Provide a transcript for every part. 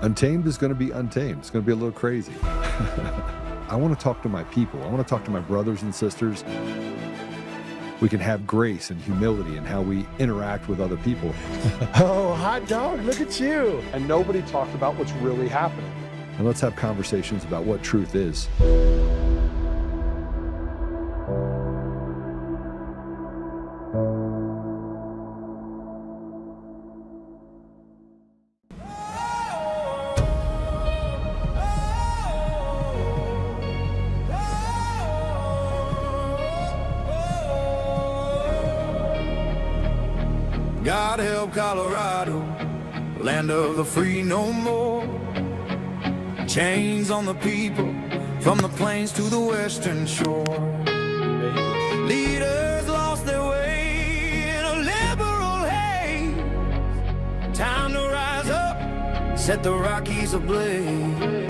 Untamed is going to be untamed. It's going to be a little crazy. I want to talk to my people. I want to talk to my brothers and sisters. We can have grace and humility in how we interact with other people. Oh, hot dog, look at you. And nobody talked about what's really happening. And let's have conversations about what truth is. God help Colorado, land of the free no more. Chains on the people, from the plains to the western shore. Leaders lost their way in a liberal haze. Time to rise up, set the Rockies ablaze.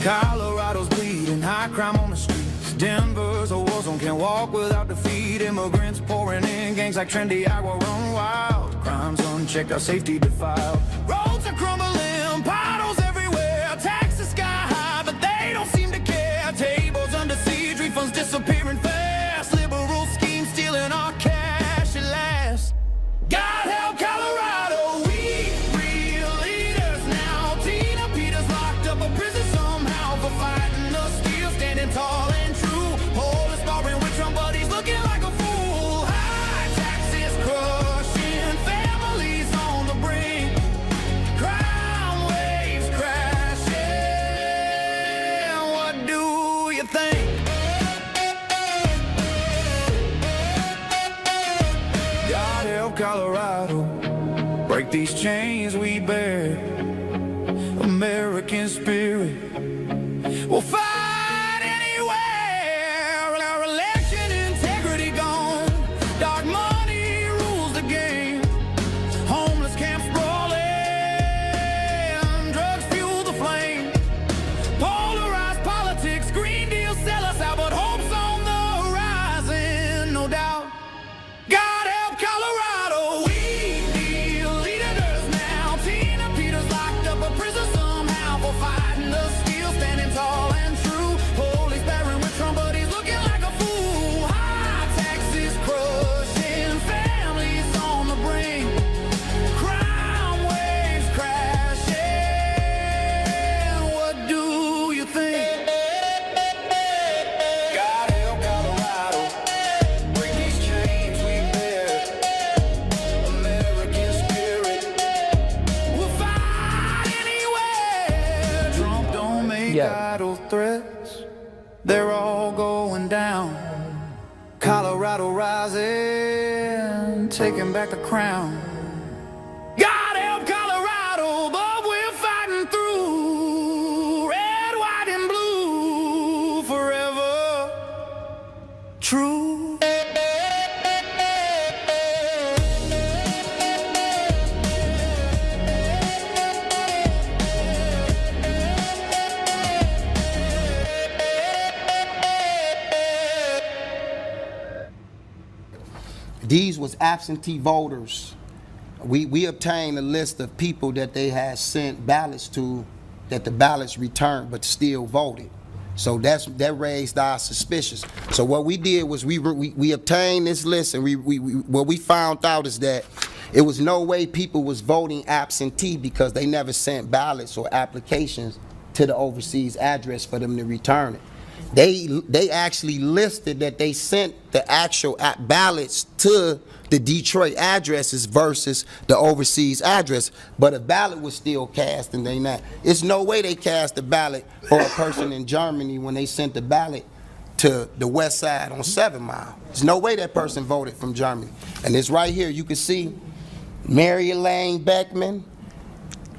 Colorado's bleeding, high crime on the streets. Denver's a war zone, can't walk without defeat. Immigrants pouring in, gangs like Trendy Agua run wild. Crimes unchecked, our safety defiled. Roads are crumbling, potholes everywhere. Taxes sky high, but they don't seem to care. Tables under siege, refunds disappearing fast. Liberal schemes stealing our cash at last. God help Colorado, we real leaders now. Tina Peters locked up a prison somehow for fighting the steel, standing tall and true. Polis sparring with Trump, but he's looking like a fool. High taxes crushing families on the brink. Crime waves crashing. What do you think? God help Colorado, break these chains we bear. American spirit will fight anywhere. Our election integrity gone. Dark money rules the game. Homeless camps sprawling. Drugs fuel the flame. Polarized politics. Green Deal sell us out, but hope's on the horizon, no doubt. God help Colorado, we need leaders now. Tina Peters locked up a prison somehow for fighting the steel, standing tall and true. Police bearing with Trump, but he's looking like a fool. High taxes crushing families on the brink. Crime waves crashing. What do you think? God help Colorado, break these chains we bear. American spirit will fight anywhere. Trump don't make idle threats. They're all going down. Colorado rising, taking back the crown. God help Colorado, but we're fighting through. Red, white, and blue forever. True. These was absentee voters. We obtained a list of people that they had sent ballots to, that the ballots returned but still voted. So that raised our suspicions. So what we did was we obtained this list, and what we found out is that it was no way people was voting absentee because they never sent ballots or applications to the overseas address for them to return it. They actually listed that they sent the actual ballots to the Detroit addresses versus the overseas address, but a ballot was still cast, and they not. It's no way they cast a ballot for a person in Germany when they sent the ballot to the west side on 7 Mile. There's no way that person voted from Germany. And it's right here, you can see Mary Elaine Beckman.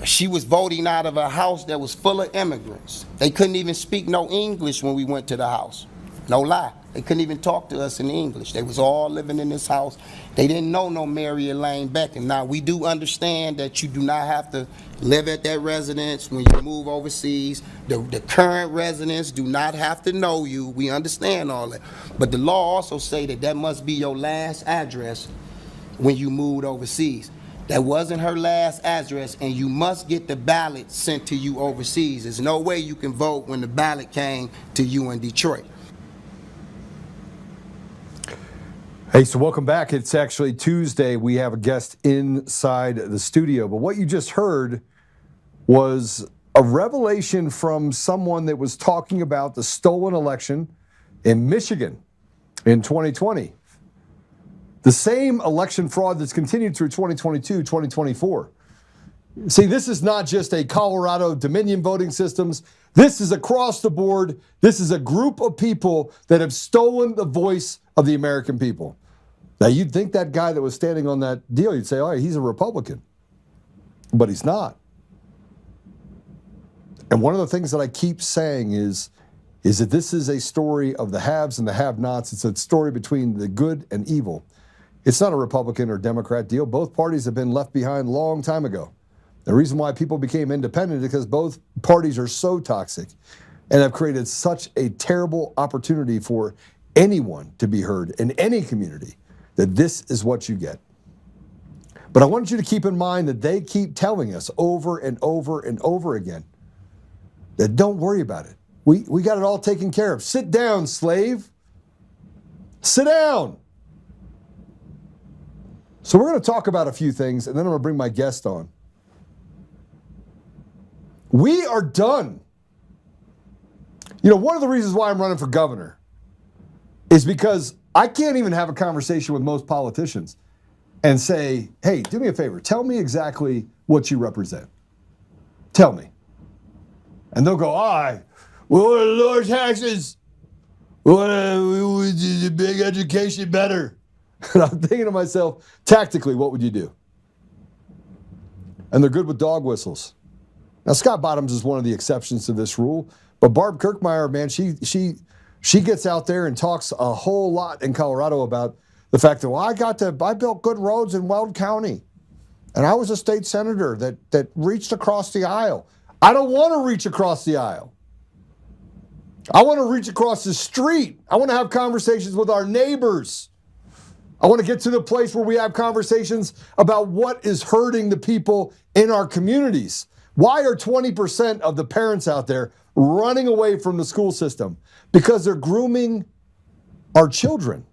She was voting out of a house that was full of immigrants. They couldn't even speak no English when we went to the house. No lie. They couldn't even talk to us in English. They was all living in this house. They didn't know no Mary Elaine Beckman. Now, we do understand that you do not have to live at that residence when you move overseas. The current residents do not have to know you. We understand all that. But the law also say that that must be your last address when you moved overseas. That wasn't her last address, and you must get the ballot sent to you overseas. There's no way you can vote when the ballot came to you in Detroit. Hey, so welcome back. It's actually Tuesday. We have a guest inside the studio. But what you just heard was a revelation from someone that was talking about the stolen election in Michigan in 2020. The same election fraud that's continued through 2022, 2024. See, this is not just a Colorado Dominion voting systems. This is across the board. This is a group of people that have stolen the voice of the American people. Now, you'd think that guy that was standing on that deal, you'd say, oh, he's a Republican. But he's not. And one of the things that I keep saying is that this is a story of the haves and the have-nots. It's a story between the good and evil. It's not a Republican or Democrat deal. Both parties have been left behind a long time ago. The reason why people became independent is because both parties are so toxic and have created such a terrible opportunity for anyone to be heard in any community that this is what you get. But I want you to keep in mind that they keep telling us over and over and over again that don't worry about it. We got it all taken care of. Sit down, slave. Sit down. So we're going to talk about a few things, and then I'm going to bring my guest on. We are done. You know, one of the reasons why I'm running for governor is because I can't even have a conversation with most politicians and say, hey, do me a favor. Tell me exactly what you represent. Tell me. And they'll go, we want to lower taxes. We want a big education better. And I'm thinking to myself, tactically, what would you do? And they're good with dog whistles. Now, Scott Bottoms is one of the exceptions to this rule, but Barb Kirkmeyer, man, she gets out there and talks a whole lot in Colorado about the fact that, I built good roads in Weld County, and I was a state senator that reached across the aisle. I don't want to reach across the aisle. I want to reach across the street. I want to have conversations with our neighbors. I want to get to the place where we have conversations about what is hurting the people in our communities. Why are 20% of the parents out there running away from the school system? Because they're grooming our children.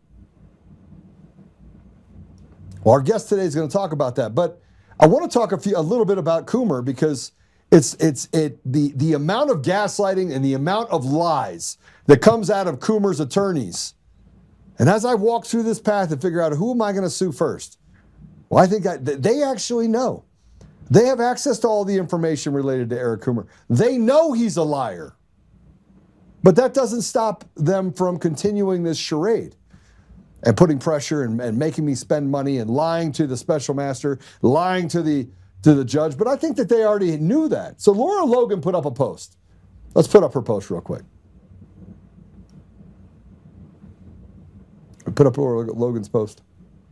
Well, our guest today is going to talk about that, but I want to talk a little bit about Coomer because the amount of gaslighting and the amount of lies that comes out of Coomer's attorneys. And as I walk through this path and figure out who am I going to sue first, well, I think they actually know. They have access to all the information related to Eric Coomer. They know he's a liar. But that doesn't stop them from continuing this charade and putting pressure and making me spend money and lying to the special master, lying to the judge. But I think that they already knew that. So Laura Logan put up a post. Let's put up her post real quick. Put up Laura Logan's post.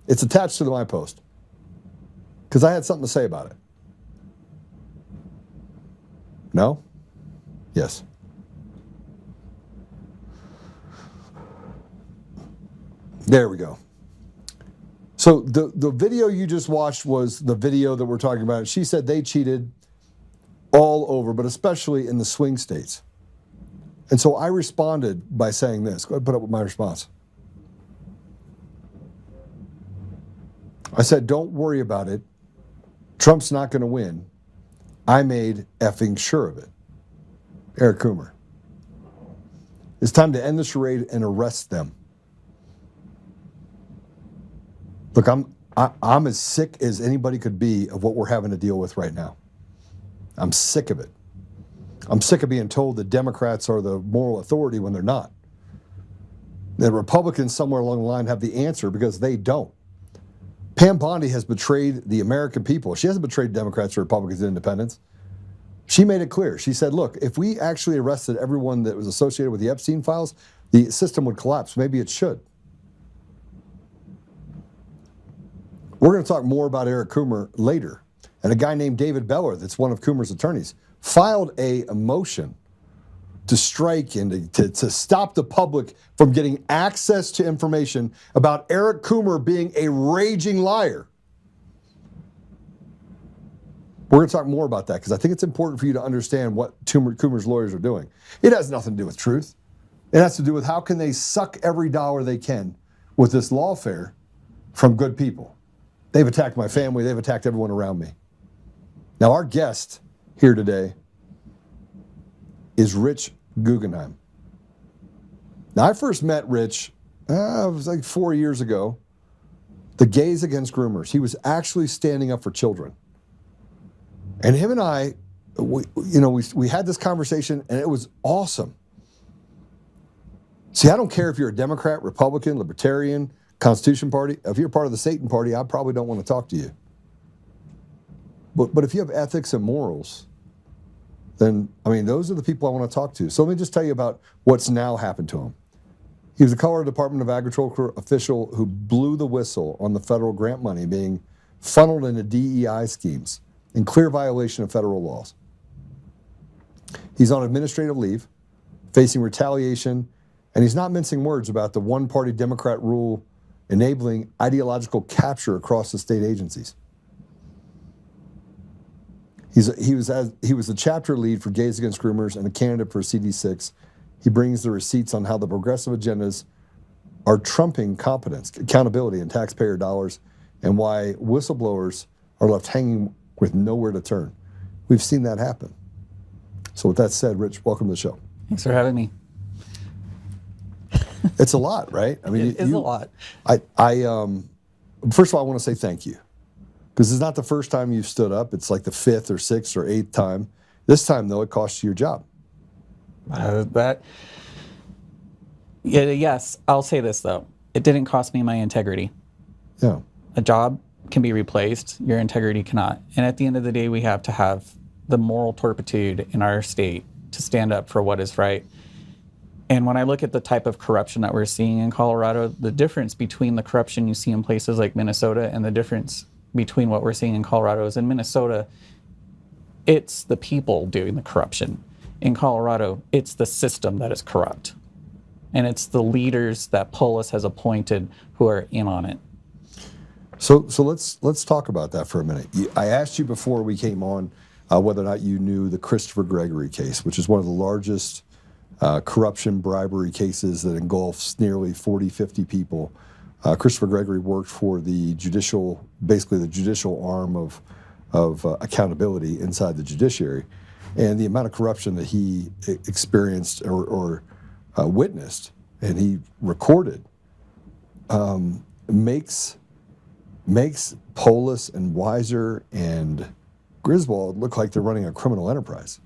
It's attached to my post because I had something to say about it. No? Yes. There we go. So the video you just watched was the video that we're talking about. She said they cheated all over, but especially in the swing states. And so I responded by saying this. Go ahead and put up my response. I said, don't worry about it. Trump's not going to win. I made effing sure of it. Eric Coomer. It's time to end the charade and arrest them. Look, I'm as sick as anybody could be of what we're having to deal with right now. I'm sick of it. I'm sick of being told that Democrats are the moral authority when they're not. The Republicans somewhere along the line have the answer because they don't. Pam Bondi has betrayed the American people. She hasn't betrayed Democrats or Republicans and independents. She made it clear. She said, look, if we actually arrested everyone that was associated with the Epstein files, the system would collapse. Maybe it should. We're going to talk more about Eric Coomer later. And a guy named David Beller, that's one of Coomer's attorneys, filed a motion to strike and to stop the public from getting access to information about Eric Coomer being a raging liar. We're going to talk more about that because I think it's important for you to understand what Coomer's lawyers are doing. It has nothing to do with truth. It has to do with how can they suck every dollar they can with this lawfare from good people. They've attacked my family. They've attacked everyone around me. Now, our guest here today is Rich Guggenheim. Now, I first met Rich, it was like 4 years ago, the Gays Against Groomers. He was actually standing up for children. And him and I, we had this conversation, and it was awesome. See, I don't care if you're a Democrat, Republican, Libertarian, Constitution Party. If you're part of the Satan Party, I probably don't want to talk to you. But if you have ethics and morals, then, those are the people I want to talk to. So let me just tell you about what's now happened to him. He was a Colorado Department of Agriculture official who blew the whistle on the federal grant money being funneled into DEI schemes in clear violation of federal laws. He's on administrative leave, facing retaliation, and he's not mincing words about the one-party Democrat rule enabling ideological capture across the state agencies. He was the chapter lead for Gays Against Groomers and a candidate for CD6. He brings the receipts on how the progressive agendas are trumping competence, accountability, and taxpayer dollars, and why whistleblowers are left hanging with nowhere to turn. We've seen that happen. So with that said, Rich, welcome to the show. Thanks for having me. It's a lot, right? It is a lot. First of all, I want to say thank you. Because it's not the first time you've stood up. It's like the 5th or 6th or 8th time. This time, though, it cost you your job. Yes, I'll say this, though. It didn't cost me my integrity. Yeah. A job can be replaced. Your integrity cannot. And at the end of the day, we have to have the moral turpitude in our state to stand up for what is right. And when I look at the type of corruption that we're seeing in Colorado, the difference between the corruption you see in places like Minnesota and the difference between what we're seeing in Colorado is in Minnesota, it's the people doing the corruption. In Colorado, it's the system that is corrupt. And it's the leaders that Polis has appointed who are in on it. So let's talk about that for a minute. I asked you before we came on whether or not you knew the Christopher Gregory case, which is one of the largest corruption bribery cases that engulfs nearly 40, 50 people. Christopher Gregory worked for the judicial arm of accountability inside the judiciary. And the amount of corruption that he experienced or witnessed and he recorded makes Polis and Weiser and Griswold look like they're running a criminal enterprise.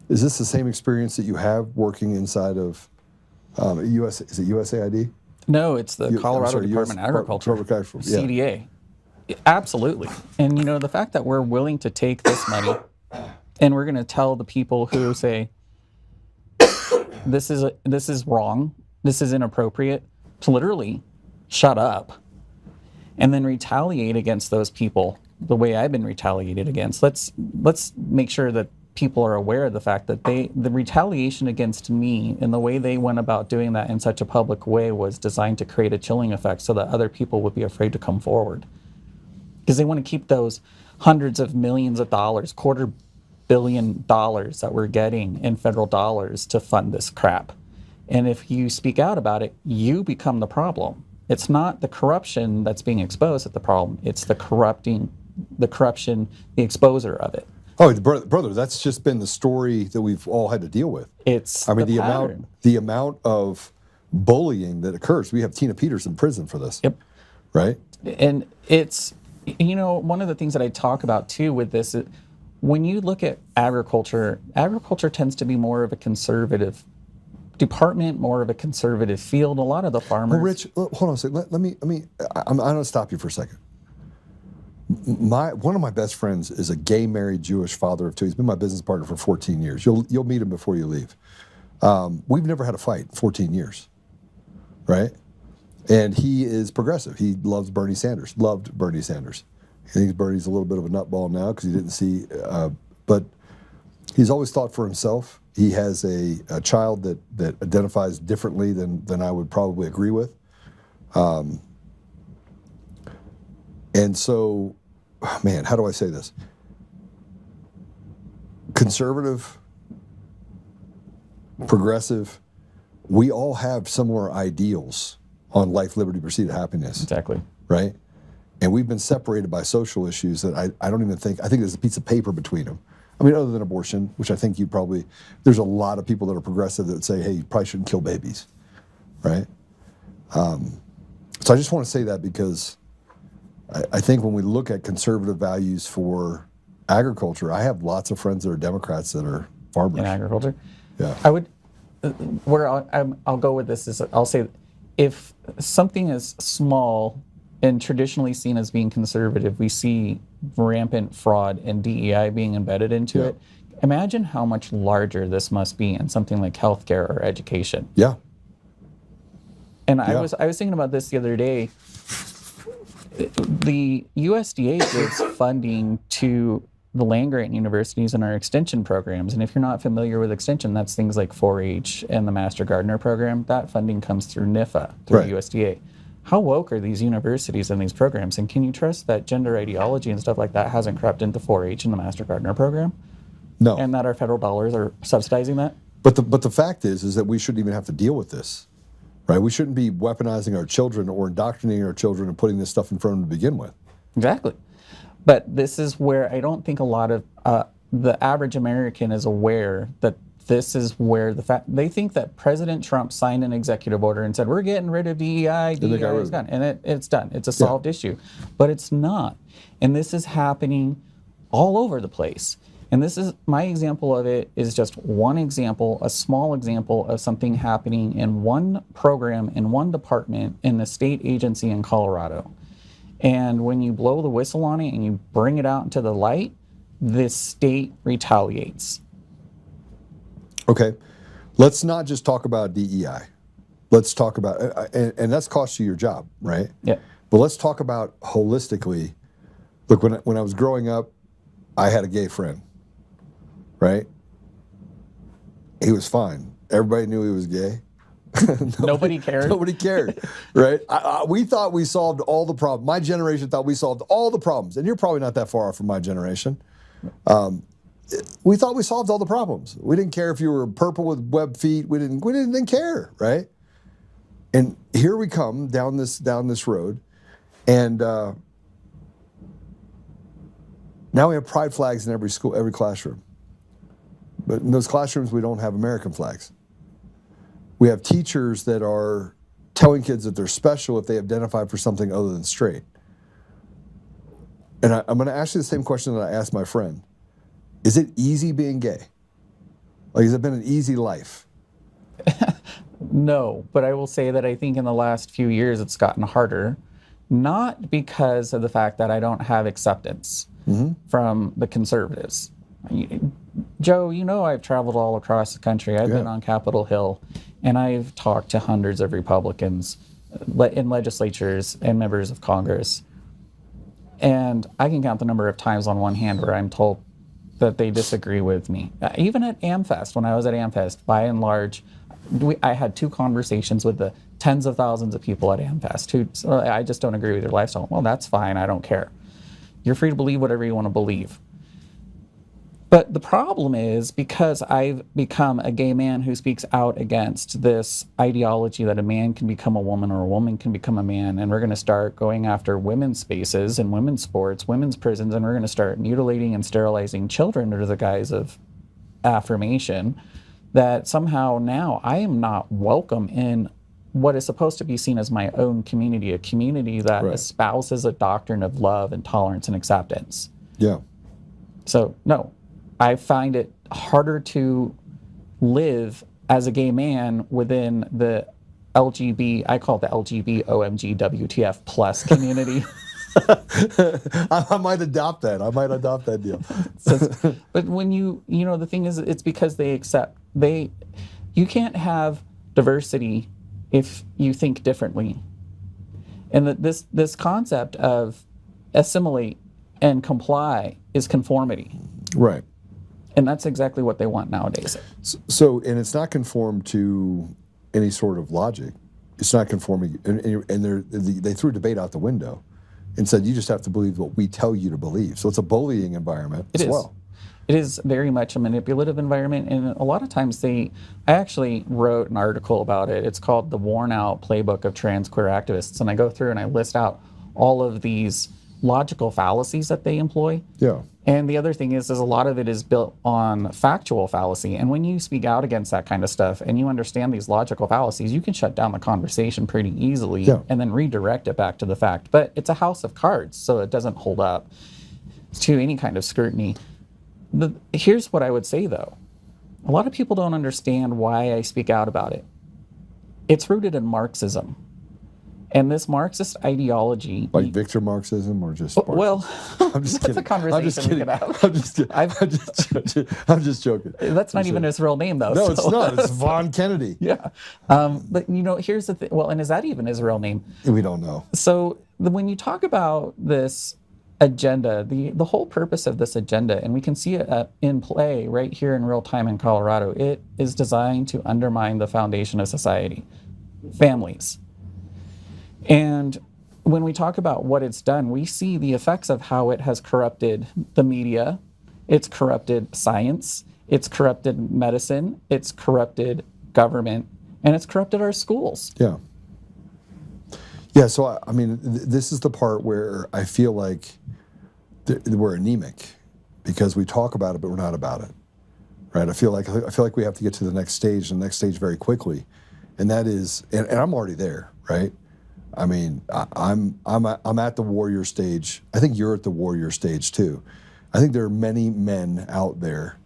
Is this the same experience that you have working inside of is it USAID? No, it's the Colorado Department of Agriculture, CDA. Absolutely. And the fact that we're willing to take this money and we're going to tell the people who say, this is wrong, this is inappropriate, to literally shut up and then retaliate against those people the way I've been retaliated against. Let's make sure that people are aware of the fact that the retaliation against me and the way they went about doing that in such a public way was designed to create a chilling effect so that other people would be afraid to come forward. Because they want to keep those hundreds of millions of dollars, $250 million that we're getting in federal dollars to fund this crap. And if you speak out about it, you become the problem. It's not the corruption that's being exposed that's the problem. It's the corruption, the exposer of it. Oh, brother, that's just been the story that we've all had to deal with. The amount of bullying that occurs. We have Tina Peters in prison for this. Yep. Right? And it's, one of the things that I talk about too with this, when you look at agriculture tends to be more of a conservative department, more of a conservative field. A lot of the farmers. Well, Rich, hold on a second. I'm going to stop you for a second. One of my best friends is a gay married Jewish father of two. He's been my business partner for 14 years. You'll meet him before you leave. We've never had a fight in 14 years, right? And he is progressive. He loves Bernie Sanders. Loved Bernie Sanders. He thinks Bernie's a little bit of a nutball now because he didn't see, but he's always thought for himself. He has a child that identifies differently than I would probably agree with. And so, man, how do I say this? conservative, progressive, we all have similar ideals on life, liberty, pursuit of happiness. Exactly. Right? And we've been separated by social issues that I don't even think, I think there's a piece of paper between them. I mean, other than abortion, which I think there's a lot of people that are progressive that say, hey, you probably shouldn't kill babies, right? So I just want to say that because I think when we look at conservative values for agriculture, I have lots of friends that are Democrats that are farmers. In agriculture? Yeah. I would, I'll go with this is I'll say if something is small and traditionally seen as being conservative, we see rampant fraud and DEI being embedded into it. Imagine how much larger this must be in something like healthcare or education. Yeah. And I was thinking about this the other day. The USDA gives funding to the land-grant universities and our extension programs. And if you're not familiar with extension, that's things like 4-H and the Master Gardener program. That funding comes through NIFA, through the USDA. How woke are these universities and these programs? And can you trust that gender ideology and stuff like that hasn't crept into 4-H and the Master Gardener program? No. And that our federal dollars are subsidizing that? But the fact is that we shouldn't even have to deal with this, right? We shouldn't be weaponizing our children or indoctrinating our children and putting this stuff in front of them to begin with. Exactly. But this is where I don't think a lot of the average American is aware that this is where they think that President Trump signed an executive order and said, we're getting rid of DEI, DEI is gone. And it's done. It's a solved issue. But it's not. And this is happening all over the place. And this is, my example of it is just one example, a small example of something happening in one program, in one department, in a state agency in Colorado. And when you blow the whistle on it and you bring it out into the light, this state retaliates. Okay, let's not just talk about DEI. Let's talk about, and that's cost you your job, right? Yeah. But let's talk about holistically. Look, when I was growing up, I had a gay friend, right? He was fine. Everybody knew he was gay. Nobody cared. Nobody cared, right? We thought we solved all the problems. My generation thought we solved all the problems, and you're probably not that far off from my generation. We thought we solved all the problems. We didn't care if you were purple with webbed feet. We didn't care, right? And here we come down this road, and now we have pride flags in every school, every classroom. But in those classrooms, we don't have American flags. We have teachers that are telling kids that they're special if they identify for something other than straight. And I'm going to ask you the same question that I asked my friend. Is it easy being gay? Like, has it been an easy life? No, but I will say that I think in the last few years it's gotten harder, not because of the fact that I don't have acceptance from the conservatives. Joe, you know I've traveled all across the country. I've been on Capitol Hill, and I've talked to hundreds of Republicans in legislatures and members of Congress. And I can count the number of times on one hand where I'm told that they disagree with me. Even at AmFest, when I was at AmFest, by and large, I had 2 conversations with the tens of thousands of people at AmFest who, so I just don't agree with your lifestyle. Well, that's fine, I don't care. You're free to believe whatever you want to believe. But the problem is, because I've become a gay man who speaks out against this ideology that a man can become a woman or a woman can become a man, and we're going to start going after women's spaces and women's sports, women's prisons, and we're going to start mutilating and sterilizing children under the guise of affirmation, that somehow now I am not welcome in what is supposed to be seen as my own community, a community that espouses a doctrine of love and tolerance and acceptance. Yeah. So, no. I find it harder to live as a gay man within the I call it the LGB OMG WTF plus community. I might adopt that deal. But when you know, the thing is, it's because you can't have diversity if you think differently. And this concept of assimilate and comply is conformity. Right. And that's exactly what they want nowadays. So, and it's not conformed to any sort of logic. It's not conforming, and they threw debate out the window and said you just have to believe what we tell you to believe. So it's a bullying environment as well. It is very much a manipulative environment, and a lot of times I actually wrote an article about it. It's called The Worn Out Playbook of Trans Queer Activists, and I go through and I list out all of these logical fallacies that they employ. Yeah. And the other thing is a lot of it is built on factual fallacy. And when you speak out against that kind of stuff and you understand these logical fallacies, you can shut down the conversation pretty easily and then redirect it back to the fact. But it's a house of cards, so it doesn't hold up to any kind of scrutiny. Here's what I would say, though. A lot of people don't understand why I speak out about it. It's rooted in Marxism. And this Marxist ideology... Like Victor Marxism or just... Well, I'm just that's kidding. a conversation we could have. I'm just joking. That's not even his real name, though. No, it's not. It's Von Kennedy. Yeah. But, here's the thing. Well, and is that even his real name? We don't know. So when you talk about this agenda, the whole purpose of this agenda, and we can see it in play right here in real time in Colorado, it is designed to undermine the foundation of society, families. And when we talk about what it's done, we see the effects of how it has corrupted the media, it's corrupted science, it's corrupted medicine, it's corrupted government, and it's corrupted our schools. Yeah. Yeah, so I mean, this is the part where I feel like we're anemic because we talk about it, but we're not about it, right? I feel like we have to get to the next stage very quickly, and that is, and I'm already there, right? I mean, I'm at the warrior stage. I think you're at the warrior stage too. I think there are many men out there,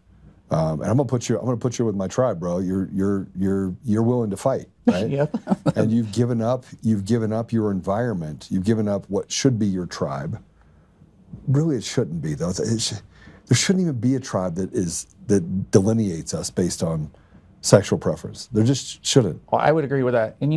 and I'm gonna put you with my tribe, bro. You're willing to fight, right? Yep. And you've given up your environment. You've given up what should be your tribe. Really, it shouldn't be though. There shouldn't even be a tribe that delineates us based on sexual preference. There just shouldn't. Well, I would agree with that, and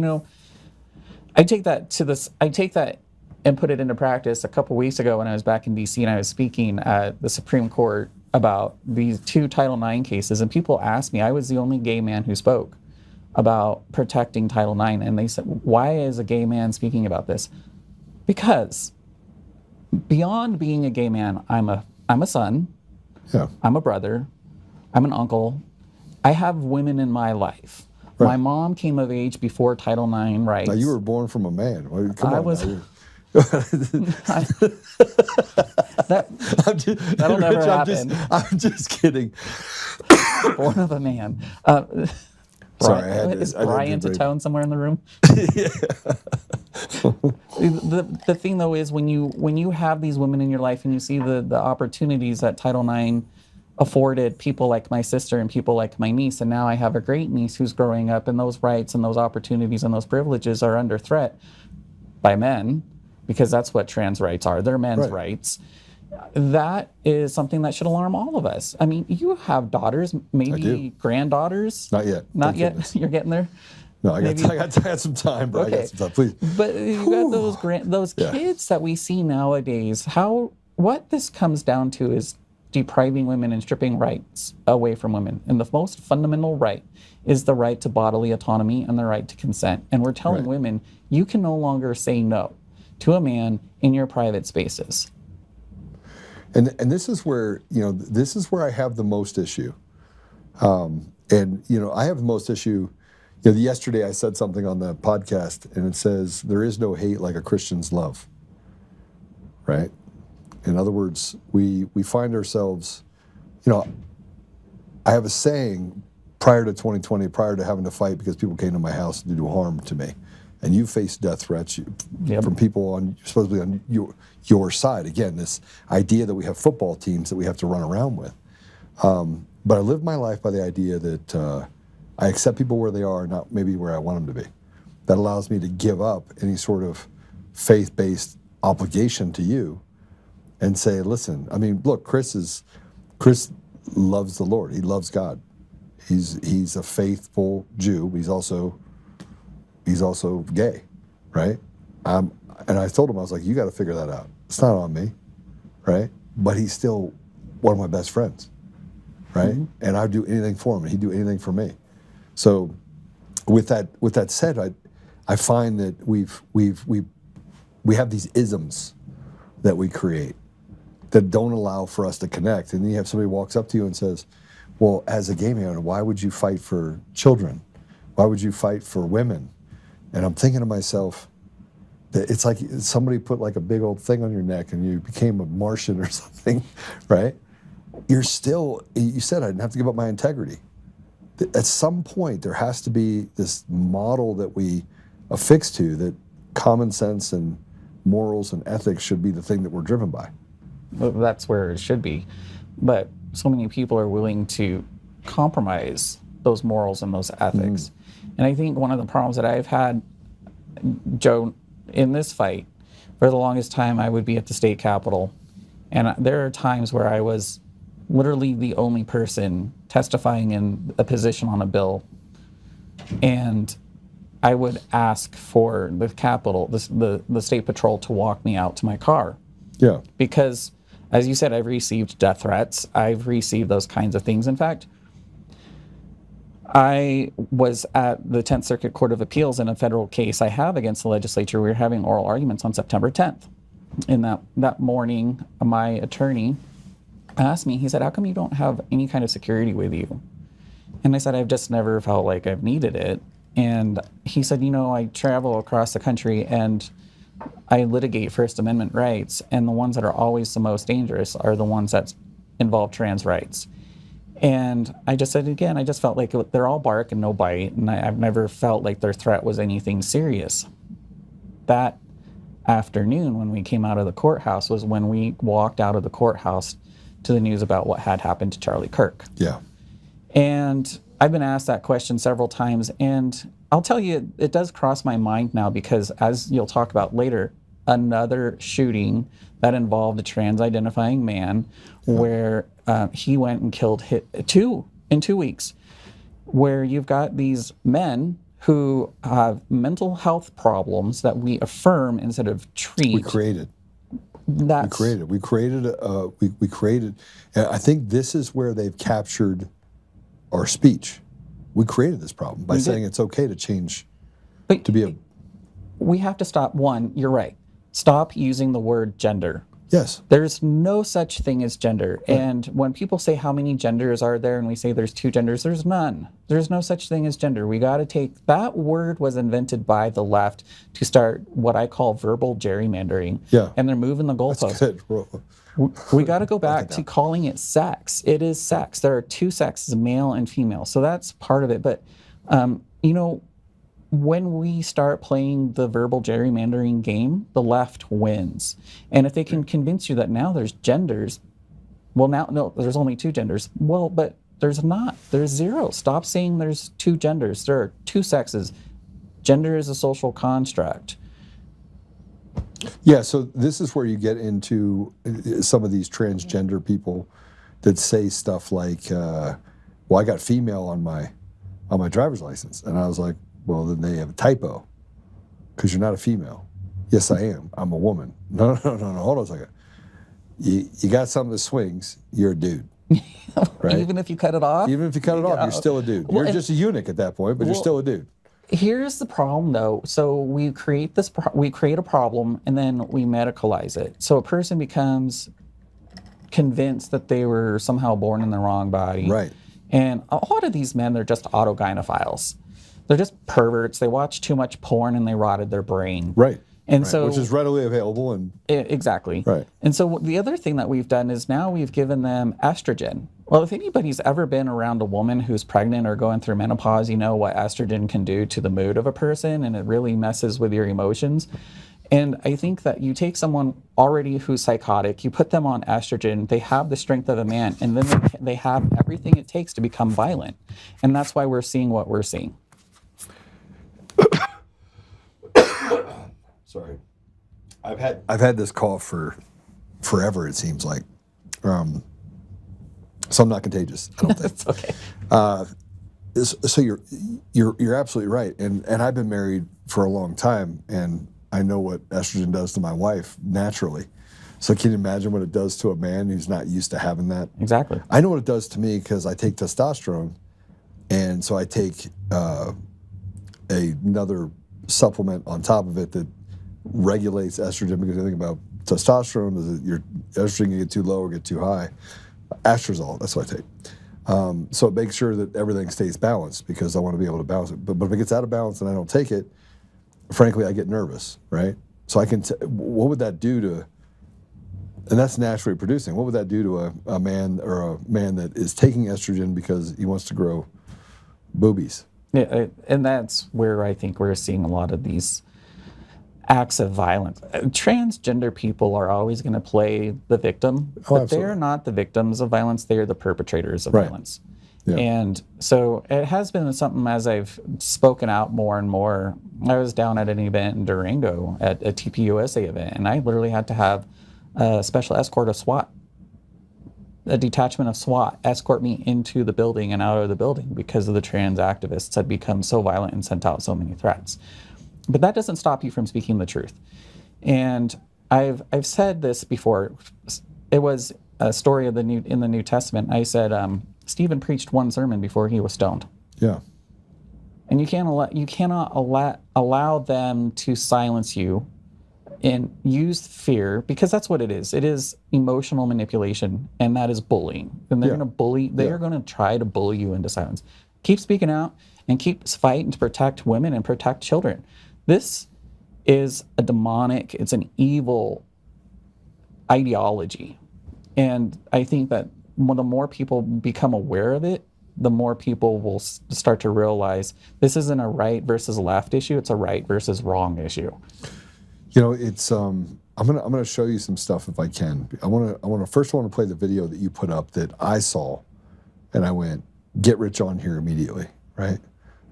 I take that and put it into practice a couple weeks ago when I was back in D.C. and I was speaking at the Supreme Court about these 2 Title IX cases, and people asked me, I was the only gay man who spoke about protecting Title IX, and they said, why is a gay man speaking about this? Because beyond being a gay man, I'm a son, I'm a brother, I'm an uncle, I have women in my life. Right. My mom came of age before Title IX rights. Now, you were born from a man. Come on. That'll never happen. I'm just kidding. Born of a man. Sorry, is Brian to tone somewhere in the room? Yeah. The thing though is when you have these women in your life and you see the opportunities that Title IX afforded people like my sister and people like my niece, and now I have a great niece who's growing up, and those rights and those opportunities and those privileges are under threat by men, because that's what trans rights are. They're men's rights. That is something that should alarm all of us. I mean, you have daughters, maybe granddaughters. Not yet. Not yet. Goodness. You're getting there. No, I got some time, bro. Okay. I got some time, please. But you got those kids that we see nowadays. What this comes down to is depriving women and stripping rights away from women. And the most fundamental right is the right to bodily autonomy and the right to consent. And we're telling women, you can no longer say no to a man in your private spaces. And this is where, I have the most issue. I have the most issue. Yesterday I said something on the podcast, and it says, there is no hate like a Christian's love, right? In other words, we find ourselves, I have a saying prior to 2020, prior to having to fight because people came to my house to do harm to me. And you face death threats from people supposedly on your side. Again, this idea that we have football teams that we have to run around with. But I live my life by the idea that I accept people where they are, not maybe where I want them to be. That allows me to give up any sort of faith-based obligation to you and say, listen, I mean, look, Chris loves the Lord. He loves God. He's a faithful Jew. He's also gay, right? And I told him, I was like, you got to figure that out. It's not on me, right? But he's still one of my best friends, right? Mm-hmm. And I'd do anything for him, and he'd do anything for me. So, with that said, I find that we have these isms that we create, that don't allow for us to connect. And then you have somebody walks up to you and says, well, as a gay man, why would you fight for children? Why would you fight for women? And I'm thinking to myself, that it's like somebody put like a big old thing on your neck and you became a Martian or something, right? You said I didn't have to give up my integrity. At some point, there has to be this model that we affix to, that common sense and morals and ethics should be the thing that we're driven by. Well, that's where it should be. But so many people are willing to compromise those morals and those ethics. And I think one of the problems that I've had, Joe, in this fight, for the longest time, I would be at the state capitol. And there are times where I was literally the only person testifying in a position on a bill. And I would ask for the Capitol, the State Patrol, to walk me out to my car. Yeah. Because, as you said, I've received death threats. I've received those kinds of things. In fact, I was at the 10th Circuit Court of Appeals in a federal case I have against the legislature. We were having oral arguments on September 10th. And that morning, my attorney asked me, he said, how come you don't have any kind of security with you? And I said, I've just never felt like I've needed it. And he said, I travel across the country and I litigate First Amendment rights, and the ones that are always the most dangerous are the ones that involve trans rights. And I just said, again, I just felt like they're all bark and no bite, and I've never felt like their threat was anything serious. That afternoon, when we came out of the courthouse, was when we walked out of the courthouse to the news about what had happened to Charlie Kirk. Yeah. And I've been asked that question several times, and I'll tell you, it does cross my mind now because, as you'll talk about later, another shooting that involved a trans-identifying man where he went and killed two in 2 weeks, where you've got these men who have mental health problems that we affirm instead of treat. We created. We created. I think this is where they've captured our speech. We created this problem by saying it's okay to change, We have to stop. One, you're right. Stop using the word gender. Yes. There's no such thing as gender. Right. And when people say how many genders are there and we say there's two genders, there's none. There's no such thing as gender. We got to take, that word was invented by the left to start what I call verbal gerrymandering. Yeah. And they're moving the goalposts. That's good. We got to go back to calling it sex. It is sex. There are two sexes, male and female. So that's part of it. But, when we start playing the verbal gerrymandering game, the left wins. And if they can convince you that now there's genders, no, there's only two genders. Well, but there's not. There's zero. Stop saying there's two genders. There are two sexes. Gender is a social construct. Yeah, so this is where you get into some of these transgender people that say stuff like, well, I got female on my driver's license. And I was like, well, then they have a typo because you're not a female. Yes, I am. I'm a woman. No, hold on a second. You got something that swings, you're a dude. Right? Even if you cut it off? Even if you cut it off, you're still a dude. You're just a eunuch at that point, but you're still a dude. Here's the problem, though. So we create a problem, and then we medicalize it. So a person becomes convinced that they were somehow born in the wrong body. Right. And a lot of these men, they're just autogynephiles. They're just perverts. They watch too much porn and they rotted their brain. Right. And so, which is readily available. And exactly. Right. And so the other thing that we've done is now we've given them estrogen. Well, if anybody's ever been around a woman who's pregnant or going through menopause, you know what estrogen can do to the mood of a person, and it really messes with your emotions. And I think that you take someone already who's psychotic, you put them on estrogen, they have the strength of a man, and then they have everything it takes to become violent. And that's why we're seeing what we're seeing. Sorry, I've had this cough for forever. It seems like, so I'm not contagious. I don't think. It's okay. So you're absolutely right, and I've been married for a long time, and I know what estrogen does to my wife naturally. So can you imagine what it does to a man who's not used to having that? Exactly. I know what it does to me because I take testosterone, and so I take another supplement on top of it that regulates estrogen, because I think about testosterone? Does it, your estrogen get too low or get too high? Astrazole, that's what I take. So it makes sure that everything stays balanced because I want to be able to balance it. But if it gets out of balance and I don't take it, frankly, I get nervous, right? So what would that do to, and that's naturally producing, what would that do to a man or a man that is taking estrogen because he wants to grow boobies? Yeah, and that's where I think we're seeing a lot of these acts of violence. Transgender people are always going to play the victim, but they're not the victims of violence, they're the perpetrators of violence. Yeah. And so it has been something, as I've spoken out more and more. I was down at an event in Durango at a TPUSA event, and I literally had to have a special escort of SWAT, a detachment of SWAT, escort me into the building and out of the building because of the trans activists had become so violent and sent out so many threats. But that doesn't stop you from speaking the truth. And I've said this before. It was a story of in the New Testament. I said Stephen preached one sermon before he was stoned. Yeah. And you cannot allow them to silence you and use fear, because that's what it is. It is emotional manipulation, and that is bullying. And they're going to bully. They are going to try to bully you into silence. Keep speaking out and keep fighting to protect women and protect children. This is a demonic, it's an evil ideology. And I think that the more people become aware of it, the more people will start to realize this isn't a right versus left issue, it's a right versus wrong issue. You know, it's I'm gonna show you some stuff if I can. I wanna first play the video that you put up that I saw, and I went, get Rich on here immediately, right?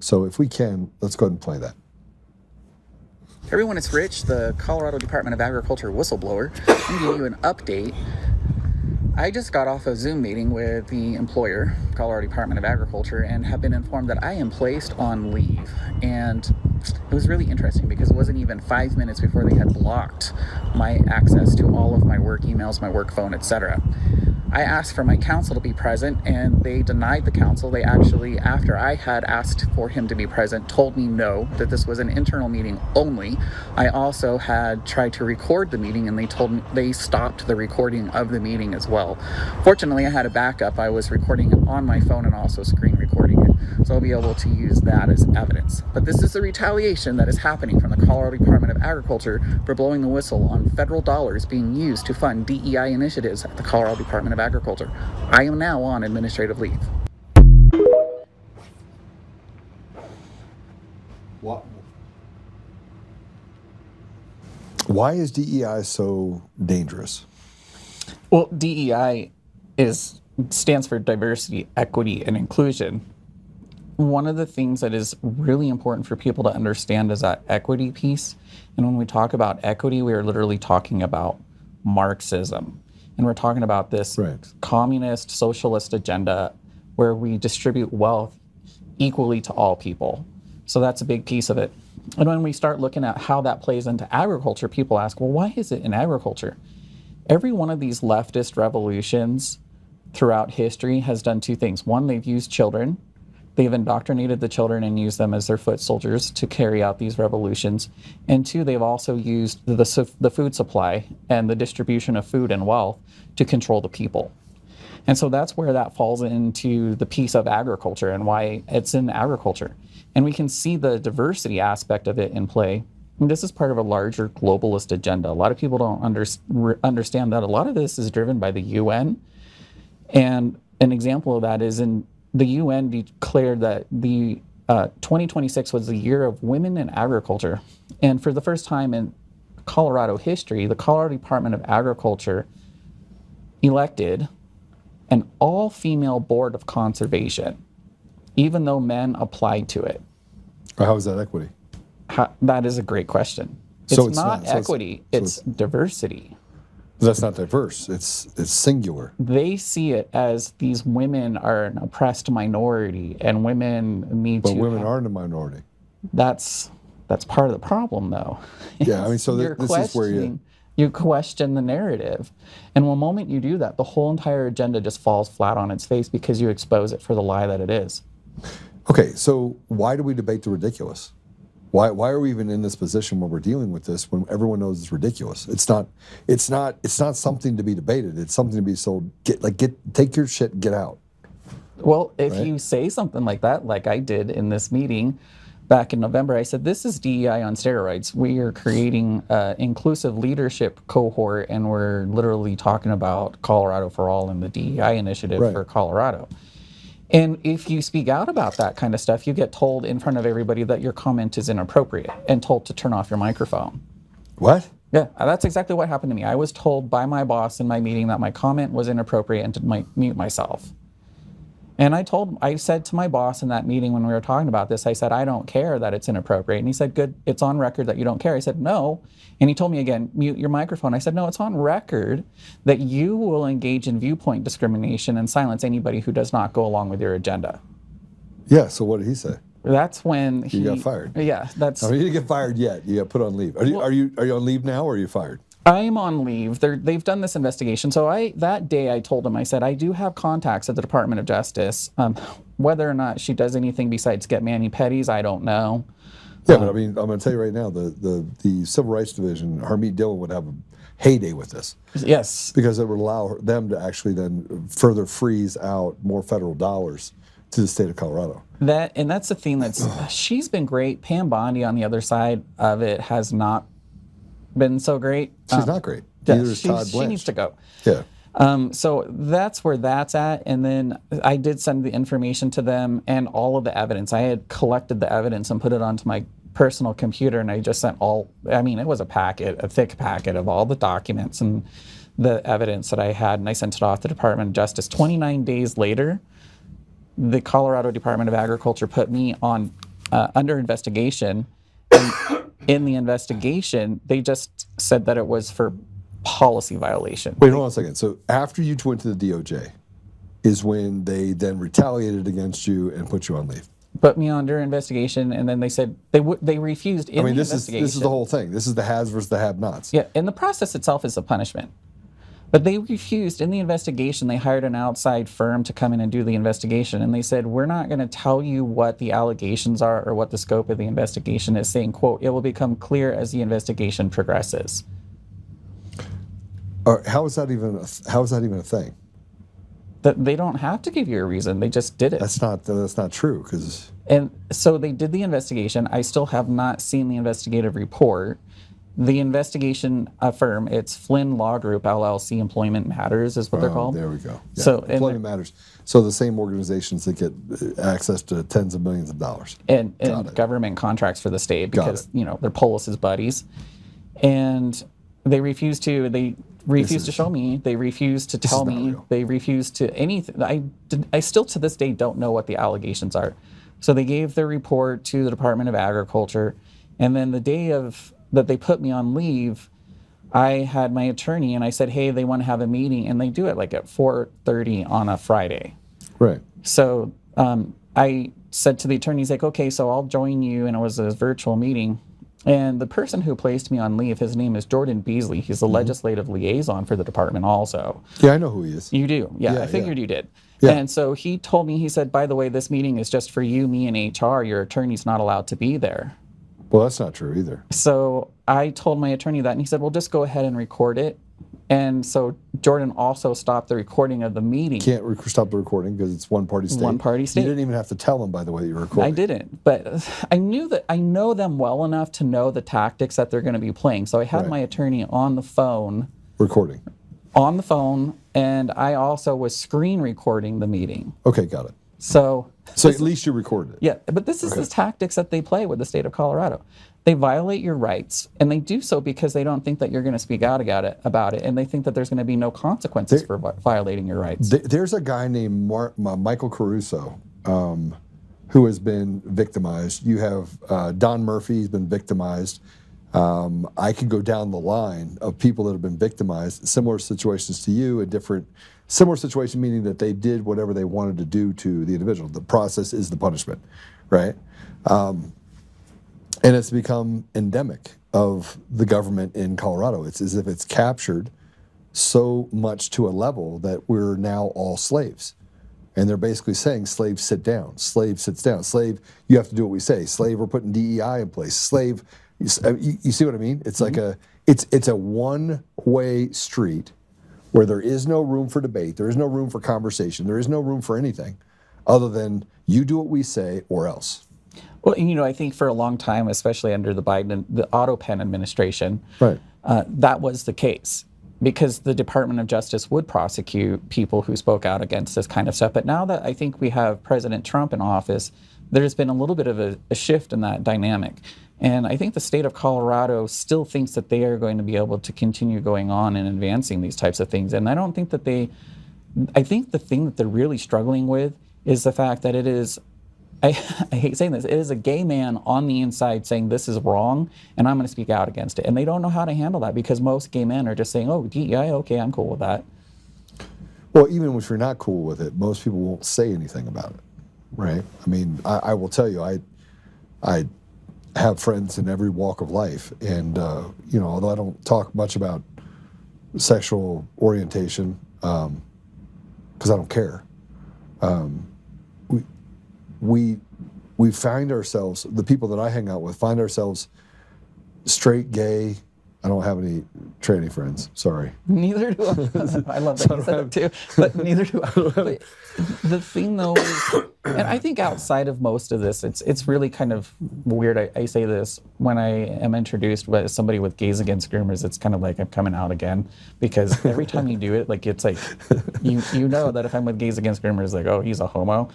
So if we can, let's go ahead and play that. Everyone, it's Rich, the Colorado Department of Agriculture whistleblower. I'm giving you an update. I just got off a Zoom meeting with the employer, Colorado Department of Agriculture, and have been informed that I am placed on leave. And it was really interesting because it wasn't even 5 minutes before they had blocked my access to all of my work emails, my work phone, etc. I asked for my counsel to be present, and they denied the counsel. They actually, after I had asked for him to be present, told me no, that this was an internal meeting only. I also had tried to record the meeting, and they told me they stopped the recording of the meeting as well. Fortunately, I had a backup. I was recording it on my phone and also screen recording it, so I'll be able to use that as evidence. But this is the retaliation that is happening from the Colorado Department of Agriculture for blowing the whistle on federal dollars being used to fund DEI initiatives at the Colorado Department of Agriculture. I am now on administrative leave. What? Why is DEI so dangerous? Well, DEI stands for diversity, equity, and inclusion. One of the things that is really important for people to understand is that equity piece. And when we talk about equity, we are literally talking about Marxism. And we're talking about this communist, socialist agenda where we distribute wealth equally to all people. So that's a big piece of it. And when we start looking at how that plays into agriculture, people ask, well, why is it in agriculture? Every one of these leftist revolutions throughout history has done two things. One, they've used children. They've indoctrinated the children and used them as their foot soldiers to carry out these revolutions. And two, they've also used the food supply and the distribution of food and wealth to control the people. And so that's where that falls into the piece of agriculture and why it's in agriculture. And we can see the diversity aspect of it in play. And this is part of a larger globalist agenda. A lot of people don't understand that a lot of this is driven by the UN. And an example of that is the UN declared that the 2026 was the year of women in agriculture. And for the first time in Colorado history, the Colorado Department of Agriculture elected an all-female board of conservation, even though men applied to it. How is that equity? That is a great question. So it's not equity, it's diversity. That's not diverse. It's singular. They see it as these women are an oppressed minority, and women need to. But women aren't a minority. That's part of the problem, though. Yeah, I mean, so this is where you question the narrative, and the moment you do that, the whole entire agenda just falls flat on its face because you expose it for the lie that it is. Okay, so why do we debate the ridiculous? Why are we even in this position when we're dealing with this when everyone knows it's ridiculous? It's not something to be debated. It's something to be sold. Take your shit and get out. Well, if you say something like that, like I did in this meeting back in November, I said, this is DEI on steroids. We are creating an inclusive leadership cohort, and we're literally talking about Colorado for All and the DEI initiative for Colorado. And if you speak out about that kind of stuff, you get told in front of everybody that your comment is inappropriate and told to turn off your microphone. What? Yeah, that's exactly what happened to me. I was told by my boss in my meeting that my comment was inappropriate and to mute myself. And I said to my boss in that meeting when we were talking about this, I said, I don't care that it's inappropriate. And he said, good, it's on record that you don't care. I said, no. And he told me again, mute your microphone. I said, no, it's on record that you will engage in viewpoint discrimination and silence anybody who does not go along with your agenda. Yeah, so what did he say? That's when he got fired. Yeah, that's. I mean, you didn't get fired yet. You got put on leave. Are you on leave now, or are you fired? I'm on leave. They've done this investigation. So that day I told him, I said, I do have contacts at the Department of Justice. Whether or not she does anything besides get mani-pedis, I don't know. Yeah, but I mean, I'm going to tell you right now, the Civil Rights Division, Harmeet Dillon would have a heyday with this. Yes. Because it would allow them to actually then further freeze out more federal dollars to the state of Colorado. And that's the thing she's been great. Pam Bondi on the other side of it has not been so great. She's not great. Neither is Todd Blanche. She needs to go. Yeah. So that's where that's at. And then I did send the information to them and all of the evidence. I had collected the evidence and put it onto my personal computer, and I just sent it was a thick packet of all the documents and the evidence that I had, and I sent it off to the Department of Justice. 29 days later, the Colorado Department of Agriculture put me on under investigation. And in the investigation, they just said that it was for policy violation. Wait, hold on a second. So after you went to the DOJ is when they then retaliated against you and put you on leave. Put me under investigation, and then they said they refused in the investigation. This is the whole thing. This is the haves versus the have-nots. Yeah, and the process itself is a punishment. But they refused in the investigation. They hired an outside firm to come in and do the investigation. And they said, we're not going to tell you what the allegations are or what the scope of the investigation is, saying, quote, it will become clear as the investigation progresses. How is that even a thing? That they don't have to give you a reason. They just did it. That's not true. Because And so they did the investigation. I still have not seen the investigative report. The investigation firm, it's Flynn Law Group, LLC, Employment Matters is what they're called. There we go. Yeah. So Employment Matters. So the same organizations that get access to tens of millions of dollars. And government contracts for the state because, they're Polis's buddies. And they refused to show me. They refused to tell me. Real. They refused to anything. I still to this day don't know what the allegations are. So they gave their report to the Department of Agriculture. And then the day that they put me on leave, I had my attorney and I said, hey, they want to have a meeting, and they do it like at 4:30 on a Friday. Right. So I said to the attorney, he's like, okay, so I'll join you, and it was a virtual meeting. And the person who placed me on leave, his name is Jordan Beasley. He's the legislative liaison for the department also. Yeah, I know who he is. You do? Yeah, I figured you did. Yeah. And so he told me, he said, by the way, this meeting is just for you, me, and HR. Your attorney's not allowed to be there. Well, that's not true either. So I told my attorney that, and he said, well, just go ahead and record it. And so Jordan also stopped the recording of the meeting. Can't stop the recording because it's one-party state. One-party state. You didn't even have to tell them, by the way, that you were recording. I didn't, but I know them well enough to know the tactics that they're going to be playing. So I had my attorney on the phone. Recording. On the phone, and I also was screen recording the meeting. Okay, got it. So at least you recorded it. Yeah, but this is the tactics that they play with the state of Colorado. They violate your rights, and they do so because they don't think that you're going to speak out about it, and they think that there's going to be no consequences for violating your rights. There's a guy named Michael Caruso who has been victimized. You have Don Murphy, he's been victimized. I could go down the line of people that have been victimized, similar situations to you, similar situation meaning that they did whatever they wanted to do to the individual. The process is the punishment, right? And it's become endemic of the government in Colorado. It's as if it's captured so much to a level that we're now all slaves. And they're basically saying, slave, sit down. Slave sits down. Slave, you have to do what we say. Slave, we're putting DEI in place. Slave, you see what I mean? It's like it's a one-way street where there is no room for debate. There is no room for conversation. There is no room for anything other than you do what we say or else. Well, you know, I think for a long time, especially under the Otto Penn administration, right. That was the case, because the Department of Justice would prosecute people who spoke out against this kind of stuff. But now that I think we have President Trump in office, there's been a little bit of a shift in that dynamic. And I think the state of Colorado still thinks that they are going to be able to continue going on and advancing these types of things. And I don't think that I think the thing that they're really struggling with is the fact that it is, I hate saying this, it is a gay man on the inside saying this is wrong and I'm going to speak out against it. And they don't know how to handle that, because most gay men are just saying, oh, DEI, okay, I'm cool with that. Well, even if you're not cool with it, most people won't say anything about it, right? I mean, I will tell you, I have friends in every walk of life, and you know, although I don't talk much about sexual orientation, because I don't care, we find ourselves, the people that I hang out with, find ourselves straight, gay. I don't have any tranny friends, sorry. Neither do I. I love that you said that too, but neither do I. But the thing though is, and I think outside of most of this, it's really kind of weird. I say this when I am introduced by somebody with Gays Against Groomers, it's kind of like I'm coming out again, because every time you do it, like it's like, you know that if I'm with Gays Against Groomers, like, oh, he's a homo.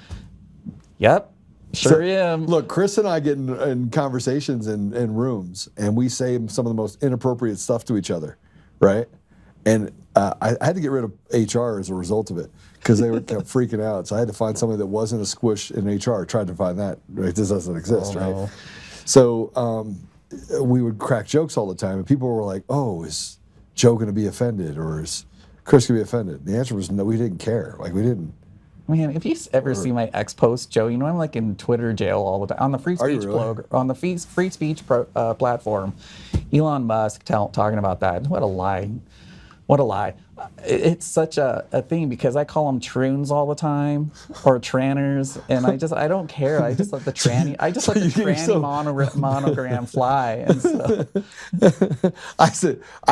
Yep. Sure am. Look, Chris and I get in conversations in rooms, and we say some of the most inappropriate stuff to each other, right? And I had to get rid of HR as a result of it, because they kept freaking out. So I had to find somebody that wasn't a squish in HR. Tried to find that. Right? This doesn't exist, right? No. So we would crack jokes all the time, and people were like, "Oh, is Joe going to be offended, or is Chris going to be offended?" And the answer was no. We didn't care. Like, we didn't. Man, if you ever see my ex post, Joe, you know I'm like in Twitter jail all the time on the free speech blog, on the free speech platform. Elon Musk talking about that. What a lie! What a lie! It's such a thing, because I call them troons all the time, or tranners, and I don't care. I just let the tranny monogram fly. And so. I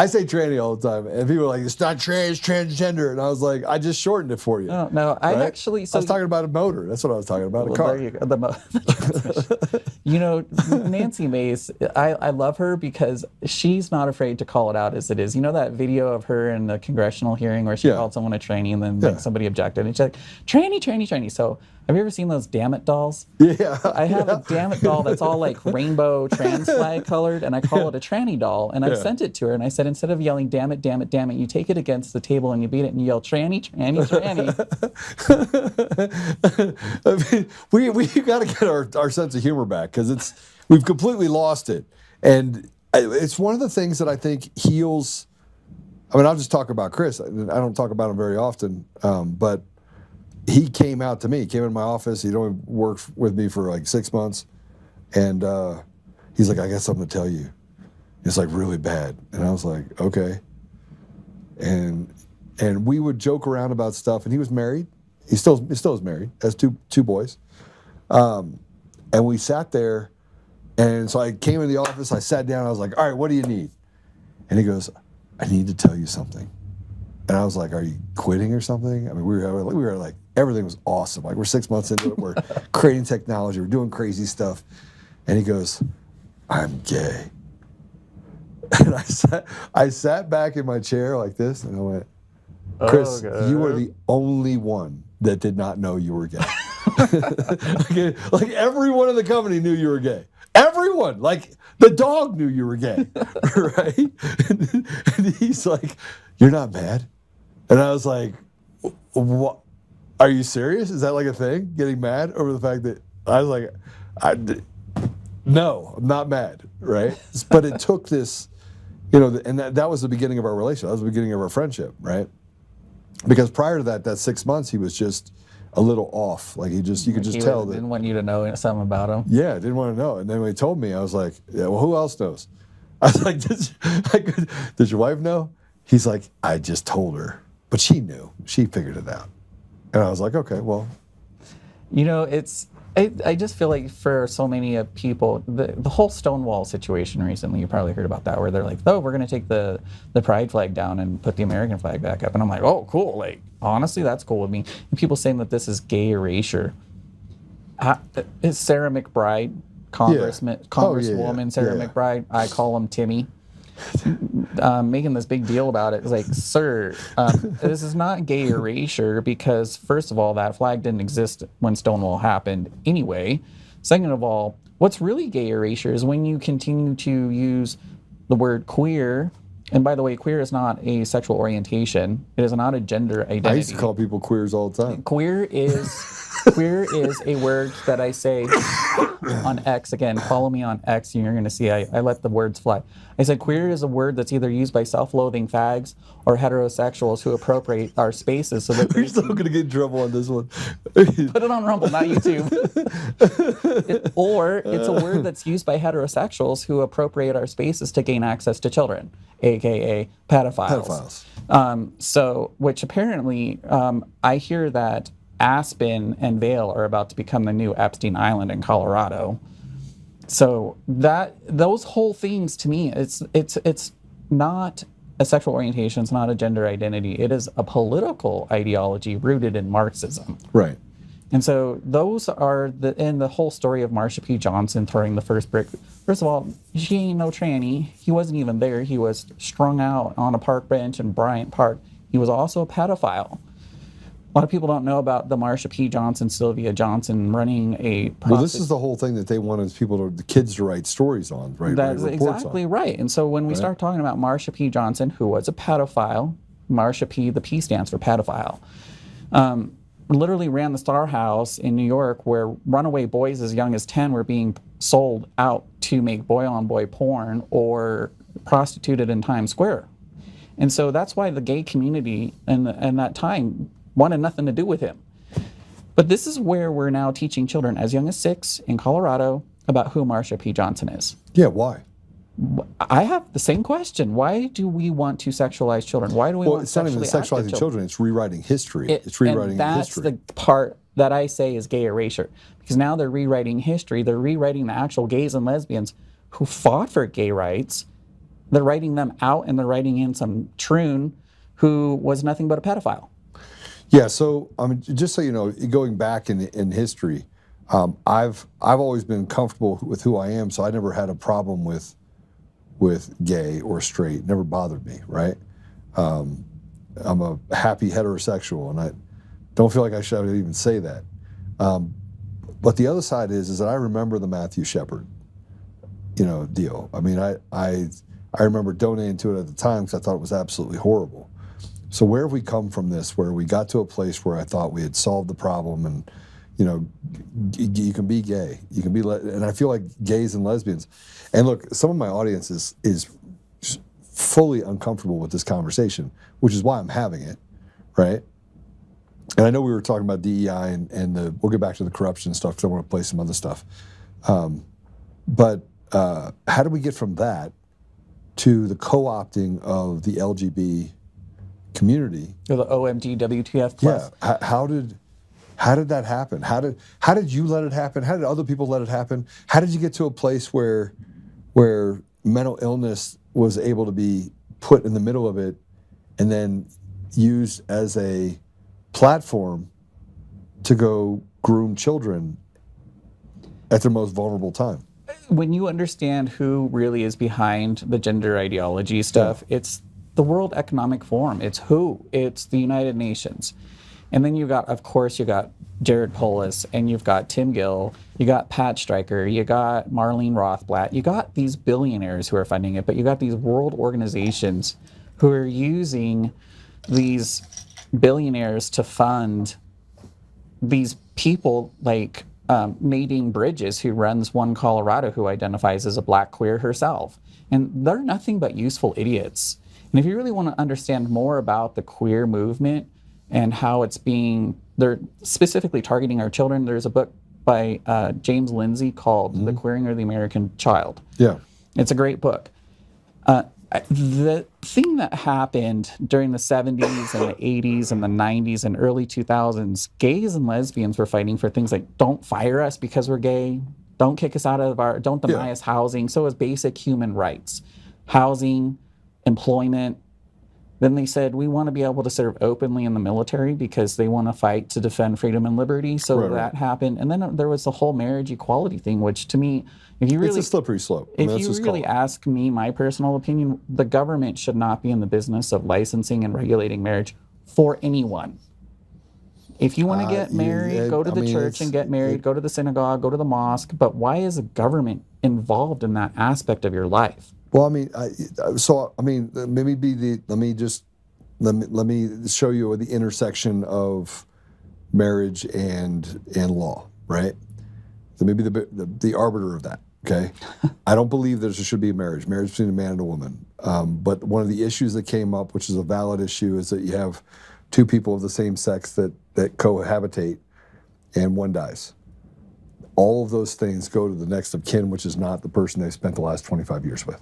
say tranny all the time, and people are like, "It's not trans, transgender," and I was like, "I just shortened it for you." No, right? I actually. So I was talking about a motor. That's what I was talking about. A car. There you go. You know, Nancy Mace. I love her because she's not afraid to call it out as it is. You know that video of her in the congressional hearing where she called someone a tranny, and then like, somebody objected, and she's like, tranny, tranny, tranny. So have you ever seen those damn it dolls? Yeah. I have a damn it doll that's all like rainbow trans flag colored, and I call it a tranny doll. And I sent it to her, and I said, instead of yelling damn it, damn it, damn it, you take it against the table and you beat it and you yell tranny, tranny, tranny. I mean, we got to get our sense of humor back, because we've completely lost it. And it's one of the things that I think heals. I mean, I'll just talk about Chris. I don't talk about him very often, but he came out to me. He came in my office. He'd only worked with me for like 6 months, and he's like, "I got something to tell you. It's like really bad." And I was like, "Okay." And we would joke around about stuff. And he was married. He still is married. Has two boys. And we sat there, and so I came in the office. I sat down. I was like, "All right, what do you need?" And he goes, "I need to tell you something." And I was like, "Are you quitting or something?" I mean, we were like, everything was awesome. Like, we're 6 months into it. We're creating technology. We're doing crazy stuff. And he goes, "I'm gay." And I sat back in my chair like this, and I went, "Chris, you are the only one that did not know you were gay." like everyone in the company knew you were gay. Everyone, like the dog knew you were gay, right? And he's like, "You're not mad?" And I was like, "What? Are you serious? Is that like a thing? Getting mad over the fact that?" I was like, "No, I'm not mad," right? But it took this, you know, and that was the beginning of our relationship. That was the beginning of our friendship, right? Because prior to that 6 months, he was just a little off. Like, you could just tell that. Didn't want you to know something about him. Yeah, didn't want to know. And then when he told me, I was like, "Yeah, well, who else knows?" I was like, "Did your wife know?" He's like, "I just told her, but she knew. She figured it out." And I was like, okay, well. You know, I just feel like for so many people, the whole Stonewall situation recently, you probably heard about that, where they're like, oh, we're going to take the pride flag down and put the American flag back up. And I'm like, oh, cool. Like, honestly, that's cool with me. And people saying that this is gay erasure. Is Sarah McBride, Congresswoman Sarah McBride, I call him Timmy, making this big deal about it. It's like, sir, this is not gay erasure because, first of all, that flag didn't exist when Stonewall happened anyway. Second of all, what's really gay erasure is when you continue to use the word queer. And by the way, queer is not a sexual orientation. It is not a gender identity. I used to call people queers all the time. Queer is a word that I say on X. Again, follow me on X and you're going to see I let the words fly. I said queer is a word that's either used by self-loathing fags or heterosexuals who appropriate our spaces so that You're still going to get in trouble on this one. Put it on Rumble, not YouTube. Or it's a word that's used by heterosexuals who appropriate our spaces to gain access to children, aka pedophiles. So, which apparently, I hear that Aspen and Vail are about to become the new Epstein Island in Colorado. So those whole things to me, it's not a sexual orientation, it's not a gender identity. It is a political ideology rooted in Marxism. Right. And so those are the whole story of Marsha P. Johnson throwing the first brick. First of all, she ain't no tranny. He wasn't even there. He was strung out on a park bench in Bryant Park. He was also a pedophile. A lot of people don't know about the Marsha P. Johnson, Sylvia Johnson running a process. Well, this is the whole thing that they wanted the kids to write stories on, right? That's exactly right. And so when we start talking about Marsha P. Johnson, who was a pedophile, Marsha P., the P stands for pedophile, literally ran the Star House in New York where runaway boys as young as 10 were being sold out to make boy-on-boy porn or prostituted in Times Square. And so that's why the gay community in that time wanted nothing to do with him. But this is where we're now teaching children as young as 6 in Colorado about who Marsha P. Johnson is. Yeah, why? I have the same question. Why do we want to sexualize children? Why do we want to sexually it's not even sexualizing children, it's rewriting history. It's rewriting history. That's the part that I say is gay erasure. Because now they're rewriting history. They're rewriting the actual gays and lesbians who fought for gay rights. They're writing them out and they're writing in some troon who was nothing but a pedophile. Yeah, so just so you know, going back in history, I've always been comfortable with who I am, so I never had a problem with gay or straight. It never bothered me, right? I'm a happy heterosexual, and I don't feel like I should even say that. But the other side is that I remember the Matthew Shepard, deal. I mean, I remember donating to it at the time because I thought it was absolutely horrible. So where have we come from this, where we got to a place where I thought we had solved the problem and, you can be gay, you can be, and I feel like gays and lesbians, and look, some of my audience is fully uncomfortable with this conversation, which is why I'm having it, right? And I know we were talking about DEI and we'll get back to the corruption stuff because I want to play some other stuff. But how do we get from that to the co-opting of the LGBT community? Or the OMG WTF plus. Yeah. How did that happen? How did you let it happen? How did other people let it happen? How did you get to a place where mental illness was able to be put in the middle of it and then used as a platform to go groom children at their most vulnerable time? When you understand who really is behind the gender ideology stuff, it's the World Economic Forum. It's WHO. It's the United Nations. And then you got Jared Polis, and you've got Tim Gill, you got Pat Stryker, you got Marlene Rothblatt, you got these billionaires who are funding it, but you got these world organizations who are using these billionaires to fund these people like Nadine Bridges, who runs One Colorado, who identifies as a black queer herself. And they're nothing but useful idiots. And if you really want to understand more about the queer movement and how they're specifically targeting our children, there's a book by James Lindsay called The Queering of the American Child. Yeah. It's a great book. The thing that happened during the 70s and the 80s and the 90s and early 2000s, gays and lesbians were fighting for things like don't fire us because we're gay, don't kick us out of our, don't deny us housing. So it was basic human rights, housing, employment. Then they said, we want to be able to serve openly in the military because they want to fight to defend freedom and liberty. So that happened. And then there was the whole marriage equality thing, which to me, if you really... It's a slippery slope. If you really ask me my personal opinion, the government should not be in the business of licensing and regulating marriage for anyone. If you want to get married, go to the church and get married, go to the synagogue, go to the mosque. But why is the government involved in that aspect of your life? Well, I mean, let me show you the intersection of marriage and law, right? So maybe the arbiter of that, okay? I don't believe there should be a marriage between a man and a woman. But one of the issues that came up, which is a valid issue, is that you have two people of the same sex that cohabitate and one dies. All of those things go to the next of kin, which is not the person they spent the last 25 years with.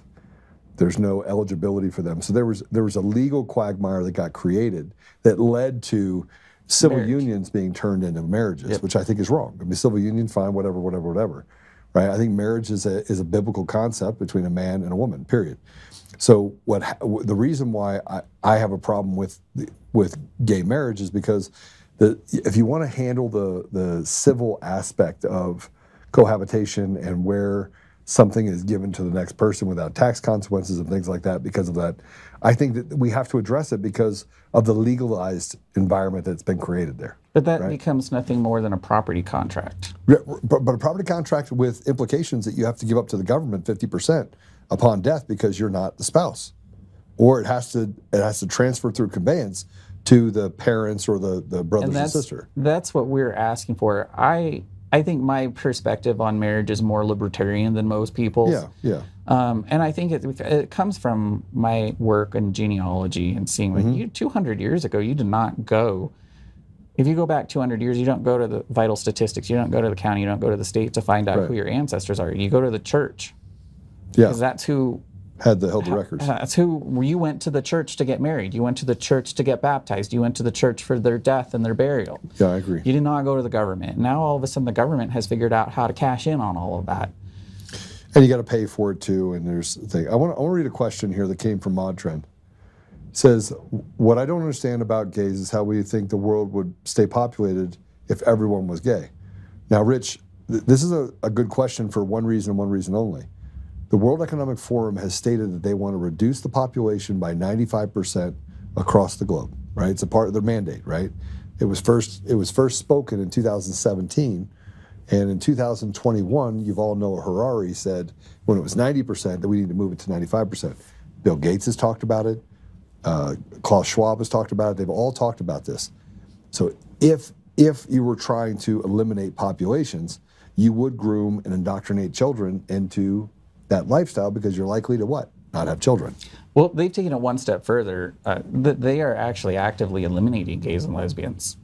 There's no eligibility for them. So there was a legal quagmire that got created that led to civil unions being turned into marriages, which I think is wrong. I mean, civil union, fine, whatever, right? I think marriage is a biblical concept between a man and a woman, period. So the reason why I have a problem with gay marriage is because if you want to handle the civil aspect of cohabitation and where something is given to the next person without tax consequences and things like that because of that, I think that we have to address it because of the legalized environment that's been created there. But that becomes nothing more than a property contract. But a property contract with implications that you have to give up to the government 50% upon death because you're not the spouse. Or it has to transfer through conveyance to the parents or the brothers and sister. That's what we're asking for. I think my perspective on marriage is more libertarian than most people's. Yeah. And I think it comes from my work in genealogy and seeing like 200 years ago, you did not go. If you go back 200 years, you don't go to the vital statistics. You don't go to the county. You don't go to the state to find out who your ancestors are. You go to the church. Yeah. Because that's who held the records. That's who you went to the church to get married. You went to the church to get baptized. You went to the church for their death and their burial. Yeah, I agree. You did not go to the government. Now all of a sudden the government has figured out how to cash in on all of that. And you got to pay for it too. And there's the thing. I want to read a question here that came from Mod Trend. It says, what I don't understand about gays is how we think the world would stay populated if everyone was gay. Now, Rich, this is a good question for one reason and one reason only. The World Economic Forum has stated that they want to reduce the population by 95% across the globe, right? It's a part of their mandate, right? It was first spoken in 2017, and in 2021, you all know Harari said when it was 90% that we need to move it to 95%. Bill Gates has talked about it. Klaus Schwab has talked about it. They've all talked about this. So if you were trying to eliminate populations, you would groom and indoctrinate children into that lifestyle because you're likely to what? Not have children. Well, they've taken it one step further. They are actually actively eliminating gays and lesbians.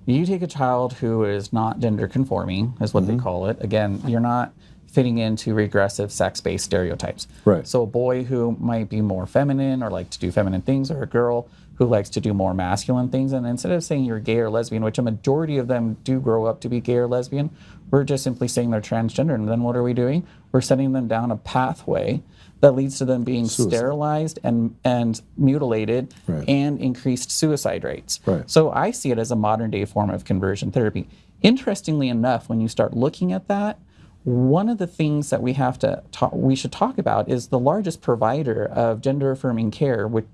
You take a child who is not gender conforming, is what they call it. Again, you're not fitting into regressive sex-based stereotypes. Right. So a boy who might be more feminine or like to do feminine things, or a girl who likes to do more masculine things, and instead of saying you're gay or lesbian, which a majority of them do grow up to be gay or lesbian, we're just simply saying they're transgender. And then what are we doing? We're sending them down a pathway that leads to them being sterilized and mutilated and increased suicide rates. Right. So I see it as a modern day form of conversion therapy. Interestingly enough, when you start looking at that, one of the things that we should talk about is the largest provider of gender affirming care, which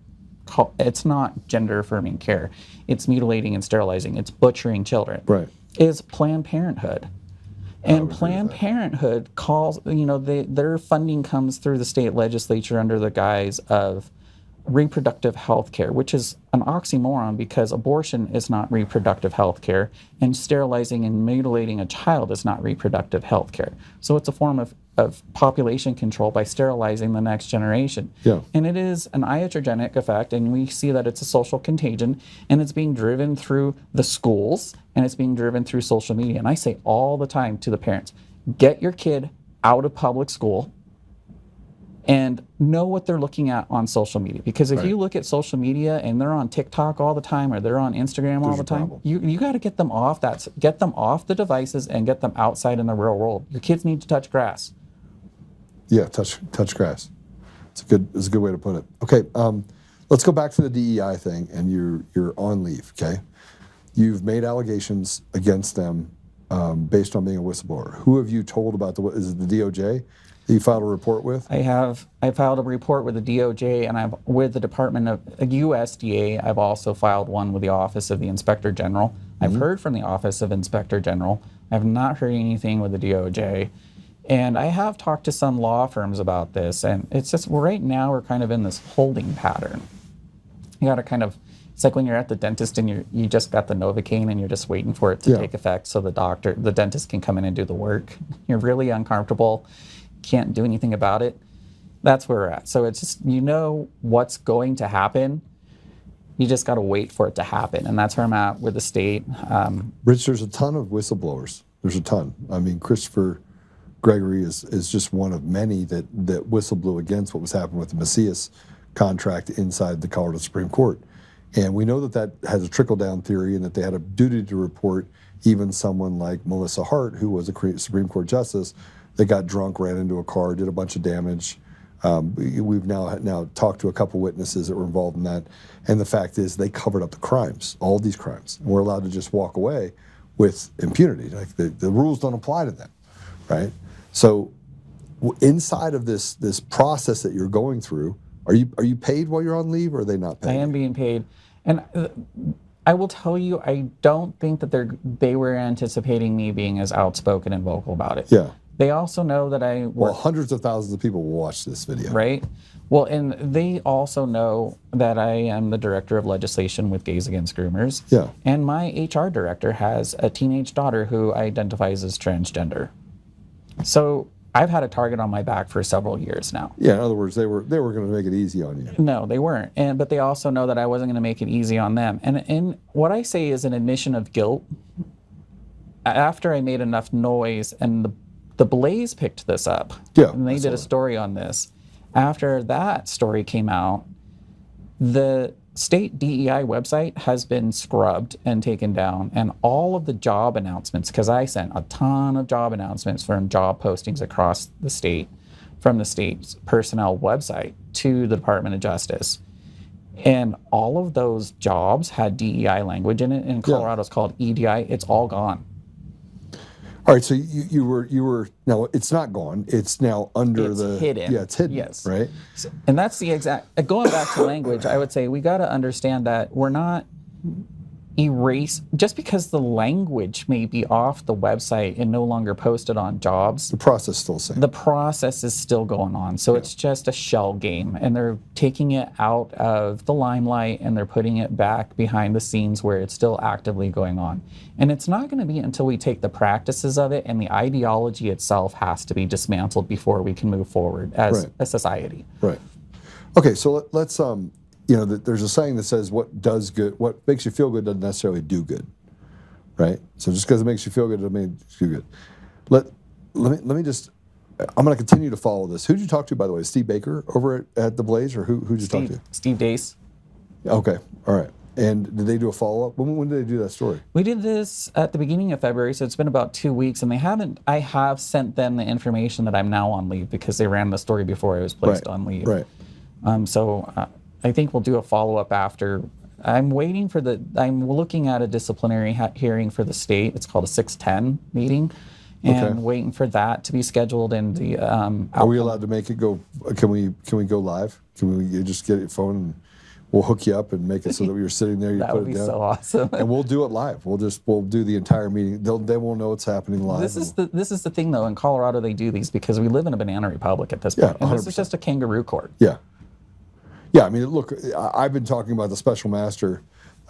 it's not gender affirming care, it's mutilating and sterilizing, it's butchering children, is Planned Parenthood. And Planned Parenthood calls, their funding comes through the state legislature under the guise of reproductive health care, which is an oxymoron because abortion is not reproductive health care and sterilizing and mutilating a child is not reproductive health care. So it's a form of population control by sterilizing the next generation. Yeah. And it is an iatrogenic effect, and we see that it's a social contagion, and it's being driven through the schools, and it's being driven through social media. And I say all the time to the parents, get your kid out of public school and know what they're looking at on social media. Because if you look at social media and they're on TikTok all the time or they're on Instagram all the time, you got to get them off the devices and get them outside in the real world. Your kids need to touch grass. Yeah, touch grass. It's a good way to put it. Okay, let's go back to the DEI thing, and you're on leave. Okay, you've made allegations against them based on being a whistleblower. Who have you told about is it the DOJ? That you filed a report with? I filed a report with the DOJ, and with the Department of USDA. I've also filed one with the Office of the Inspector General. I've heard from the Office of Inspector General. I have not heard anything with the DOJ. And I have talked to some law firms about this, and it's just right now we're kind of in this holding pattern. You got to it's like when you're at the dentist and you just got the Novocaine and you're just waiting for it to take effect so the dentist can come in and do the work. You're really uncomfortable. Can't do anything about it. That's where we're at. So it's just, what's going to happen. You just got to wait for it to happen. And that's where I'm at with the state. Rich, there's a ton of whistleblowers. There's a ton. I mean, Christopher Gregory is just one of many that whistleblew against what was happening with the Macias contract inside the Colorado Supreme Court. And we know that has a trickle-down theory and that they had a duty to report even someone like Melissa Hart, who was a Supreme Court justice, that got drunk, ran into a car, did a bunch of damage. We've now talked to a couple witnesses that were involved in that. And the fact is they covered up the crimes, all these crimes. And we're allowed to just walk away with impunity. Like the rules don't apply to them, right? So inside of this process that you're going through, are you paid while you're on leave, or are they not paid? I am being paid. And I will tell you, I don't think that they were anticipating me being as outspoken and vocal about it. Yeah. They also know that I work. Well, hundreds of thousands of people will watch this video. Right? Well, and they also know that I am the director of legislation with Gays Against Groomers. Yeah. And my HR director has a teenage daughter who identifies as transgender. So I've had a target on my back for several years now. Yeah, in other words, they were going to make it easy on you. No, they weren't. But they also know that I wasn't going to make it easy on them. And what I say is an admission of guilt. After I made enough noise, and the Blaze picked this up. Yeah, and they did a story on this. After that story came out, the state DEI website has been scrubbed and taken down, and all of the job announcements, because I sent a ton of job announcements from job postings across the state, from the state's personnel website to the Department of Justice. And all of those jobs had DEI language in it. In Colorado, it's called EDI. It's all gone. All right, so you were now it's not gone. It's now under it's hidden. Yeah, it's hidden. Yes, right. So, and that's the exact. Going back to language, I would say we got to understand that we're not just because the language may be off the website and no longer posted on jobs. The process is still the same. The process is still going on, so it's just a shell game, and they're taking it out of the limelight and they're putting it back behind the scenes where it's still actively going on. And it's not going to be until we take the practices of it and the ideology itself has to be dismantled before we can move forward as a society. Right. Okay, so let's there's a saying that says what makes you feel good doesn't necessarily do good, right? So just because it makes you feel good doesn't mean it's do good. Let me just, I'm going to continue to follow this. Who'd you talk to, by the way? Steve Baker over at the Blaze, or who'd you talk to? Steve Dace. Okay, all right. And did they do a follow-up? When did they do that story? We did this at the beginning of February, so it's been about 2 weeks, and I have sent them the information that I'm now on leave because they ran the story before I was placed on leave. Right. I think we'll do a follow-up after. I'm looking at a disciplinary hearing for the state. It's called a 610 meeting, and waiting for that to be scheduled. And the are we allowed to make it go? Can we go live? Can we just get your phone and we'll hook you up and make it so that you're sitting there? That would be so awesome. And we'll do it live. We'll do the entire meeting. They won't know what's happening live. This is the thing, though. In Colorado, they do these because we live in a banana republic at this point. And this is just a kangaroo court. Yeah. Yeah, I mean, look, I've been talking about the special master,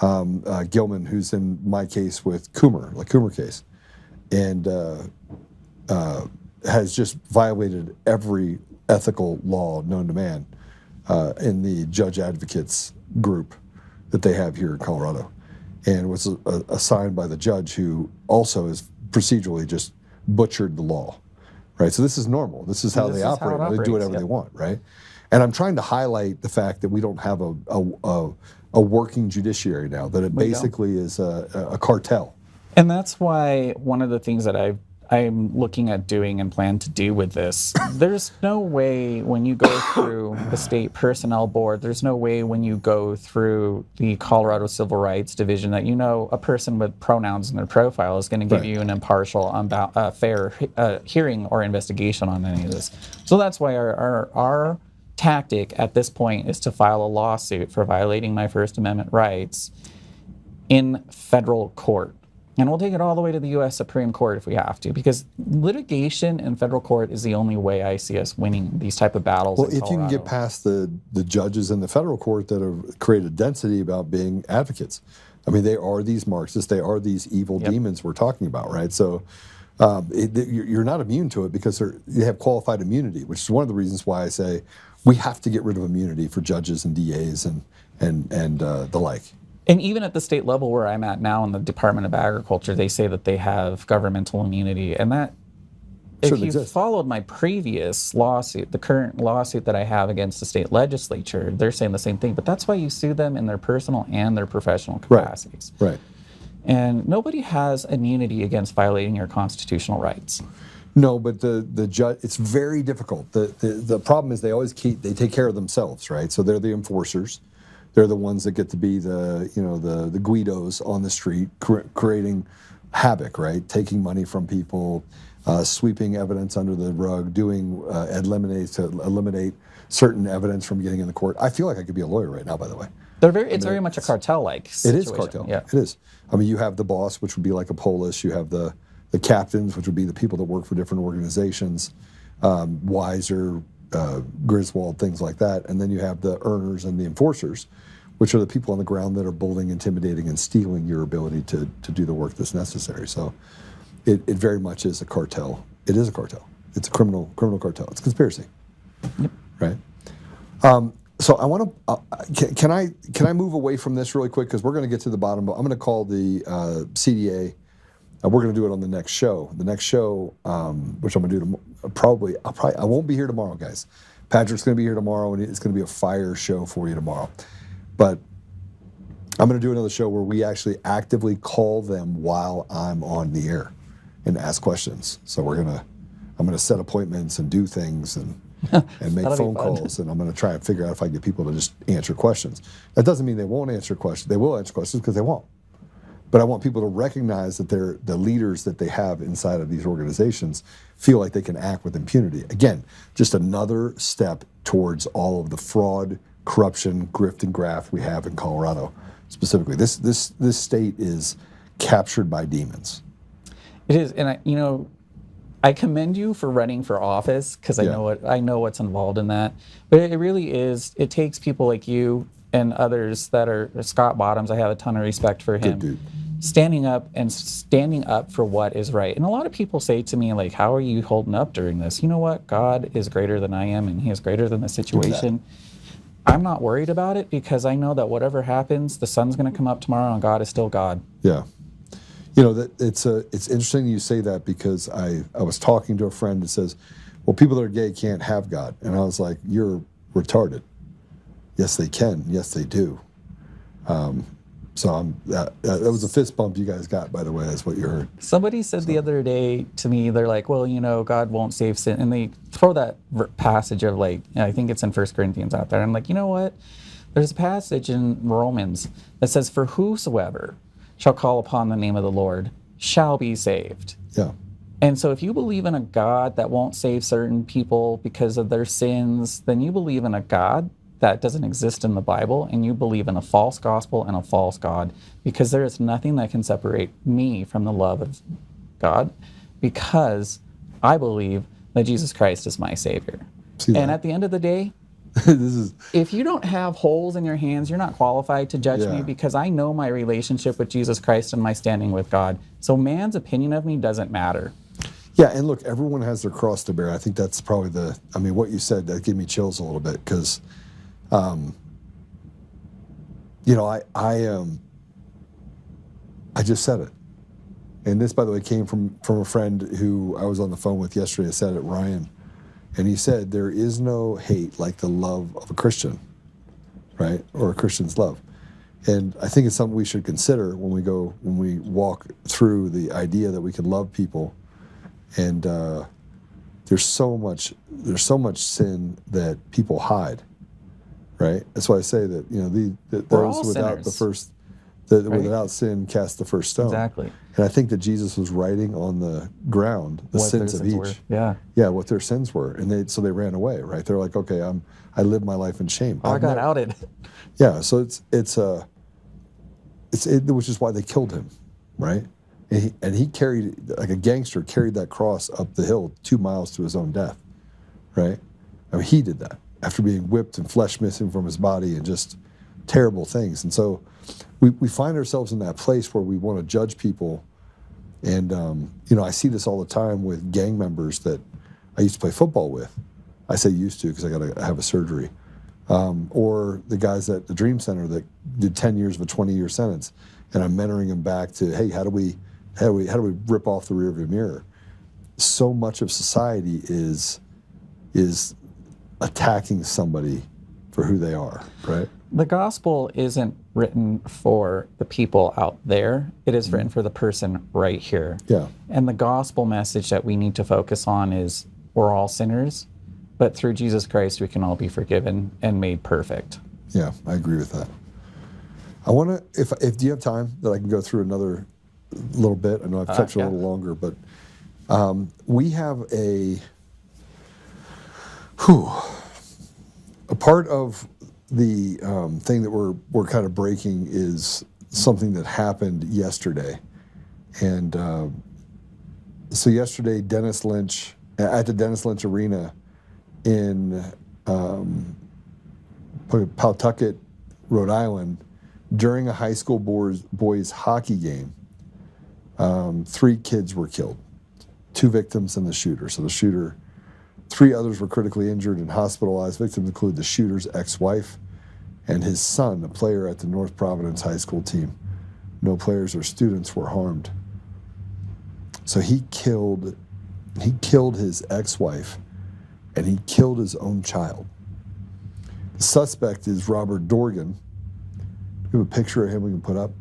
Gilman, who's in my case with Coomer, the Coomer case, and has just violated every ethical law known to man in the judge advocates group that they have here in Colorado, and was assigned by the judge, who also has procedurally just butchered the law. right? So this is normal. This is how they operate. They do whatever they want, right? And I'm trying to highlight the fact that we don't have a working judiciary now, that it basically is a cartel. And that's why one of the things that I'm looking at doing and plan to do with this, there's no way when you go through the state personnel board, there's no way when you go through the Colorado Civil Rights Division that a person with pronouns in their profile is going to give you an impartial, fair hearing or investigation on any of this. So that's why our tactic at this point is to file a lawsuit for violating my First Amendment rights in federal court. And we'll take it all the way to the U.S. Supreme Court if we have to, because litigation in federal court is the only way I see us winning these type of battles. Well, if you can get past the judges in the federal court that have created density about being advocates. I mean, they are these Marxists, they are these evil demons we're talking about, right? So you're not immune to it because you have qualified immunity, which is one of the reasons why I say we have to get rid of immunity for judges and DAs and the like. And even at the state level where I'm at now in the Department of Agriculture, they say that they have governmental immunity. And that, if you followed my previous lawsuit, the current lawsuit that I have against the state legislature, they're saying the same thing. But that's why you sue them in their personal and their professional capacities. Right. And nobody has immunity against violating your constitutional rights. No, but the judge, it's very difficult. The problem is they take care of themselves, right? So they're the enforcers. They're the ones that get to be the Guidos on the street, creating havoc, right? Taking money from people, sweeping evidence under the rug, doing eliminate certain evidence from getting in the court. I feel like I could be a lawyer right now, by the way. It's very much a cartel-like situation. It is cartel. Yeah. It is. I mean, you have the boss, which would be like a polis. You have the captains, which would be the people that work for different organizations, Weiser, Griswold, things like that. And then you have the earners and the enforcers, which are the people on the ground that are bullying, intimidating, and stealing your ability to do the work that's necessary. So it very much is a cartel. It is a cartel. It's a criminal cartel. It's a conspiracy, right? So I want to, can I move away from this really quick? Because we're going to get to the bottom, but I'm going to call the CDA. We're going to do it on the next show. The next show, which I'm going to do I won't be here tomorrow, guys. Patrick's going to be here tomorrow, and it's going to be a fire show for you tomorrow. But I'm going to do another show where we actually actively call them while I'm on the air and ask questions. So I'm going to set appointments and do things and make phone calls, and I'm going to try and figure out if I can get people to just answer questions. That doesn't mean they won't answer questions. They will answer questions because they won't. But I want people to recognize that the leaders that they have inside of these organizations feel like they can act with impunity. Again, just another step towards all of the fraud, corruption, grift, and graft we have in Colorado specifically. This state is captured by demons. It is, and I commend you for running for office because I know what's involved in that. But it really is. It takes people like you and others that are Scott Bottoms. I have a ton of respect for him. Good dude. Standing up for what is right. And a lot of people say to me, like, how are you holding up during this? You know what? God is greater than I am, and he is greater than the situation. Exactly. I'm not worried about it because I know that whatever happens, the sun's going to come up tomorrow, and God is still God. Yeah. It's interesting you say that because I was talking to a friend that says, well, people that are gay can't have God. And I was like, you're retarded. Yes, they can. Yes, they do. So that was a fist bump you guys got, by the way. That's what you heard. Somebody said the other day to me, they're like, well, God won't save sin. And they throw that passage of I think it's in 1 Corinthians out there. I'm like, you know what? There's a passage in Romans that says, for whosoever shall call upon the name of the Lord shall be saved. Yeah. And so if you believe in a God that won't save certain people because of their sins, then you believe in a God that doesn't exist in the Bible, and you believe in a false gospel and a false God, because there is nothing that can separate me from the love of God, because I believe that Jesus Christ is my Savior. And at the end of the day, if you don't have holes in your hands, you're not qualified to judge me, because I know my relationship with Jesus Christ and my standing with God. So man's opinion of me doesn't matter. Yeah, and look, everyone has their cross to bear. I think that's probably what you said, that gave me chills a little bit, because I just said it. And this, by the way, came from a friend who I was on the phone with yesterday. I said it, Ryan. And he said, there is no hate like the love of a Christian, right? Or a Christian's love. And I think it's something we should consider when we walk through the idea that we can love people. And there's so much sin that people hide, right? That's why I say that, you know, those without sinners. Without sin cast the first stone. Exactly. And I think that Jesus was writing on the ground the sins of each. Yeah, what their sins were, and so they ran away, right? They're like, okay, I lived my life in shame. I got outed. Yeah, so it's which is why they killed him, right? And he carried, like a gangster, carried that cross up the hill 2 miles to his own death, right? I mean, he did that after being whipped and flesh missing from his body and just terrible things. And so we find ourselves in that place where we want to judge people. And, you know, I see this all the time with gang members that I used to play football with. I say used to because I have a surgery. Or the guys at the Dream Center that did 10 years of a 20-year sentence. And I'm mentoring them back to, hey, how do we rip off the rearview mirror? So much of society is attacking somebody for who they are, right? The gospel isn't written for the people out there. It is written for the person right here. Yeah. And the gospel message that we need to focus on is we're all sinners, but through Jesus Christ we can all be forgiven and made perfect. Yeah, I agree with that. I want to, if do you have time that I can go through another little bit? I know I've kept you a little longer, but we have a part of the thing that we're kind of breaking is something that happened yesterday. And so yesterday, Dennis Lynch, at the Dennis Lynch Arena in Pawtucket, Rhode Island, during a high school boys hockey game, 3 kids were killed, 2 victims and the shooter. So the shooter, 3 others were critically injured and hospitalized. Victims include the shooter's ex-wife and his son, a player at the North Providence high school team. No players or students were harmed. So he killed his ex-wife and he killed his own child. The suspect is Robert Dorgan. We have a picture of him we can put up.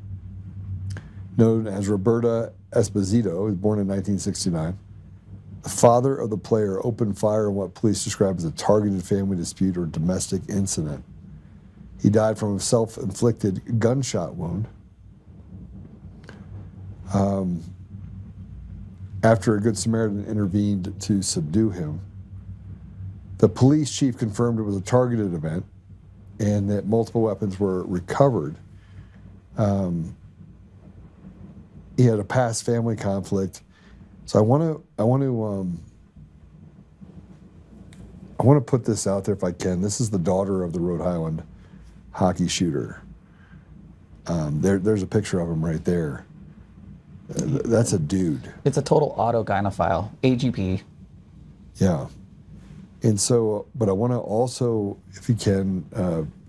Known as Roberta Esposito, he was born in 1969. The father of the player opened fire on what police describe as a targeted family dispute or domestic incident. He died from a self-inflicted gunshot wound. After a Good Samaritan intervened to subdue him. The police chief confirmed it was a targeted event and that multiple weapons were recovered. He had a past family conflict. So I want to put this out there if I can. This is the daughter of the Rhode Island hockey shooter. There's a picture of him right there. That's a dude. It's a total autogynephile, AGP. Yeah. And so, but I want to also, if you can,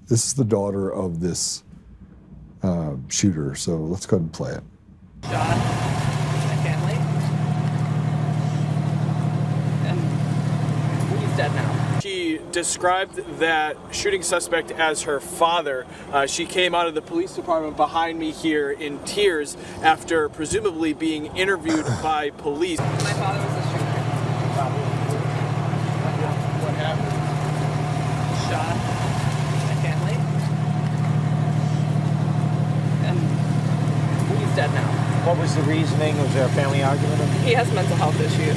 this is the daughter of this shooter. So let's go ahead and play it. Donna, my family, and he's dead now. She described that shooting suspect as her father. She came out of the police department behind me here in tears after presumably being interviewed by police. My father was a shooter. What happened? Shot my family, and he's dead now. What was the reasoning? Was there a family argument? He has mental health issues.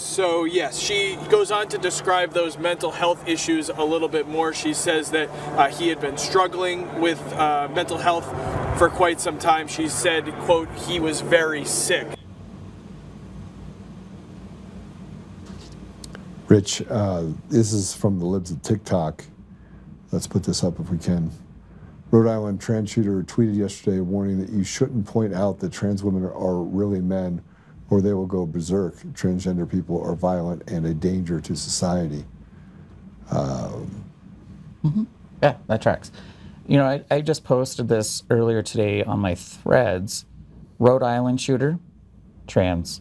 So yes, she goes on to describe those mental health issues a little bit more. She says that he had been struggling with mental health for quite some time. She said, quote, he was very sick. Rich, this is from the libs of TikTok. Let's put this up if we can. Rhode Island trans shooter tweeted yesterday warning that you shouldn't point out that trans women are really men or they will go berserk. Transgender people are violent and a danger to society. Yeah, that tracks. You know, I just posted this earlier today on my threads, Rhode Island shooter, trans.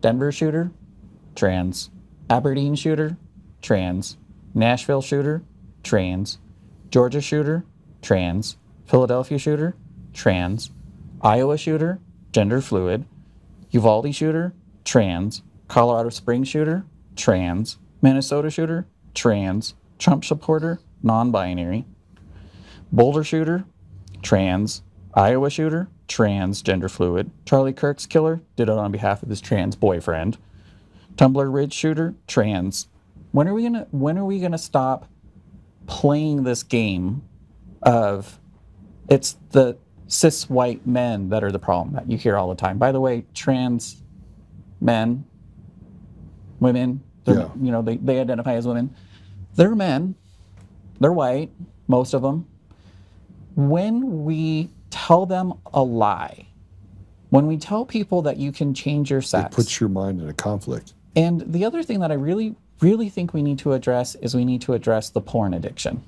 Denver shooter, trans. Aberdeen shooter, trans. Nashville shooter, trans. Georgia shooter, trans. Philadelphia shooter, trans. Iowa shooter, gender fluid. Uvalde shooter, trans. Colorado Springs shooter, trans. Minnesota shooter, trans. Trump supporter, non-binary. Boulder shooter, trans. Iowa shooter, trans, gender fluid. Charlie Kirk's killer did it on behalf of his trans boyfriend. Tumbler Ridge shooter, trans. When are we gonna stop playing this game of it's the cis white men that are the problem that you hear all the time? By the way, trans men, women, Yeah. you know, they identify as women. They're men. They're white, most of them. When we tell them a lie, when we tell people that you can change your sex, It puts your mind in a conflict. and the other thing that I really, really think we need to address is we need to address the porn addiction.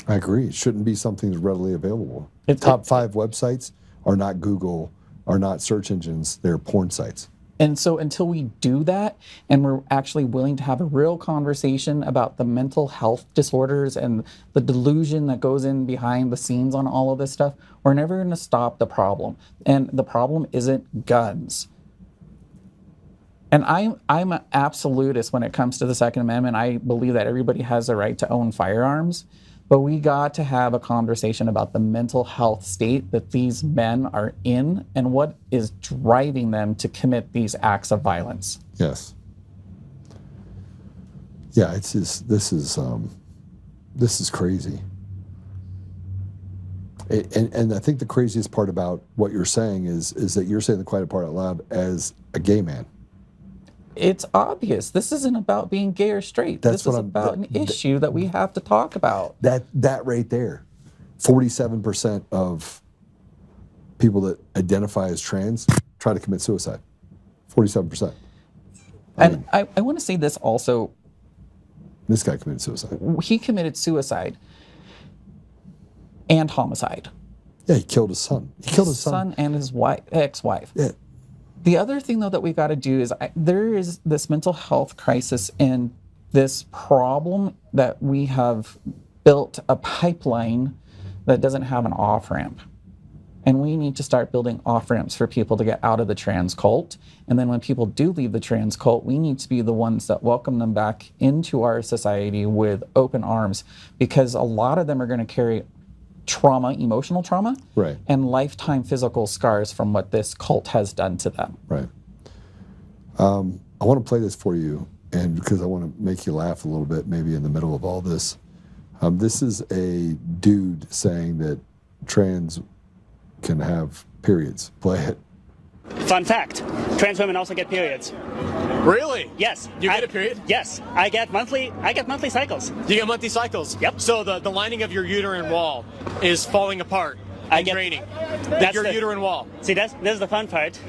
I agree. It shouldn't be something that's readily available. It's- Top 5 websites are not Google, are not search engines, they're porn sites. And so until we do that, and we're actually willing to have a real conversation about the mental health disorders and the delusion that goes in behind the scenes on all of this stuff, we're never going to stop the problem. And the problem isn't guns. And I'm an absolutist when it comes to the Second Amendment. I believe that everybody has the right to own firearms. But we got to have a conversation about the mental health state that these men are in and what is driving them to commit these acts of violence. Yes. Yeah, it's just, this is crazy. And I think the craziest part about what you're saying is that you're saying the quiet part out loud as a gay man. It's obvious. This isn't about being gay or straight. This is about an issue that we have to talk about. That right there, 47% of people that identify as trans try to commit suicide. 47%. And I want to say this also. This guy committed suicide. He committed suicide and homicide. Yeah, he killed his son. He killed his son and his ex-wife. Yeah. The other thing, though, that we've got to do is there is this mental health crisis and this problem that we have built a pipeline that doesn't have an off-ramp. And we need to start building off-ramps for people to get out of the trans cult. And then when people do leave the trans cult, we need to be the ones that welcome them back into our society with open arms, because a lot of them are going to carry trauma, emotional trauma, right, and lifetime physical scars from what this cult has done to them. Right. I want to play this for you, and because I want to make you laugh a little bit, maybe in the middle of all this. This is a dude saying that trans can have periods. Play it. Fun fact, trans women also get periods. Really? Yes. You get a period? Yes. I get monthly cycles. You get monthly cycles? Yep. So the lining of your uterine wall is falling apart and draining. That's your uterine wall. See, this is the fun part.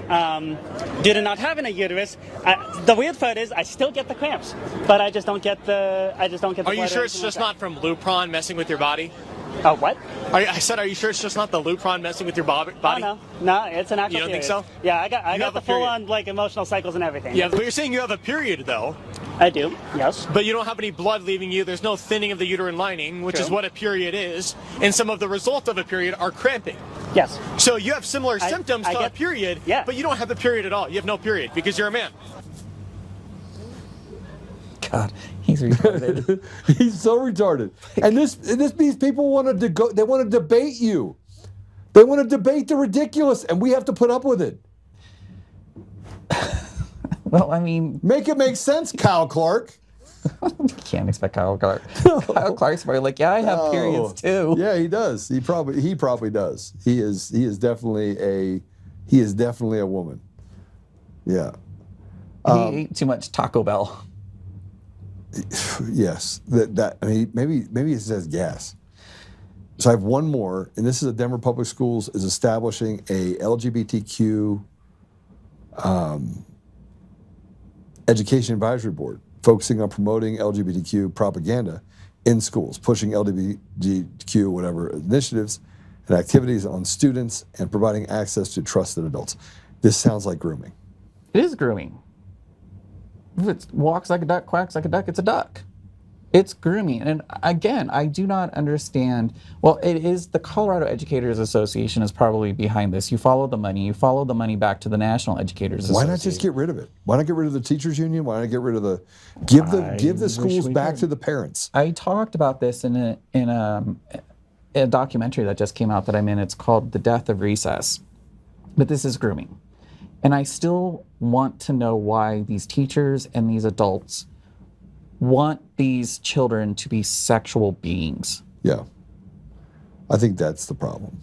Due to not having a uterus, the weird part is I still get the cramps, but I just don't get the. Are you sure it's just not from Lupron messing with your body? Oh, what? I said, are you sure it's just not the Lupron messing with your body? No, it's an actual. You don't think period. so? Yeah, I got the full-on like emotional cycles and everything. Yeah, but you're saying you have a period though. I do. Yes. But you don't have any blood leaving you. There's no thinning of the uterine lining, which is what a period is. And some of the results of a period are cramping. Yes. So you have similar symptoms to a period, but you don't have a period at all. You have no period because you're a man. God, he's retarded. He's so retarded. And this means people want to go. They want to debate you. They want to debate the ridiculous, and we have to put up with it. Well, I mean, make it make sense, Kyle Clark. You can't expect Kyle Clark. No. Kyle Clark's probably like, yeah, I have periods too. Yeah, he does. He probably does. He is definitely a woman. Yeah. He ate too much Taco Bell. Yes. I mean, maybe it says gas. So I have one more, and this is that Denver Public Schools is establishing a LGBTQ education advisory board, focusing on promoting LGBTQ propaganda in schools, pushing LGBTQ whatever initiatives, and activities on students and providing access to trusted adults. This sounds like grooming. It is grooming. If it walks like a duck, quacks like a duck, it's a duck. It's grooming. And again, I do not understand. Well, it is the Colorado Educators Association is probably behind this. You follow the money. You follow the money back to the National Educators Association. Why not just get rid of it? Why not get rid of the teachers union? Why not get rid of the give the schools back to the parents? I talked about this in a documentary that just came out that I'm in. It's called The Death of Recess. But this is grooming. And I still want to know why these teachers and these adults want these children to be sexual beings. Yeah. I think that's the problem.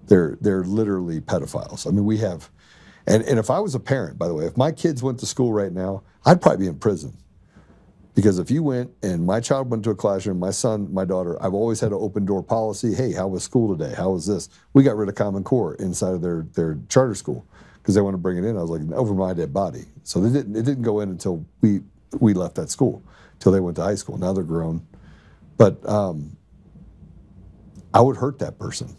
They're literally pedophiles. I mean, we have, and if I was a parent, by the way, if my kids went to school right now, I'd probably be in prison. Because if you went and my child went to a classroom, my son, my daughter, I've always had an open door policy. Hey, how was school today? How was this? We got rid of Common Core inside of their charter school because they want to bring it in. I was like, over my dead body. So it didn't go in until we left that school, till they went to high school. Now they're grown. But I would hurt that person.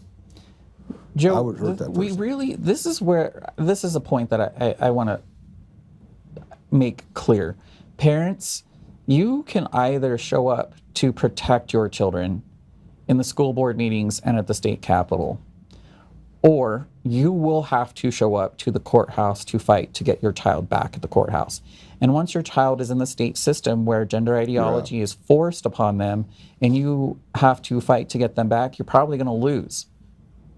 Joe, I would hurt that person. This is a point that I want to make clear. Parents, you can either show up to protect your children in the school board meetings and at the state capitol, or you will have to show up to the courthouse to fight to get your child back at the courthouse. And once your child is in the state system where gender ideology is forced upon them and you have to fight to get them back, you're probably going to lose.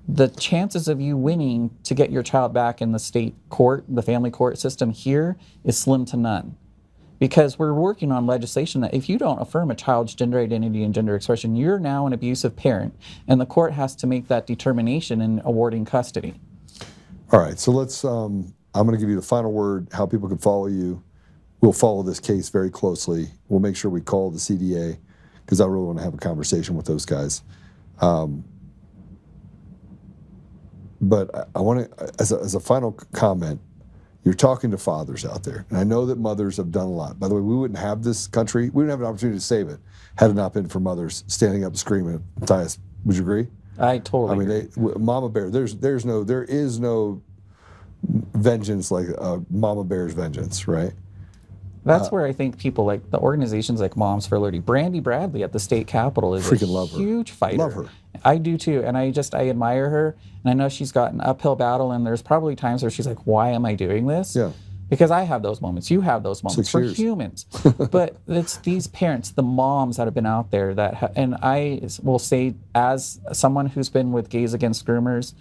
The chances of you winning to get your child back in the state court, the family court system here, is slim to none. Because we're working on legislation that if you don't affirm a child's gender identity and gender expression, you're now an abusive parent, and the court has to make that determination in awarding custody. All right, so let's, I'm going to give you the final word, how people can follow you. We'll follow this case very closely. We'll make sure we call the CDA, because I really want to have a conversation with those guys. But I want to, as a final comment, you're talking to fathers out there, and I know that mothers have done a lot. By the way, we wouldn't have this country, we wouldn't have an opportunity to save it had it not been for mothers standing up and screaming. Matthias, would you agree? I totally agree. Mama Bear, there is no vengeance like Mama Bear's vengeance, right? That's where I think people like the organizations like Moms for Liberty, Brandy Bradley at the state capitol is a huge fighter. Love her. I do too, and I admire her, and I know she's got an uphill battle, and there's probably times where she's like, why am I doing this? Yeah. Because I have those moments, you have those moments. 6 years. We're humans. But it's these parents, the moms that have been out there that, and I will say as someone who's been with Gays Against Groomers,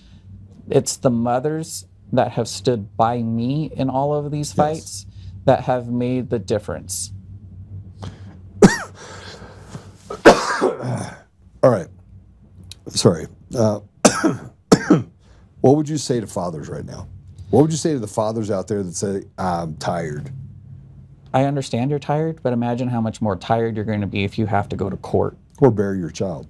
it's the mothers that have stood by me in all of these fights that have made the difference. All right. Sorry. What would you say to fathers right now? What would you say to the fathers out there that say, I'm tired? I understand you're tired, but imagine how much more tired you're going to be if you have to go to court. Or bury your child.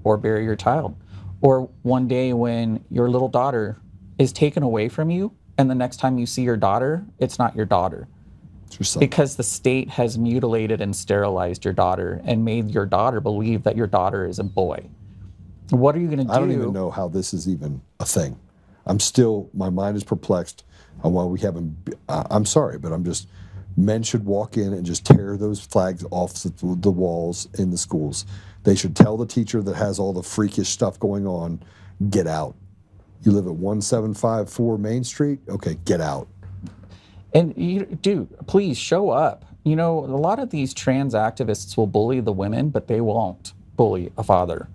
Or bury your child. Or one day when your little daughter is taken away from you, and the next time you see your daughter, it's not your daughter. It's your son. Because the state has mutilated and sterilized your daughter and made your daughter believe that your daughter is a boy. What are you going to do? I don't even know how this is even a thing. My mind is perplexed on why we haven't, I'm sorry, but men should walk in and just tear those flags off the walls in the schools. They should tell the teacher that has all the freakish stuff going on, get out. You live at 1754 Main Street? Okay, get out. And please show up. You know, a lot of these trans activists will bully the women, but they won't bully a father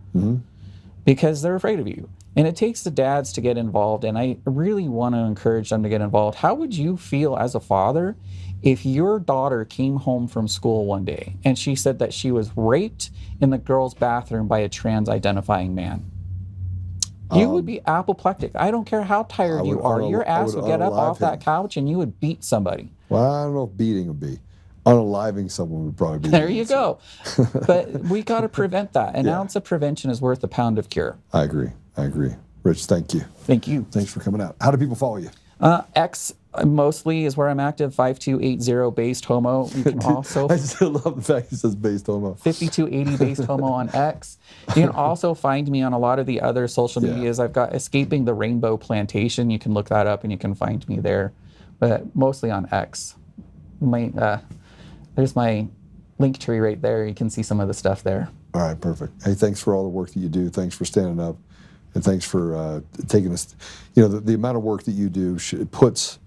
because they're afraid of you. And it takes the dads to get involved, and I really want to encourage them to get involved. How would you feel as a father if your daughter came home from school one day and she said that she was raped in the girls' bathroom by a trans-identifying man? You would be apoplectic. I don't care how tired you are. Your ass would get up off that couch and you would beat somebody. Well, I don't know if beating would be. Unaliving someone would probably be. There you go. But we got to prevent that. An ounce of prevention is worth a pound of cure. I agree. Rich, thank you. Thank you. Thanks for coming out. How do people follow you? X Mostly is where I'm active. 5280 based homo. You can also. I still love the fact he says based homo. 5280 based homo on X. You can also find me on a lot of the other social medias. I've got Escaping the Rainbow Plantation. You can look that up and you can find me there, but mostly on X. There's my link tree right there. You can see some of the stuff there. All right, perfect. Hey, thanks for all the work that you do. Thanks for standing up, and thanks for taking us. You know, the amount of work that you do puts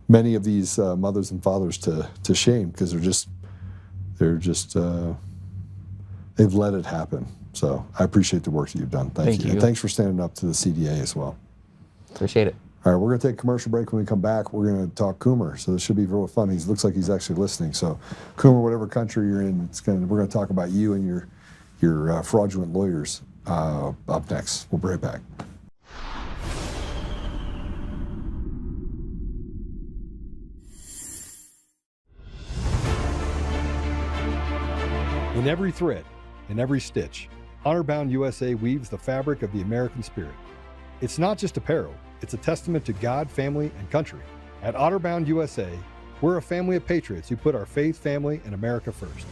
many of these mothers and fathers to shame, because they've let it happen. So I appreciate the work that you've done. Thank you. And thanks for standing up to the CDA as well. Appreciate it. All right, we're going to take a commercial break. When we come back, we're going to talk Coomer. So this should be real fun. He looks like he's actually listening. So Coomer, whatever country you're in, we're going to talk about you and your fraudulent lawyers up next. We'll be right back. In every thread, in every stitch, Honor-Bound USA weaves the fabric of the American spirit. It's not just apparel, it's a testament to God, family, and country. At Honor-Bound USA, we're a family of patriots who put our faith, family, and America first.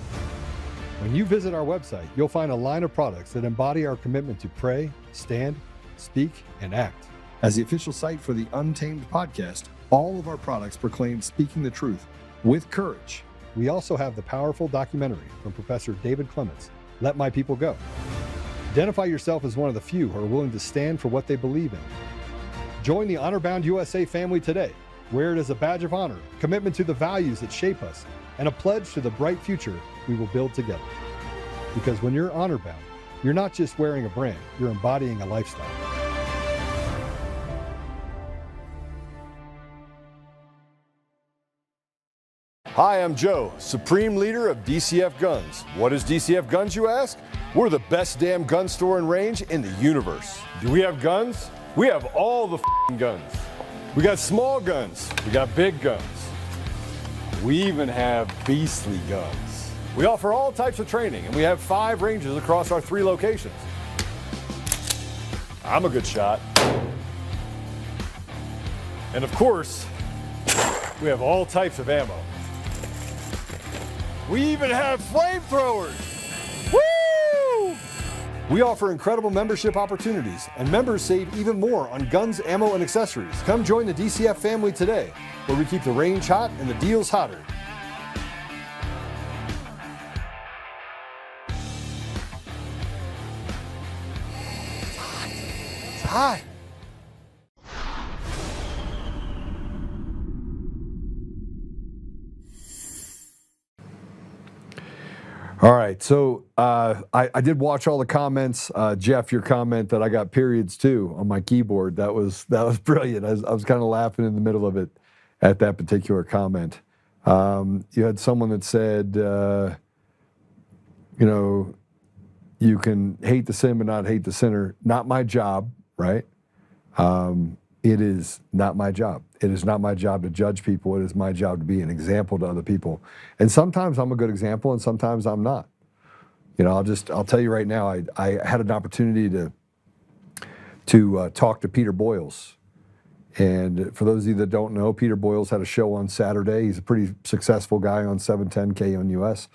When you visit our website, you'll find a line of products that embody our commitment to pray, stand, speak, and act. As the official site for the Untamed podcast, all of our products proclaim speaking the truth with courage. We also have the powerful documentary from Professor David Clements, Let My People Go. Identify yourself as one of the few who are willing to stand for what they believe in. Join the Honor-Bound USA family today. Wear it as a badge of honor, commitment to the values that shape us, and a pledge to the bright future we will build together. Because when you're honor-bound, you're not just wearing a brand, you're embodying a lifestyle. Hi, I'm Joe, Supreme Leader of DCF Guns. What is DCF Guns, you ask? We're the best damn gun store and range in the universe. Do we have guns? We have all the guns. We got small guns. We got big guns. We even have beastly guns. We offer all types of training, and we have 5 ranges across our 3 locations. I'm a good shot. And of course, we have all types of ammo. We even have flamethrowers. Woo! We offer incredible membership opportunities, and members save even more on guns, ammo, and accessories. Come join the DCF family today, where we keep the range hot and the deals hotter. It's hot. All right, so I did watch all the comments. Jeff, your comment that I got periods too on my keyboard, that was brilliant. I was kind of laughing in the middle of it at that particular comment. You had someone that said, you can hate the sin but not hate the sinner. Not my job, right? It is not my job. It is not my job to judge people. It is my job to be an example to other people. And sometimes I'm a good example, and sometimes I'm not. I'll tell you right now, I had an opportunity to talk to Peter Boyles. And for those of you that don't know, Peter Boyles had a show on Saturday. He's a pretty successful guy on 710 KNUS.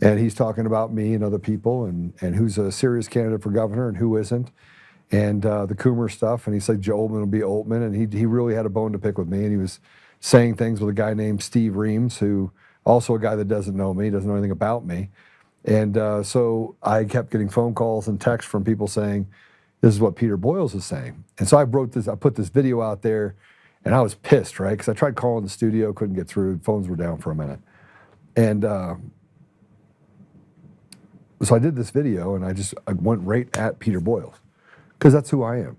And he's talking about me and other people and who's a serious candidate for governor and who isn't. And the Coomer stuff, and he said Joe Oltmann will be Oltmann, and he really had a bone to pick with me, and he was saying things with a guy named Steve Reams, who also a guy that doesn't know me, doesn't know anything about me. And so I kept getting phone calls and texts from people saying, this is what Peter Boyles is saying. And so I put this video out there, and I was pissed, right? Because I tried calling the studio, couldn't get through, phones were down for a minute. And so I did this video, and I went right at Peter Boyles. Because that's who I am,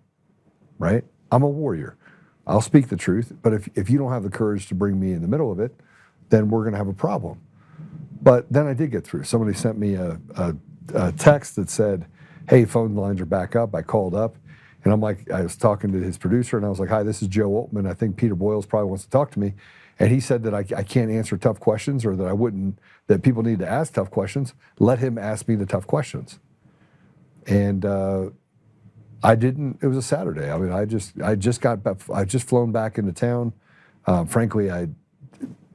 right? I'm a warrior. I'll speak the truth, but if you don't have the courage to bring me in the middle of it, then we're going to have a problem. But then I did get through. Somebody sent me a text that said, hey, phone lines are back up. I called up, and I was talking to his producer, and I was like, hi, this is Joe Oltmann. I think Peter Boyles probably wants to talk to me. And he said that I can't answer tough questions, or that people need to ask tough questions. Let him ask me the tough questions. And I didn't. It was a Saturday. I mean, I just flown back into town. Frankly, I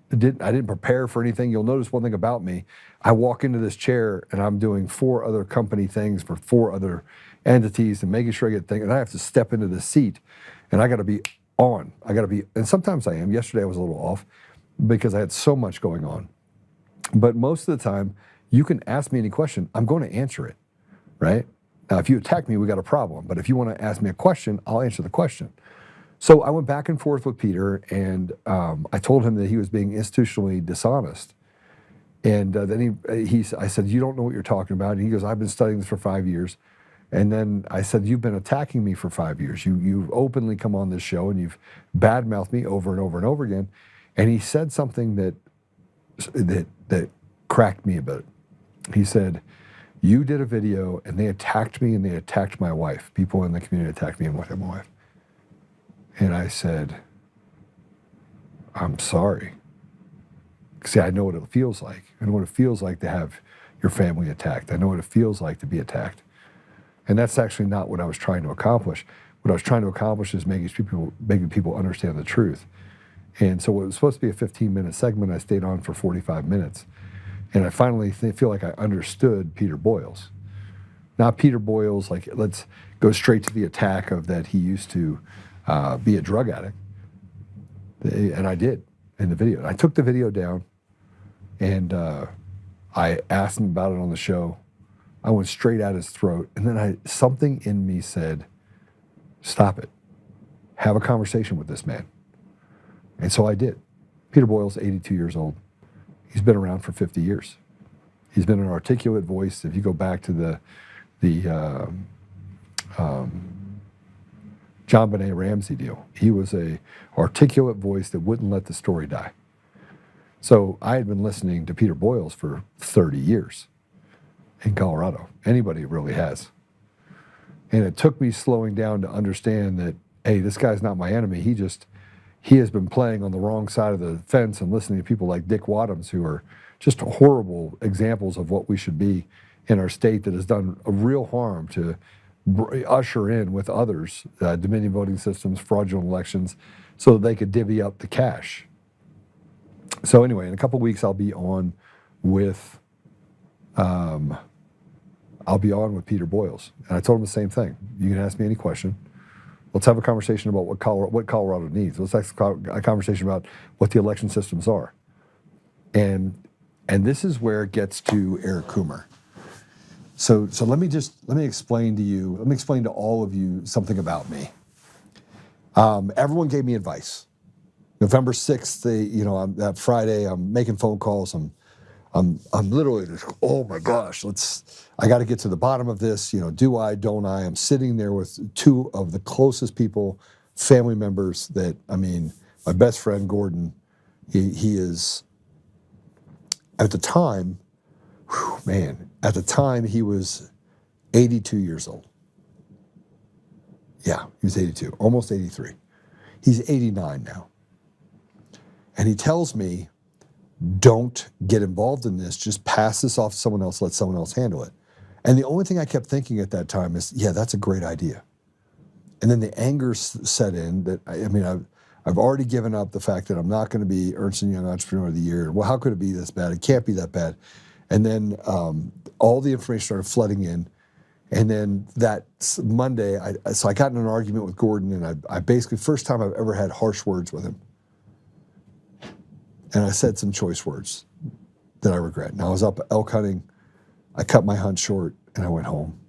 didn't prepare for anything. You'll notice one thing about me. I walk into this chair and I'm doing 4 other company things for 4 other entities and making sure I get things, and I have to step into the seat and I got to be on. And sometimes I am. Yesterday I was a little off because I had so much going on. But most of the time, you can ask me any question, I'm going to answer it, right? Now, if you attack me, we got a problem. But if you want to ask me a question, I'll answer the question. So I went back and forth with Peter, and I told him that he was being institutionally dishonest. And then I said, you don't know what you're talking about. And he goes, I've been studying this for 5 years. And then I said, you've been attacking me for 5 years. You've openly come on this show and you've badmouthed me over and over and over again. And he said something that cracked me a bit. He said, you did a video and they attacked me and they attacked my wife. People in the community attacked me and my wife. And I said, I'm sorry. See, I know what it feels like. I know what it feels like to have your family attacked. I know what it feels like to be attacked. And that's actually not what I was trying to accomplish. What I was trying to accomplish is making people understand the truth. And so what was supposed to be a 15-minute segment, I stayed on for 45 minutes. And I finally feel like I understood Peter Boyles. Not Peter Boyles, like, let's go straight to the attack of that he used to be a drug addict. And I did in the video. I took the video down and I asked him about it on the show. I went straight at his throat. And then something in me said, stop it. Have a conversation with this man. And so I did. Peter Boyles, 82 years old. He's been around for 50 years. He's been an articulate voice. If you go back to the John Benet Ramsey deal, he was a articulate voice that wouldn't let the story die. So I had been listening to Peter Boyles for 30 years in Colorado. Anybody really has. And it took me slowing down to understand that, hey, this guy's not my enemy. He has been playing on the wrong side of the fence and listening to people like Dick Wadhams, who are just horrible examples of what we should be in our state, that has done a real harm to usher in with others Dominion voting systems, fraudulent elections, so that they could divvy up the cash. So anyway, in a couple of weeks, I'll be on with Peter Boyles, and I told him the same thing. You can ask me any question. Let's have a conversation about what Colorado needs. Let's have a conversation about what the election systems are. And this is where it gets to Eric Coomer. So let me explain to all of you something about me. Everyone gave me advice. November 6th, that Friday, I'm making phone calls. I'm literally just, oh my gosh, I got to get to the bottom of this. Do I, don't I? I'm sitting there with 2 of the closest people, family members my best friend, Gordon, he is, at the time, he was 82 years old. Yeah, he was 82, almost 83. He's 89 now. And he tells me, don't get involved in this. Just pass this off to someone else. Let someone else handle it. And the only thing I kept thinking at that time is, yeah, that's a great idea. And then the anger set in that, I've already given up the fact that I'm not going to be Ernst & Young Entrepreneur of the Year. Well, how could it be this bad? It can't be that bad. And then all the information started flooding in. And then that Monday, I got in an argument with Gordon, and I basically, first time I've ever had harsh words with him. And I said some choice words that I regret. Now, I was up elk hunting. I cut my hunt short, and I went home.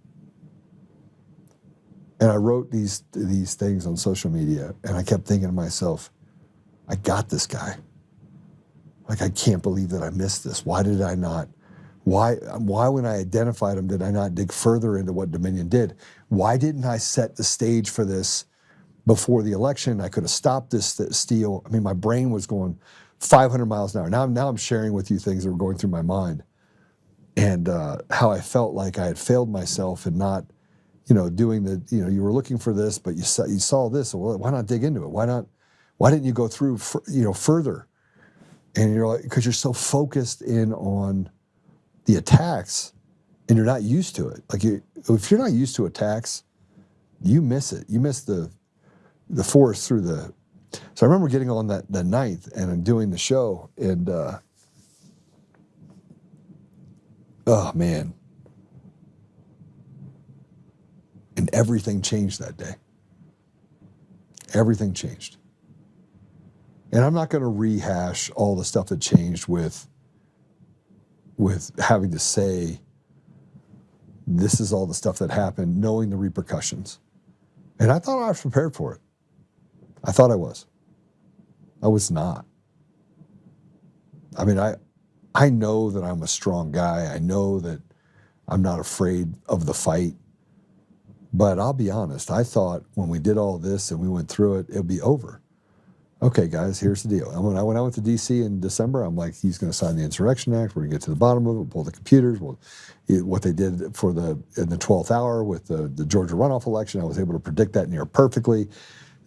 And I wrote these things on social media, and I kept thinking to myself, I got this guy. Like, I can't believe that I missed this. Why did I not? Why when I identified him, did I not dig further into what Dominion did? Why didn't I set the stage for this before the election? I could have stopped this steal. My brain was going 500 miles an hour. Now I'm sharing with you things that were going through my mind, and how I felt like I had failed myself and not, doing you were looking for this, but you saw this. Well, why not dig into it? Why didn't you go through, further? And you're like, because you're so focused in on the attacks, and you're not used to it. Like, if you're not used to attacks, you miss it. You miss the forest through So I remember getting on that night and I'm doing the show, and oh man, and everything changed that day. Everything changed. And I'm not going to rehash all the stuff that changed with having to say, this is all the stuff that happened, knowing the repercussions. And I thought I was prepared for it. I thought I was. I was not. I mean, I know that I'm a strong guy. I know that I'm not afraid of the fight. But I'll be honest, I thought when we did all this and we went through it, it'll be over. Okay, guys, here's the deal. And when I went to D.C. in December, I'm like, he's going to sign the Insurrection Act. We're going to get to the bottom of it. We'll pull the computers. What they did in the 12th hour with the Georgia runoff election, I was able to predict that near perfectly.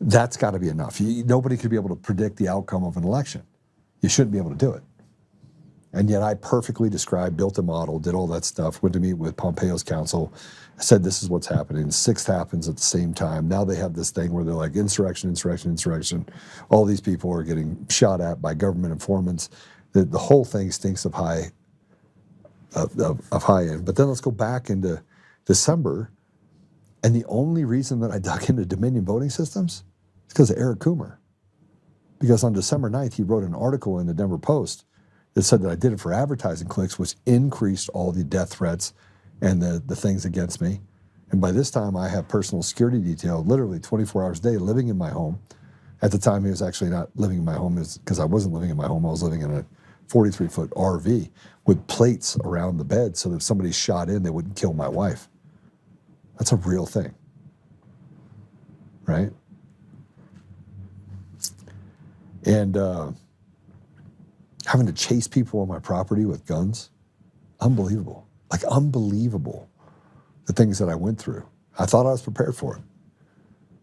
That's got to be enough. Nobody could be able to predict the outcome of an election. You shouldn't be able to do it. And yet I perfectly described, built a model, did all that stuff, went to meet with Pompeo's counsel, said this is what's happening. 6th happens at the same time. Now they have this thing where they're like insurrection, insurrection, insurrection. All these people are getting shot at by government informants. The whole thing stinks of high end. But then let's go back into December, and the only reason that I dug into Dominion voting systems is because of Eric Coomer. Because on December 9th, he wrote an article in the Denver Post that said that I did it for advertising clicks, which increased all the death threats and the things against me. And by this time, I have personal security detail literally 24 hours a day living in my home. At the time, he was actually not living in my home because I wasn't living in my home. I was living in a 43-foot RV with plates around the bed so that if somebody shot in, they wouldn't kill my wife. That's a real thing, right? And having to chase people on my property with guns, unbelievable. Like unbelievable, the things that I went through. I thought I was prepared for it.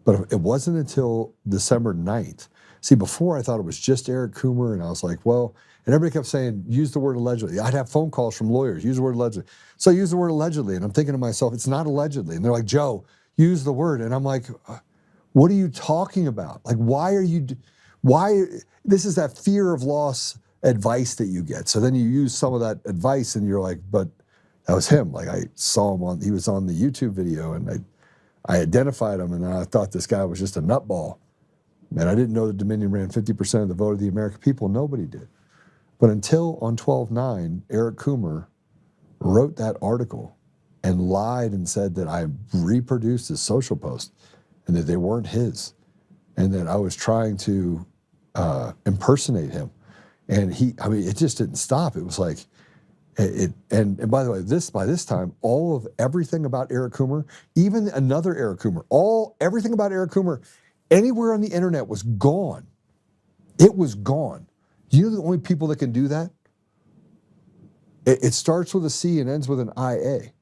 But it wasn't until December 9th. See, before I thought it was just Eric Coomer, and I was like, well, and everybody kept saying, use the word allegedly. I'd have phone calls from lawyers, use the word allegedly. So I use the word allegedly, and I'm thinking to myself, it's not allegedly. And they're like, Joe, use the word. And I'm like, what are you talking about? Like, this is that fear of loss advice that you get. So then you use some of that advice and you're like, but that was him. Like I saw him he was on the YouTube video and I identified him and I thought this guy was just a nutball. And I didn't know that Dominion ran 50% of the vote of the American people. Nobody did. But until on 12/9, Eric Coomer wrote that article and lied and said that I reproduced his social post and that they weren't his and that I was trying to impersonate him. And it just didn't stop. It was like, and by the way, by this time, everything about Eric Coomer, even another Eric Coomer, everything about Eric Coomer, anywhere on the internet was gone. It was gone. Do you know the only people that can do that? It starts with a C and ends with an IA.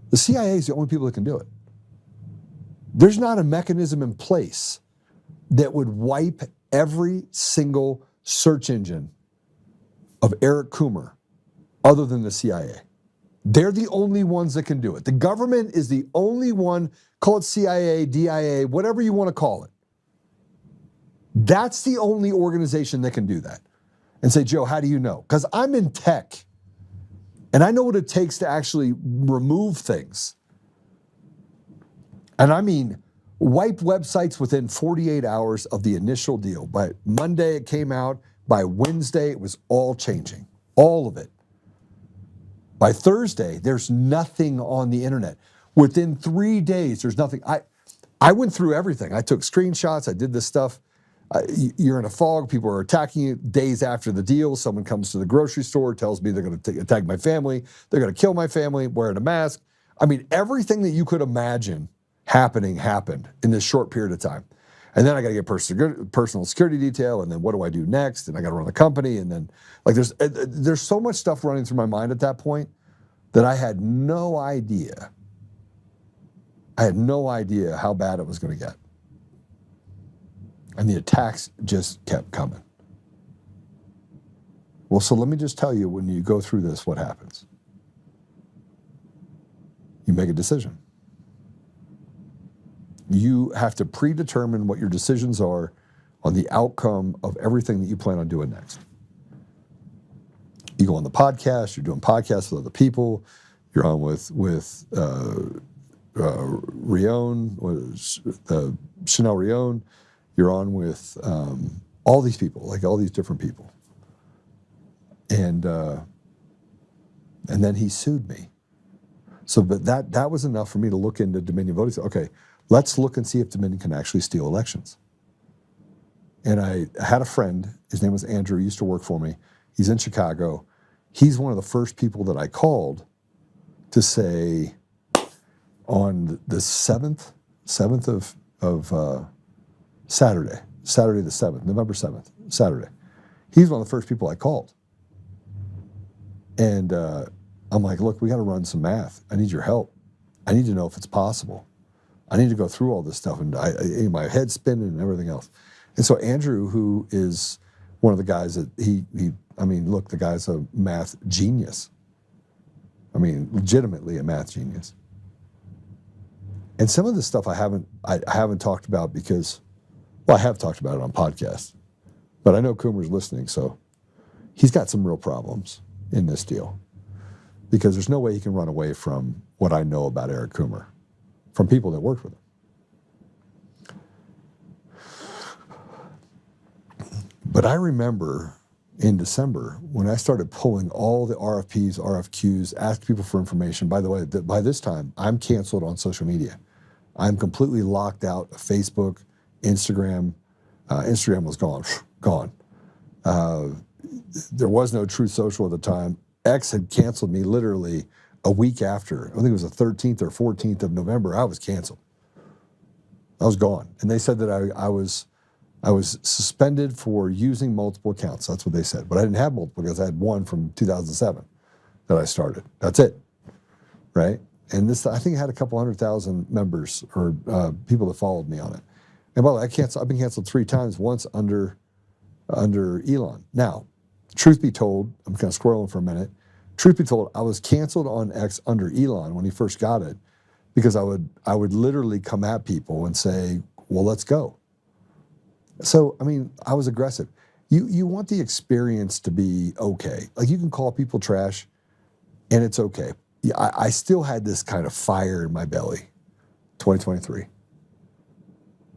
The CIA is the only people that can do it. There's not a mechanism in place that would wipe every single search engine of Eric Coomer other than the CIA. They're the only ones that can do it. The government is the only one, call it CIA, DIA, whatever you want to call it. That's the only organization that can do that. And say, Joe, how do you know? Because I'm in tech, and I know what it takes to actually remove things. And I mean, wipe websites within 48 hours of the initial deal. By Monday, it came out. By Wednesday, it was all changing. All of it. By Thursday, there's nothing on the internet. Within 3 days, there's nothing. I went through everything. I took screenshots. I did this stuff. You're in a fog. People are attacking you days after the deal. Someone comes to the grocery store, tells me they're going to attack my family. They're going to kill my family, wearing a mask. I mean, everything that you could imagine happened in this short period of time. And then I got to get personal security detail, and then what do I do next? And I got to run the company, and then like there's so much stuff running through my mind at that point that I had no idea. I had no idea how bad it was going to get. And the attacks just kept coming. Well, so let me just tell you, when you go through this, what happens? You make a decision. You have to predetermine what your decisions are on the outcome of everything that you plan on doing next. You go on the podcast, you're doing podcasts with other people, you're on with Chanel Rion, you're on with all these people, like all these different people. And then he sued me. So, but that was enough for me to look into Dominion voting. Okay, let's look and see if Dominion can actually steal elections. And I had a friend, his name was Andrew, he used to work for me. He's in Chicago. He's one of the first people that I called to say on the 7th of Saturday the 7th, November 7th, Saturday. He's one of the first people I called. And I'm like, look, we got to run some math. I need your help. I need to know if it's possible. I need to go through all this stuff, and my head's spinning and everything else. And so Andrew, who is one of the guys that look, the guy's a math genius. I mean, legitimately a math genius. And some of this stuff I haven't talked about because, well, I have talked about it on podcasts, but I know Coomer's listening, so he's got some real problems in this deal because there's no way he can run away from what I know about Eric Coomer from people that worked with him. But I remember in December when I started pulling all the RFPs, RFQs, asked people for information. By the way, by this time, I'm canceled on social media. I'm completely locked out of Facebook, Instagram. Instagram was gone. There was no Truth Social at the time. X had canceled me literally a week after. I think it was the 13th or 14th of November. I was canceled. I was gone. And they said that I was suspended for using multiple accounts. That's what they said. But I didn't have multiple because I had one from 2007 that I started. That's it, right? And this, I think, I had a couple 100,000 members or people that followed me on it. And by the way, I've been canceled 3 times. Once under Elon. Now, truth be told, I'm kind of squirreling for a minute. Truth be told, I was canceled on X under Elon when he first got it because I would literally come at people and say, "Well, let's go." So, I mean, I was aggressive. You want the experience to be okay. Like, you can call people trash, and it's okay. I still had this kind of fire in my belly, 2023,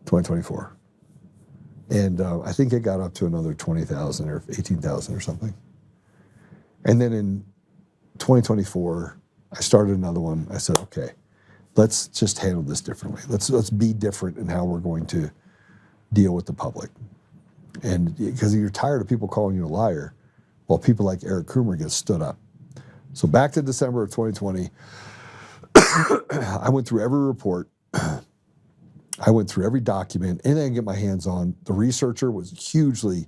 2024. And I think it got up to another 20,000 or 18,000 or something. And then in 2024, I started another one. I said, okay, let's just handle this differently. Let's be different in how we're going to deal with the public. And because you're tired of people calling you a liar, while people like Eric Coomer get stood up. So back to December of 2020, I went through every report. I went through every document, anything I could get my hands on. The researcher was hugely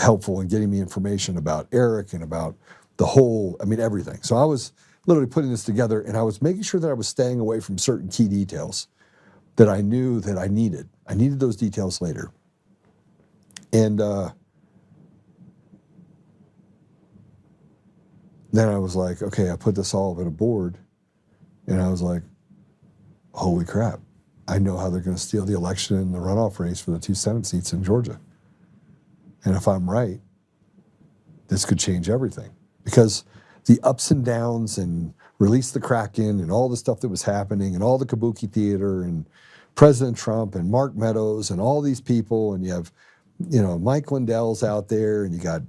helpful in getting me information about Eric and about the whole, everything. So I was literally putting this together, and I was making sure that I was staying away from certain key details that I knew that I needed. I needed those details later. And then I was like, okay, I put this all in a board, and I was like, holy crap. I know how they're going to steal the election and the runoff race for the 2 Senate seats in Georgia. And if I'm right, this could change everything. Because the ups and downs and release the Kraken and all the stuff that was happening and all the Kabuki theater and President Trump and Mark Meadows and all these people, and you have, Mike Lindell's out there, and you got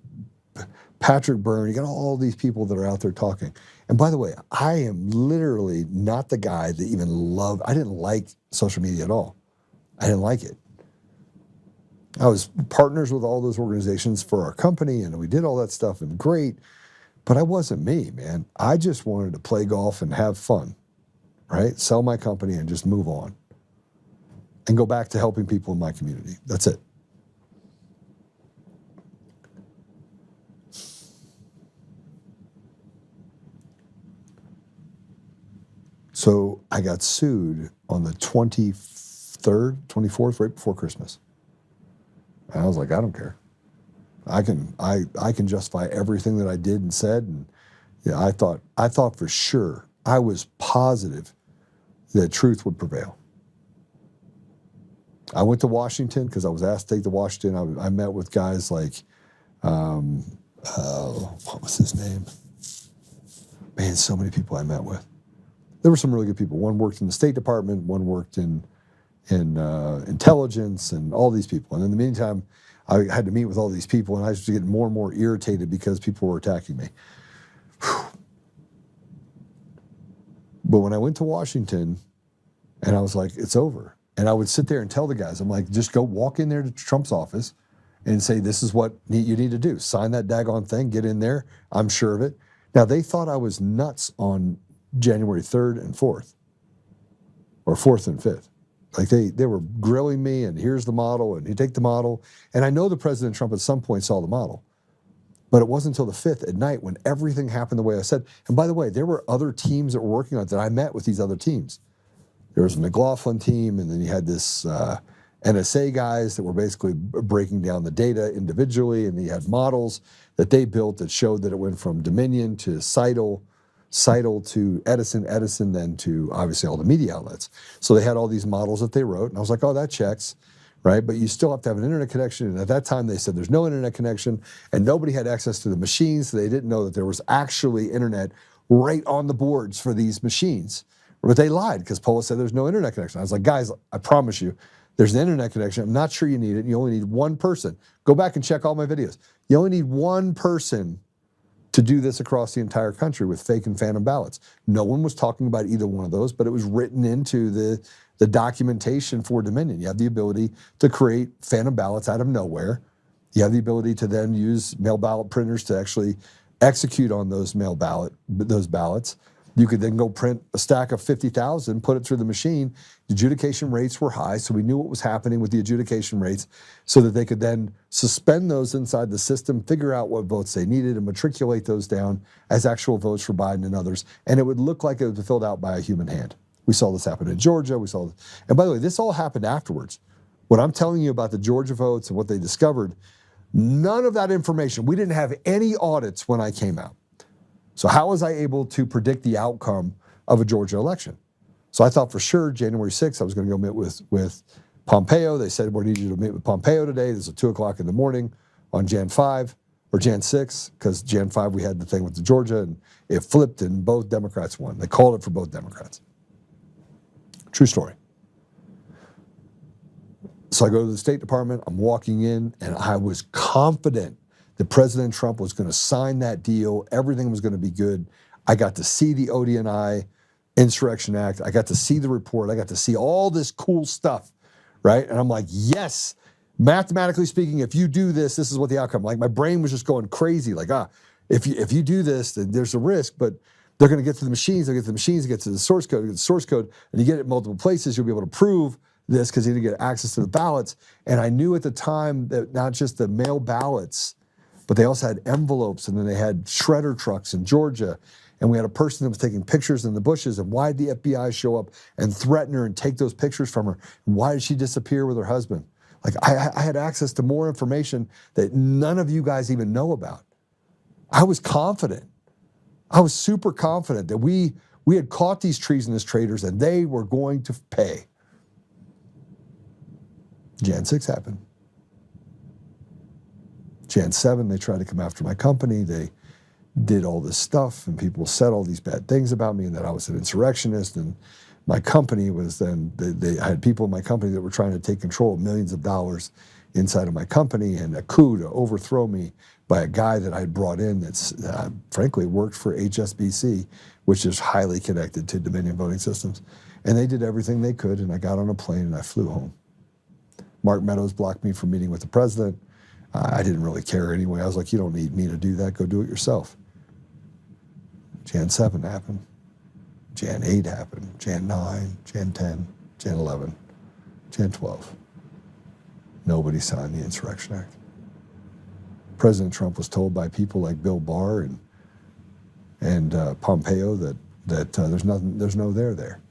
Patrick Byrne, you got all these people that are out there talking. And by the way, I am literally not the guy that even I didn't like social media at all. I didn't like it. I was partners with all those organizations for our company, and we did all that stuff, and great, but I wasn't me, man. I just wanted to play golf and have fun, right? Sell my company and just move on and go back to helping people in my community. That's it. So I got sued on the 23rd, 24th, right before Christmas. And I was like, I don't care. I can justify everything that I did and said. And I thought for sure, I was positive that truth would prevail. I went to Washington because I was asked to take to Washington. I met with guys like, what was his name? Man, so many people I met with. There were some really good people. One worked in the State Department, one worked in intelligence, and all these people. And in the meantime, I had to meet with all these people, and I was getting more and more irritated because people were attacking me. Whew. But when I went to Washington, and I was like, it's over. And I would sit there and tell the guys, I'm like, just go walk in there to Trump's office and say, this is what you need to do. Sign that daggone thing, get in there. I'm sure of it. Now, they thought I was nuts on January 3rd and 4th, or 4th and 5th. Like they were grilling me, and here's the model, and you take the model. And I know the President Trump at some point saw the model, but it wasn't until the 5th at night when everything happened the way I said. And by the way, there were other teams that were working on it that I met with these other teams. There was a McLaughlin team, and then you had this NSA guys that were basically breaking down the data individually, and you had models that they built that showed that it went from Dominion to Seidel to Edison then to obviously all the media outlets. So they had all these models that they wrote, and I was like, oh, that checks, right? But you still have to have an internet connection, and at that time they said there's no internet connection, and nobody had access to the machines, so they didn't know that there was actually internet right on the boards for these machines. But they lied because Polis said there's no internet connection. I was like, guys, I promise you, there's an internet connection. I'm not sure you need it. You only need one person. Go back and check all my videos. You only need one person to do this across the entire country with fake and phantom ballots. No one was talking about either one of those, but it was written into the documentation for Dominion. You have the ability to create phantom ballots out of nowhere. You have the ability to then use mail ballot printers to actually execute on those ballots. You could then go print a stack of 50,000, put it through the machine. The adjudication rates were high, so we knew what was happening with the adjudication rates so that they could then suspend those inside the system, figure out what votes they needed, and matriculate those down as actual votes for Biden and others. And it would look like it was filled out by a human hand. We saw this happen in Georgia. And by the way, this all happened afterwards. When I'm telling you about the Georgia votes and what they discovered, none of that information, we didn't have any audits when I came out. So how was I able to predict the outcome of a Georgia election? So I thought for sure January 6th I was going to go meet with Pompeo. They said, we need you to meet with Pompeo today. This is at 2 o'clock in the morning on Jan 5 or Jan 6, because Jan 5 we had the thing with the Georgia, and it flipped and both Democrats won. They called it for both Democrats. True story. So I go to the State Department. I'm walking in, and I was confident that President Trump was going to sign that deal. Everything was going to be good. I got to see the ODNI Insurrection Act. I got to see the report. I got to see all this cool stuff, right? And I'm like, yes, mathematically speaking, if you do this, this is what the outcome. Like my brain was just going crazy. Like, if you do this, then there's a risk, but they're going to get to the machines. They'll get to the machines, get to the source code, get the source code, and you get it in multiple places. You'll be able to prove this because you need to get access to the ballots. And I knew at the time that not just the mail ballots, but they also had envelopes, and then they had shredder trucks in Georgia. And we had a person that was taking pictures in the bushes. And why did the FBI show up and threaten her and take those pictures from her? And why did she disappear with her husband? Like I had access to more information that none of you guys even know about. I was confident. I was super confident that we had caught these treasonous traitors and they were going to pay. Jan 6 happened. Jan 7, they tried to come after my company. They did all this stuff, and people said all these bad things about me and that I was an insurrectionist. And my company was then, I had people in my company that were trying to take control of millions of dollars inside of my company, and a coup to overthrow me by a guy that I had brought in that's frankly worked for HSBC, which is highly connected to Dominion Voting Systems. And they did everything they could, and I got on a plane and I flew home. Mark Meadows blocked me from meeting with the president. I didn't really care anyway. I was like, you don't need me to do that. Go do it yourself. Jan 7 happened. Jan 8 happened. Jan 9, Jan 10, Jan 11, Jan 12. Nobody signed the Insurrection Act. President Trump was told by people like Bill Barr and Pompeo that there's no there.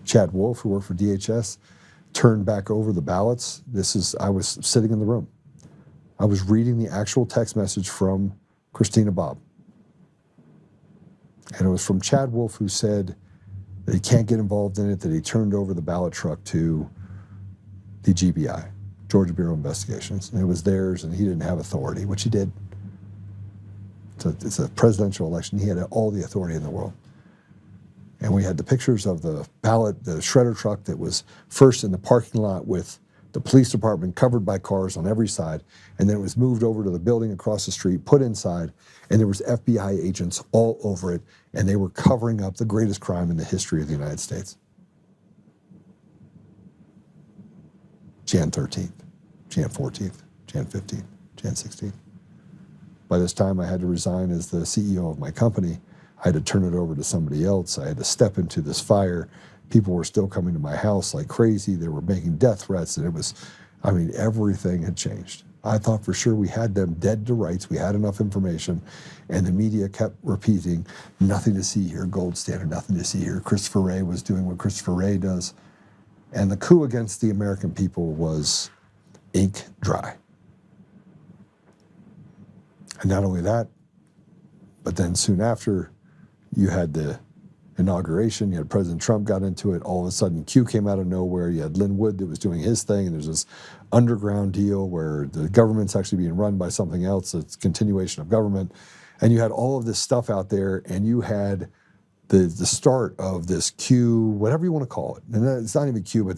Chad Wolf, who worked for DHS, turned back over the ballots. I was sitting in the room. I was reading the actual text message from Christina Bobb. And it was from Chad Wolf, who said that he can't get involved in it, that he turned over the ballot truck to the GBI, Georgia Bureau of Investigations, and it was theirs, and he didn't have authority, which he did. It's a presidential election. He had all the authority in the world. And we had the pictures of the ballot, the shredder truck that was first in the parking lot with the police department covered by cars on every side, and then it was moved over to the building across the street, put inside, and there was FBI agents all over it, and they were covering up the greatest crime in the history of the United States. Jan 13th, Jan 14th, Jan 15th, Jan 16th. By this time, I had to resign as the CEO of my company. I had to turn it over to somebody else. I had to step into this fire. People were still coming to my house like crazy. They were making death threats, and it was, I mean, everything had changed. I thought for sure we had them dead to rights. We had enough information, and the media kept repeating, nothing to see here, gold standard, nothing to see here. Christopher Wray was doing what Christopher Wray does. And the coup against the American people was ink dry. And not only that, but then soon after, you had the inauguration, you had President Trump got into it, all of a sudden Q came out of nowhere, you had Lynn Wood that was doing his thing, and there's this underground deal where the government's actually being run by something else, it's continuation of government, and you had all of this stuff out there, and you had the start of this Q, whatever you want to call it, and it's not even Q, but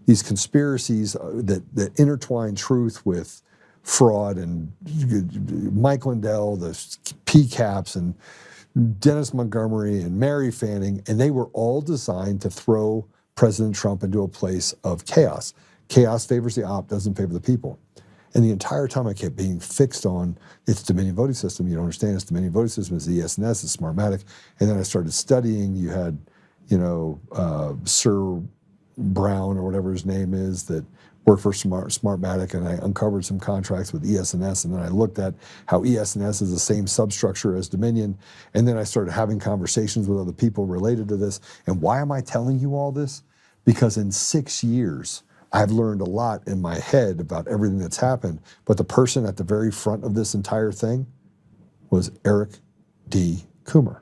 these conspiracies that intertwine truth with fraud, and Mike Lindell, the PCAPs, and Dennis Montgomery and Mary Fanning, and they were all designed to throw President Trump into a place of chaos. Chaos favors the op, doesn't favor the people. And the entire time I kept being fixed on, it's Dominion voting system, you don't understand, it's Dominion voting system, it's the ES&S, it's Smartmatic. And then I started studying, you had, Sir Brown or whatever his name is that worked for Smartmatic, and I uncovered some contracts with ES&S, and then I looked at how ES&S is the same substructure as Dominion, and then I started having conversations with other people related to this. And why am I telling you all this? Because in 6 years, I've learned a lot in my head about everything that's happened, but the person at the very front of this entire thing was Eric D. Coomer,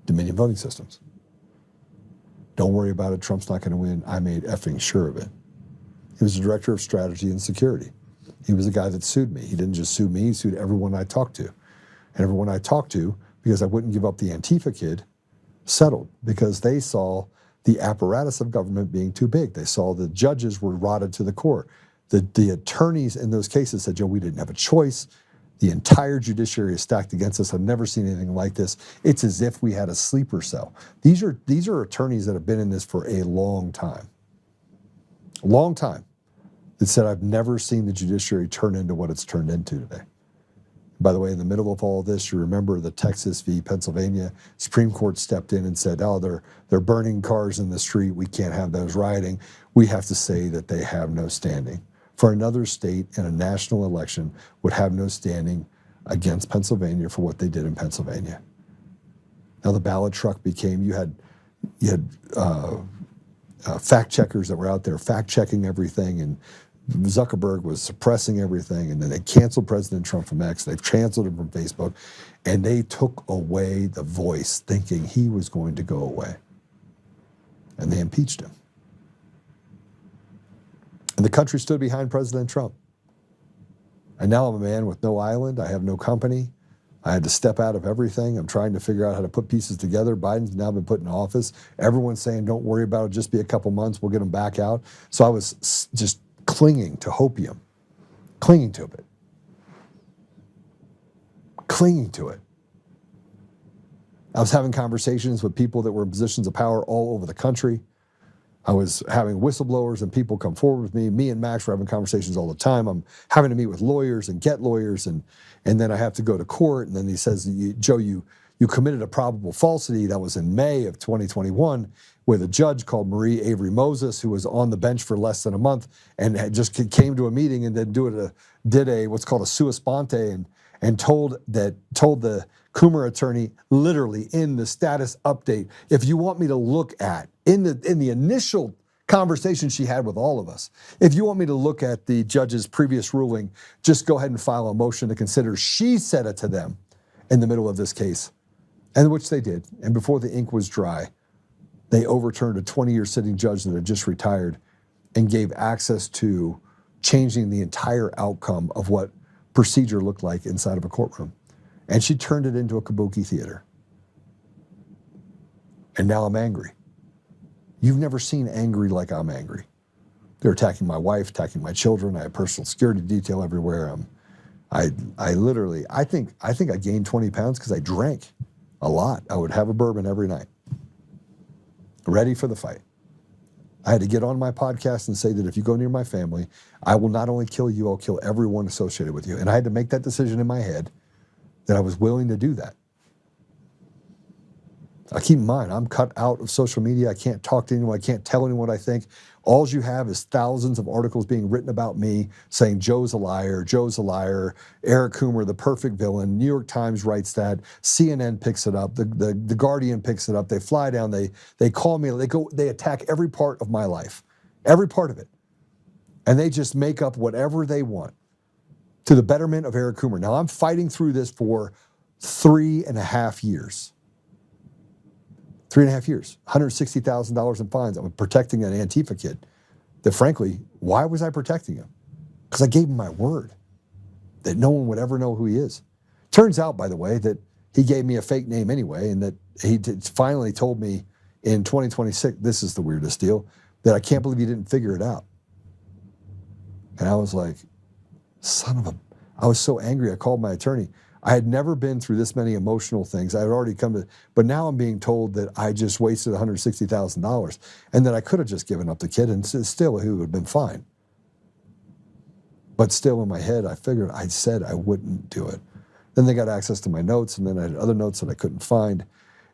Dominion Voting Systems. Don't worry about it, Trump's not going to win. I made effing sure of it. He was the director of strategy and security. He was the guy that sued me. He didn't just sue me, he sued everyone I talked to. And everyone I talked to, because I wouldn't give up the Antifa kid, settled because they saw the apparatus of government being too big. They saw the judges were rotted to the core. The attorneys in those cases said, Joe, we didn't have a choice. The entire judiciary is stacked against us. I've never seen anything like this. It's as if we had a sleeper cell. These are attorneys that have been in this for a long time. A long time. That said, I've never seen the judiciary turn into what it's turned into today. By the way, in the middle of all this, you remember the Texas v. Pennsylvania Supreme Court stepped in and said, oh, they're burning cars in the street. We can't have those rioting. We have to say that they have no standing. For another state in a national election would have no standing against Pennsylvania for what they did in Pennsylvania. Now the ballot truck became, you had fact checkers that were out there fact checking everything, and Zuckerberg was suppressing everything, and then they canceled President Trump from X, they've canceled him from Facebook, and they took away the voice thinking he was going to go away. And they impeached him. And the country stood behind President Trump. And now I'm a man with no island. I have no company. I had to step out of everything. I'm trying to figure out how to put pieces together. Biden's now been put in office. Everyone's saying, don't worry about it. Just be a couple months. We'll get him back out. So I was just clinging to hopium, clinging to it, clinging to it. I was having conversations with people that were in positions of power all over the country. I was having whistleblowers and people come forward with me. Me and Max were having conversations all the time. I'm having to meet with lawyers and get lawyers, and then I have to go to court. And then he says, Joe, you committed a probable falsity. That was in May of 2021 with a judge called Marie Avery Moses, who was on the bench for less than a month and had just came to a meeting and then did a what's called a sua sponte and told the Coomer attorney literally in the status update, if you want me to look at in the initial conversation she had with all of us, if you want me to look at the judge's previous ruling, just go ahead and file a motion to consider. She said it to them in the middle of this case. and which they did. And before the ink was dry, they overturned a 20-year sitting judge that had just retired and gave access to changing the entire outcome of what procedure looked like inside of a courtroom. And she turned it into a kabuki theater. And now I'm angry. You've never seen angry like I'm angry. They're attacking my wife, attacking my children. I have personal security detail everywhere. I think I gained 20 pounds because I drank a lot. I would have a bourbon every night, ready for the fight. I had to get on my podcast and say that if you go near my family, I will not only kill you, I'll kill everyone associated with you. And I had to make that decision in my head that I was willing to do that. Keep in mind, I'm cut out of social media. I can't talk to anyone. I can't tell anyone what I think. All you have is thousands of articles being written about me saying Joe's a liar, Eric Coomer, the perfect villain. New York Times writes that. CNN picks it up. The Guardian picks it up. They fly down. They call me. They attack every part of my life, every part of it. And they just make up whatever they want to the betterment of Eric Coomer. Now, I'm fighting through this for 3.5 years. 3.5 years, $160,000 in fines. I'm protecting an Antifa kid that, frankly, why was I protecting him? Because I gave him my word that no one would ever know who he is. Turns out, by the way, that he gave me a fake name anyway, and that he finally told me in 2026, this is the weirdest deal, that I can't believe you didn't figure it out. And I was like, I was so angry, I called my attorney. I had never been through this many emotional things. I had already but now I'm being told that I just wasted $160,000 and that I could have just given up the kid and still he would have been fine. But still in my head, I said I wouldn't do it. Then they got access to my notes, and then I had other notes that I couldn't find.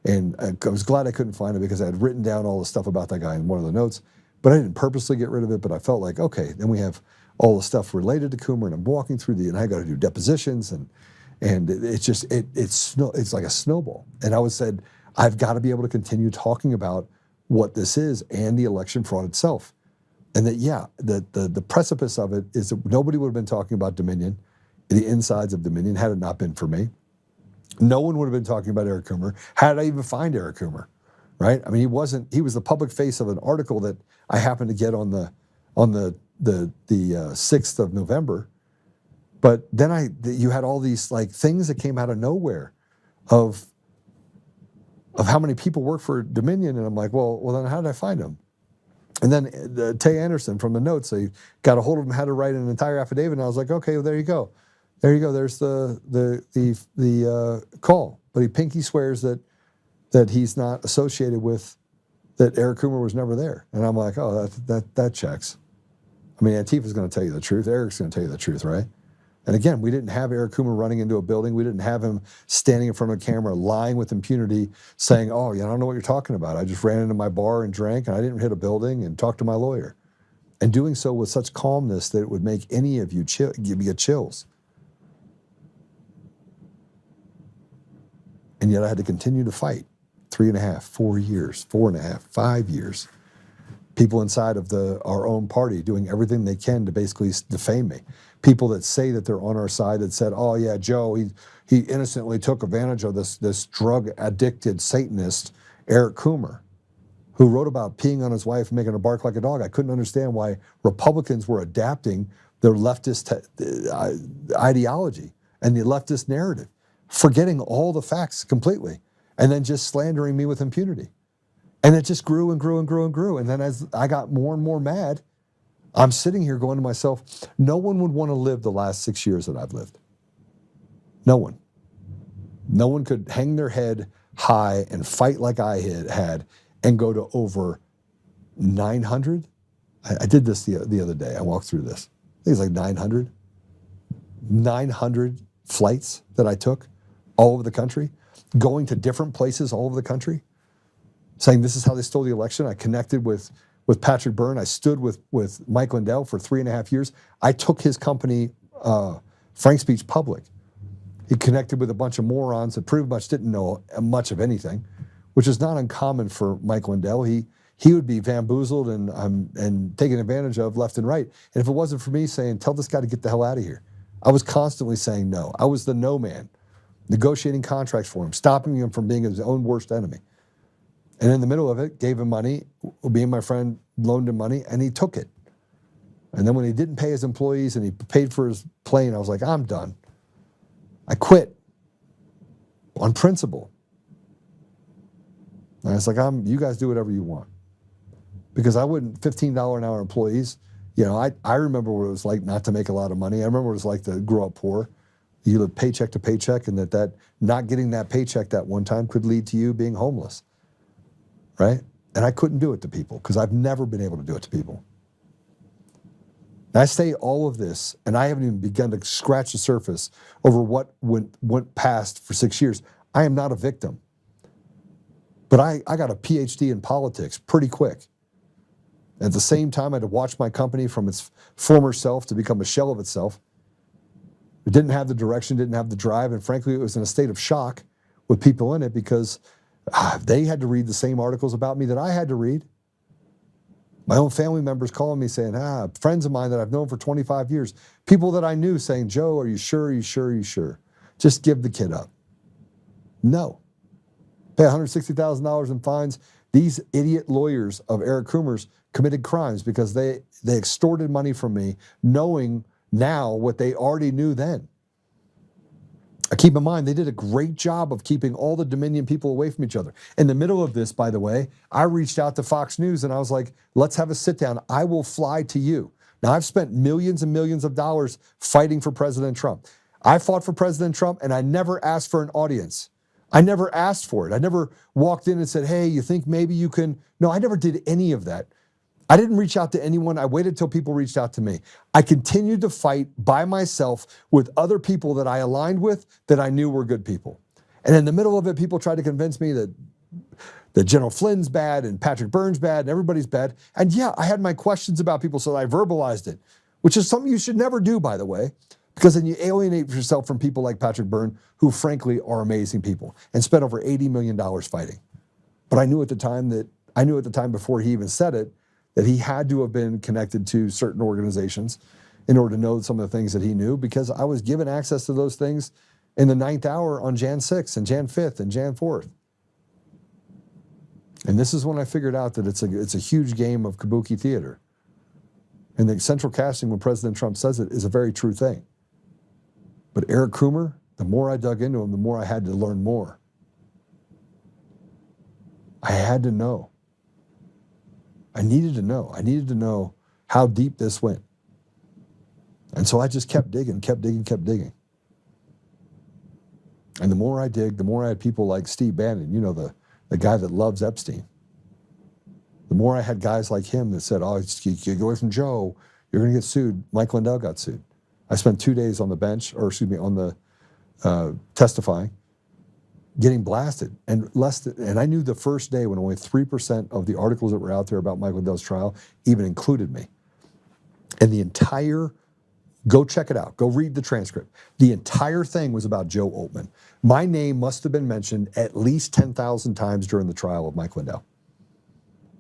And I was glad I couldn't find it because I had written down all the stuff about that guy in one of the notes, but I didn't purposely get rid of it, but I felt like, okay, then we have all the stuff related to Coomer, and I'm walking through and I got to do depositions, and it's like a snowball. And I said, I've got to be able to continue talking about what this is and the election fraud itself. And that, yeah, the precipice of it is that nobody would have been talking about Dominion, the insides of Dominion, had it not been for me. No one would have been talking about Eric Coomer had I even find Eric Coomer, right? I mean, he was the public face of an article that I happened to get on the 6th of November. But then you had all these like things that came out of nowhere of how many people work for Dominion, and I'm like, well, then how did I find them? And then Tay Anderson from the notes, they got a hold of him, had to write an entire affidavit, and I was like, okay, well, there you go. There's the call. But he pinky swears that he's not associated with, that Eric Coomer was never there. And I'm like, oh, that checks. I mean, Antifa's going to tell you the truth. Eric's going to tell you the truth, right? And again, we didn't have Eric Coomer running into a building. We didn't have him standing in front of a camera, lying with impunity, saying, oh, yeah, I don't know what you're talking about. I just ran into my bar and drank, and I didn't hit a building, and talked to my lawyer. And doing so with such calmness that it would make any of you give you chills. And yet I had to continue to fight 3.5, 4 years, 4.5, 5 years. People inside of our own party doing everything they can to basically defame me. People that say that they're on our side that said, oh yeah, Joe, he innocently took advantage of this drug-addicted Satanist, Eric Coomer, who wrote about peeing on his wife and making her bark like a dog. I couldn't understand why Republicans were adapting their leftist ideology and the leftist narrative, forgetting all the facts completely, and then just slandering me with impunity. And it just grew and grew and grew and grew. And then as I got more and more mad, I'm sitting here going to myself, no one would want to live the last 6 years that I've lived. No one. No one could hang their head high and fight like I had and go to over 900. I did this the other day. I walked through this. I think it's like 900. 900 flights that I took all over the country, going to different places all over the country, saying this is how they stole the election. I connected with Patrick Byrne. I stood with Mike Lindell for 3.5 years. I took his company, Frank Speech, public. He connected with a bunch of morons that pretty much didn't know much of anything, which is not uncommon for Mike Lindell. He would be bamboozled and taken advantage of left and right. And if it wasn't for me saying, tell this guy to get the hell out of here, I was constantly saying no. I was the no man. negotiating contracts for him, stopping him from being his own worst enemy. And in the middle of it, gave him money, me and my friend loaned him money, and he took it. And then when he didn't pay his employees and he paid for his plane, I was like, I'm done. I quit on principle. And I was like, you guys do whatever you want. Because I wouldn't, $15 an hour employees, you know, I remember what it was like not to make a lot of money. I remember what it was like to grow up poor. You live paycheck to paycheck, and that not getting that paycheck that one time could lead to you being homeless, right? And I couldn't do it to people because I've never been able to do it to people. And I say all of this, and I haven't even begun to scratch the surface over what went past for 6 years. I am not a victim. But I got a PhD in politics pretty quick. At the same time, I had to watch my company from its former self to become a shell of itself. It didn't have the direction, didn't have the drive, and frankly, it was in a state of shock with people in it because they had to read the same articles about me that I had to read. My own family members calling me saying, friends of mine that I've known for 25 years, people that I knew saying, Joe, are you sure, are you sure, are you sure? Just give the kid up. No. Pay $160,000 in fines. These idiot lawyers of Eric Coomer's committed crimes because they extorted money from me, knowing now what they already knew then. Keep in mind, they did a great job of keeping all the Dominion people away from each other. In the middle of this, by the way, I reached out to Fox News and I was like, let's have a sit down. I will fly to you. Now, I've spent millions and millions of dollars fighting for President Trump. I fought for President Trump and I never asked for an audience. I never asked for it. I never walked in and said, hey, you think maybe you can? No, I never did any of that. I didn't reach out to anyone. I waited till people reached out to me. I continued to fight by myself with other people that I aligned with that I knew were good people. And in the middle of it, people tried to convince me that General Flynn's bad and Patrick Byrne's bad and everybody's bad. And yeah, I had my questions about people, so I verbalized it, which is something you should never do, by the way, because then you alienate yourself from people like Patrick Byrne, who frankly are amazing people and spent over $80 million fighting. But I knew at the time before he even said it, that he had to have been connected to certain organizations in order to know some of the things that he knew, because I was given access to those things in the 9th hour on Jan 6th and Jan 5th and Jan 4th. And this is when I figured out that it's a huge game of kabuki theater. And the central casting, when President Trump says it, is a very true thing. But Eric Coomer, the more I dug into him, the more I had to learn more. I had to know. I needed to know. I needed to know how deep this went. And so I just kept digging, kept digging, kept digging. And the more I dig, the more I had people like Steve Bannon, you know, the guy that loves Epstein. The more I had guys like him that said, oh, you get away from Joe, you're going to get sued. Mike Lindell got sued. I spent 2 days on the bench, or excuse me, on the testifying, getting blasted. And I knew the first day when only 3% of the articles that were out there about Mike Lindell's trial even included me. And the entire, go check it out, go read the transcript. The entire thing was about Joe Oltmann. My name must have been mentioned at least 10,000 times during the trial of Mike Lindell.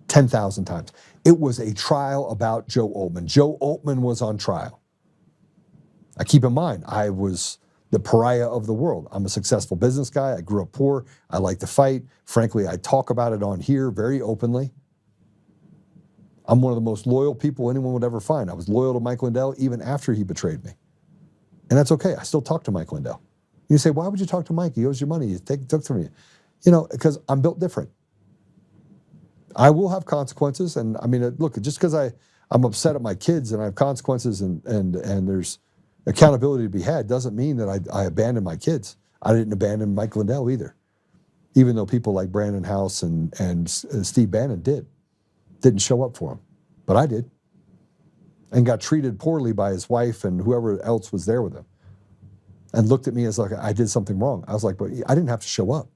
10,000 times. It was a trial about Joe Oltmann. Joe Oltmann was on trial. I keep in mind, I was the pariah of the world. I'm a successful business guy. I grew up poor. I like to fight. Frankly, I talk about it on here very openly. I'm one of the most loyal people anyone would ever find. I was loyal to Mike Lindell even after he betrayed me. And that's okay. I still talk to Mike Lindell. You say, why would you talk to Mike? He owes you money. He took from you. You know, because I'm built different. I will have consequences. And I mean, look, just because I'm upset at my kids and I have consequences and there's accountability to be had doesn't mean that I abandoned my kids. I didn't abandon Mike Lindell either, even though people like Brandon House and Steve Bannon didn't show up for him. But I did, and got treated poorly by his wife and whoever else was there with him, and looked at me as like I did something wrong. I was like, but I didn't have to show up.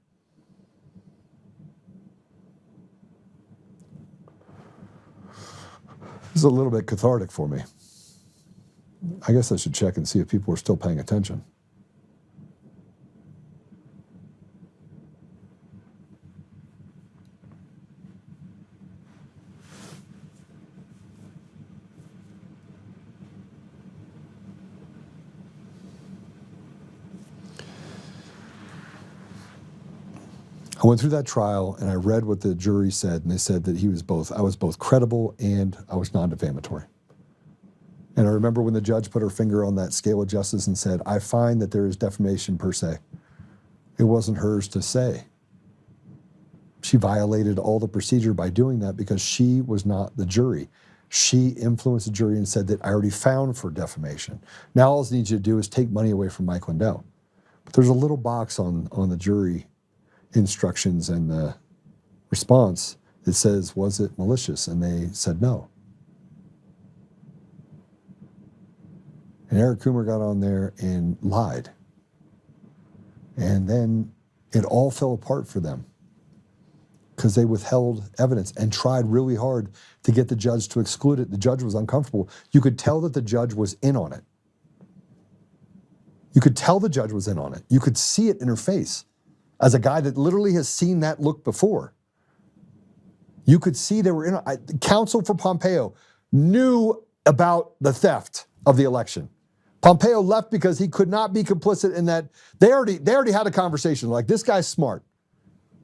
This is a little bit cathartic for me. I guess I should check and see if people are still paying attention. I went through that trial and I read what the jury said, and they said that I was both credible and I was non-defamatory. And I remember when the judge put her finger on that scale of justice and said, I find that there is defamation per se. It wasn't hers to say. She violated all the procedure by doing that because she was not the jury. She influenced the jury and said that I already found for defamation. Now all I need you to do is take money away from Mike Lindell. But there's a little box on the jury instructions and the response that says, was it malicious? And they said no. And Eric Coomer got on there and lied. And then it all fell apart for them because they withheld evidence and tried really hard to get the judge to exclude it. The judge was uncomfortable. You could tell that the judge was in on it. You could tell the judge was in on it. You could see it in her face. As a guy that literally has seen that look before, you could see they were in. Counsel for Pompeo knew about the theft of the election. Pompeo left because he could not be complicit in that. They already had a conversation. Like, this guy's smart.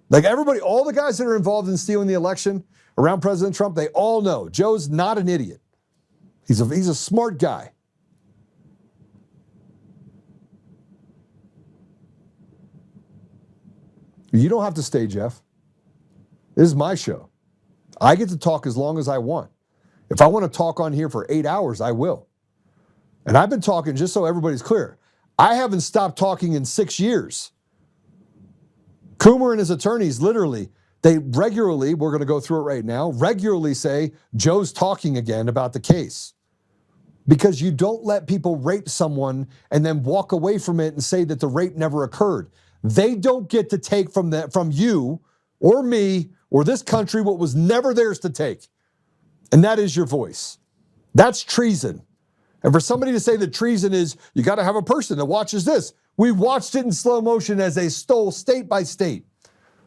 Like, everybody, all the guys that are involved in stealing the election around President Trump, they all know Joe's not an idiot. He's a smart guy. You don't have to stay, Jeff. This is my show. I get to talk as long as I want. If I want to talk on here for 8 hours, I will. And I've been talking, just so everybody's clear, I haven't stopped talking in 6 years. Coomer and his attorneys, literally, they regularly, we're going to go through it right now, regularly say, Joe's talking again about the case. Because you don't let people rape someone and then walk away from it and say that the rape never occurred. They don't get to take from you or me or this country what was never theirs to take. And that is your voice. That's treason. And for somebody to say that treason is, you got to have a person that watches this. We watched it in slow motion as they stole state by state.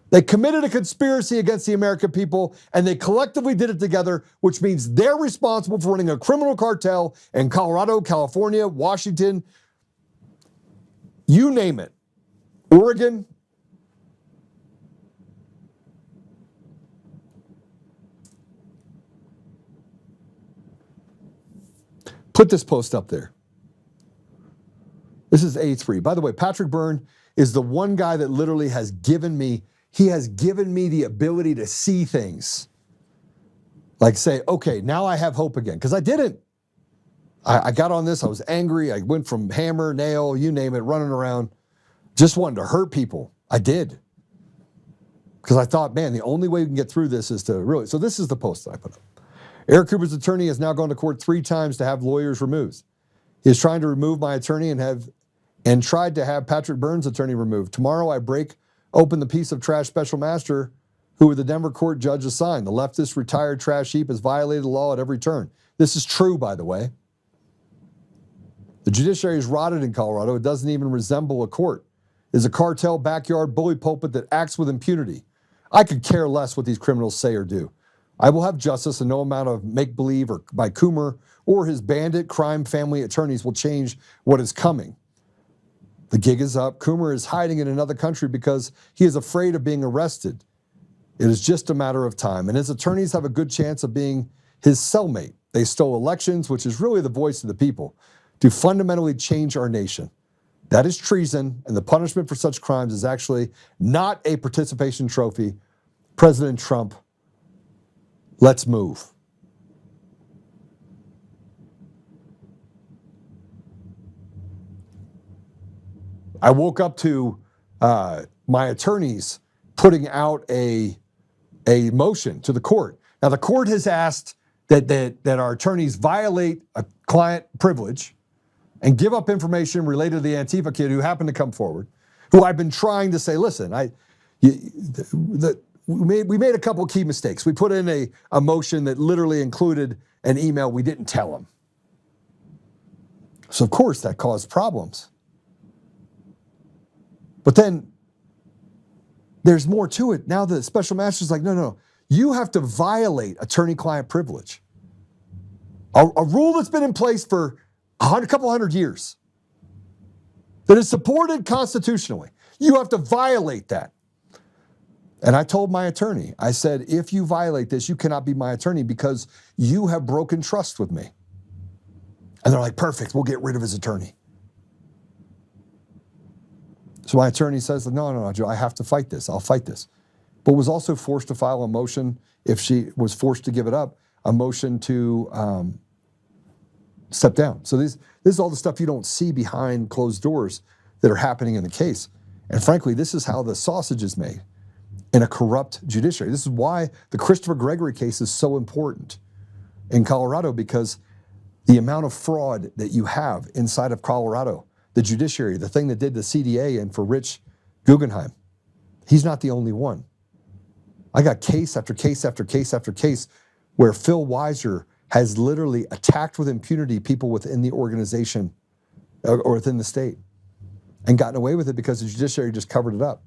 They committed a conspiracy against the American people, and they collectively did it together, which means they're responsible for running a criminal cartel in Colorado, California, Washington, you name it. Oregon. Put this post up there. This is A3. By the way, Patrick Byrne is the one guy that literally has given me the ability to see things. Like, say, okay, now I have hope again. Because I didn't. I got on this, I was angry, I went from hammer, nail, you name it, running around. Just wanted to hurt people. I did. Because I thought, man, the only way we can get through this is to really... So this is the post that I put up. Eric Coomer's attorney has now gone to court 3 times to have lawyers removed. He is trying to remove my attorney and tried to have Patrick Byrne's attorney removed. Tomorrow I break open the piece of trash special master who the Denver court judge assigned. The leftist retired trash heap has violated the law at every turn. This is true, by the way. The judiciary is rotted in Colorado. It doesn't even resemble a court. Is a cartel backyard bully pulpit that acts with impunity. I could care less what these criminals say or do. I will have justice, and no amount of make-believe or by Coomer or his bandit crime family attorneys will change what is coming. The gig is up. Coomer is hiding in another country because he is afraid of being arrested. It is just a matter of time, and his attorneys have a good chance of being his cellmate. They stole elections, which is really the voice of the people, to fundamentally change our nation. That is treason, and the punishment for such crimes is actually not a participation trophy. President Trump, let's move. I woke up to my attorneys putting out a motion to the court. Now, the court has asked that our attorneys violate a client privilege and give up information related to the Antifa kid who happened to come forward, who I've been trying to say, listen, we made a couple of key mistakes. We put in a motion that literally included an email we didn't tell him. So, of course, that caused problems. But then there's more to it. Now the special master's like, no, you have to violate attorney-client privilege. A rule that's been in place for a couple hundred years, that is supported constitutionally. You have to violate that. And I told my attorney, I said, if you violate this, you cannot be my attorney because you have broken trust with me. And they're like, perfect, we'll get rid of his attorney. So my attorney says, no, Joe, I have to fight this. I'll fight this. But was also forced to file a motion, if she was forced to give it up, a motion to step down. So this is all the stuff you don't see behind closed doors that are happening in the case. And frankly, this is how the sausage is made in a corrupt judiciary. This is why the Christopher Gregory case is so important in Colorado, because the amount of fraud that you have inside of Colorado, the judiciary, the thing that did the CDA and for Rich Guggenheim, he's not the only one. I got case after case after case after case where Phil Weiser has literally attacked with impunity people within the organization or within the state and gotten away with it because the judiciary just covered it up.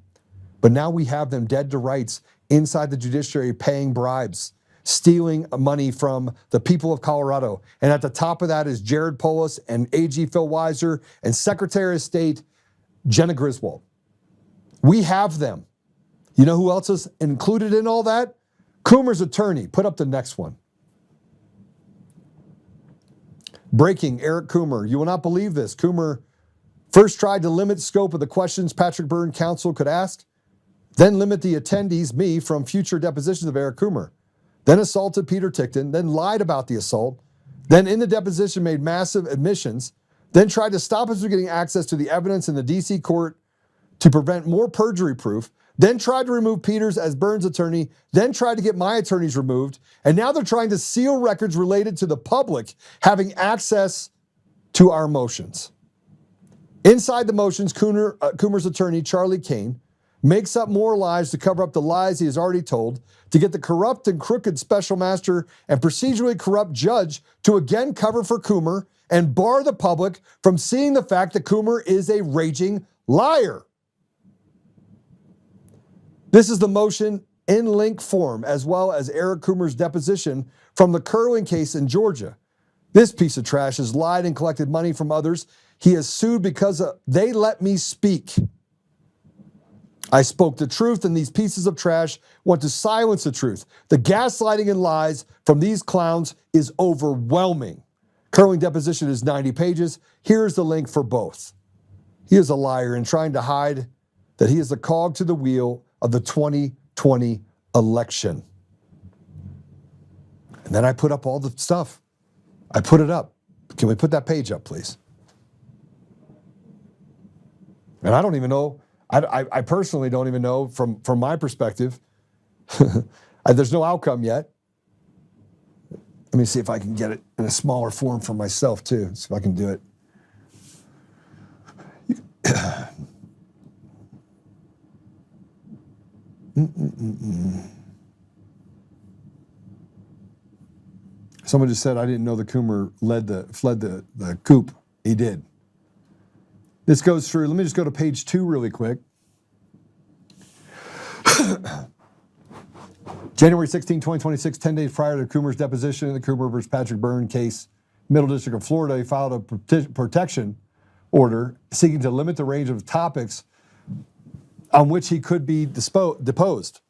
But now we have them dead to rights inside the judiciary paying bribes, stealing money from the people of Colorado. And at the top of that is Jared Polis and AG Phil Weiser and Secretary of State Jenna Griswold. We have them. You know who else is included in all that? Coomer's attorney. Put up the next one. Breaking, Eric Coomer. You will not believe this. Coomer first tried to limit the scope of the questions Patrick Byrne counsel could ask, then limit the attendees, me, from future depositions of Eric Coomer, then assaulted Peter Tickton, then lied about the assault, then in the deposition made massive admissions, then tried to stop us from getting access to the evidence in the DC court to prevent more perjury proof, then tried to remove Peters as Byrne's attorney, then tried to get my attorneys removed, and now they're trying to seal records related to the public having access to our motions. Inside the motions, Coomer's attorney, Charlie Kane, makes up more lies to cover up the lies he has already told, to get the corrupt and crooked special master and procedurally corrupt judge to again cover for Coomer and bar the public from seeing the fact that Coomer is a raging liar. This is the motion in link form, as well as Eric Coomer's deposition from the Kerwin case in Georgia. This piece of trash has lied and collected money from others. He is sued because they let me speak. I spoke the truth, and these pieces of trash want to silence the truth. The gaslighting and lies from these clowns is overwhelming. Kerwin deposition is 90 pages. Here's the link for both. He is a liar and trying to hide that he is a cog to the wheel of the 2020 election. And then I put up all the stuff. I put it up. Can we put that page up, please? And I don't even know, I personally don't even know from my perspective, there's no outcome yet. Let me see if I can get it in a smaller form for myself too, see if I can do it. Someone just said, I didn't know the Coomer fled the coop. He did. This goes through, let me just go to page 2 really quick. January 16, 2026, 10 days prior to Coomer's deposition in the Coomer versus Patrick Byrne case, Middle District of Florida, he filed a protection order seeking to limit the range of topics on which he could be deposed.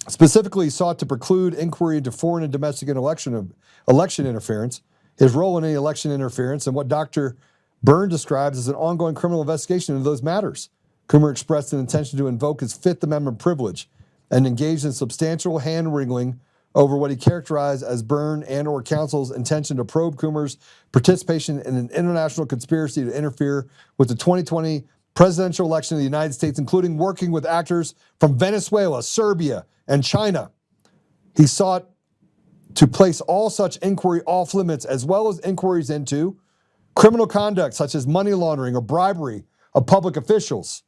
Specifically, he sought to preclude inquiry into foreign and domestic election interference, his role in any election interference, and what Dr. Byrne describes as an ongoing criminal investigation into those matters. Coomer expressed an intention to invoke his Fifth Amendment privilege and engaged in substantial hand-wringling over what he characterized as Byrne and or counsel's intention to probe Coomer's participation in an international conspiracy to interfere with the 2020 presidential election of the United States, including working with actors from Venezuela, Serbia, and China. He sought to place all such inquiry off limits, as well as inquiries into criminal conduct such as money laundering or bribery of public officials,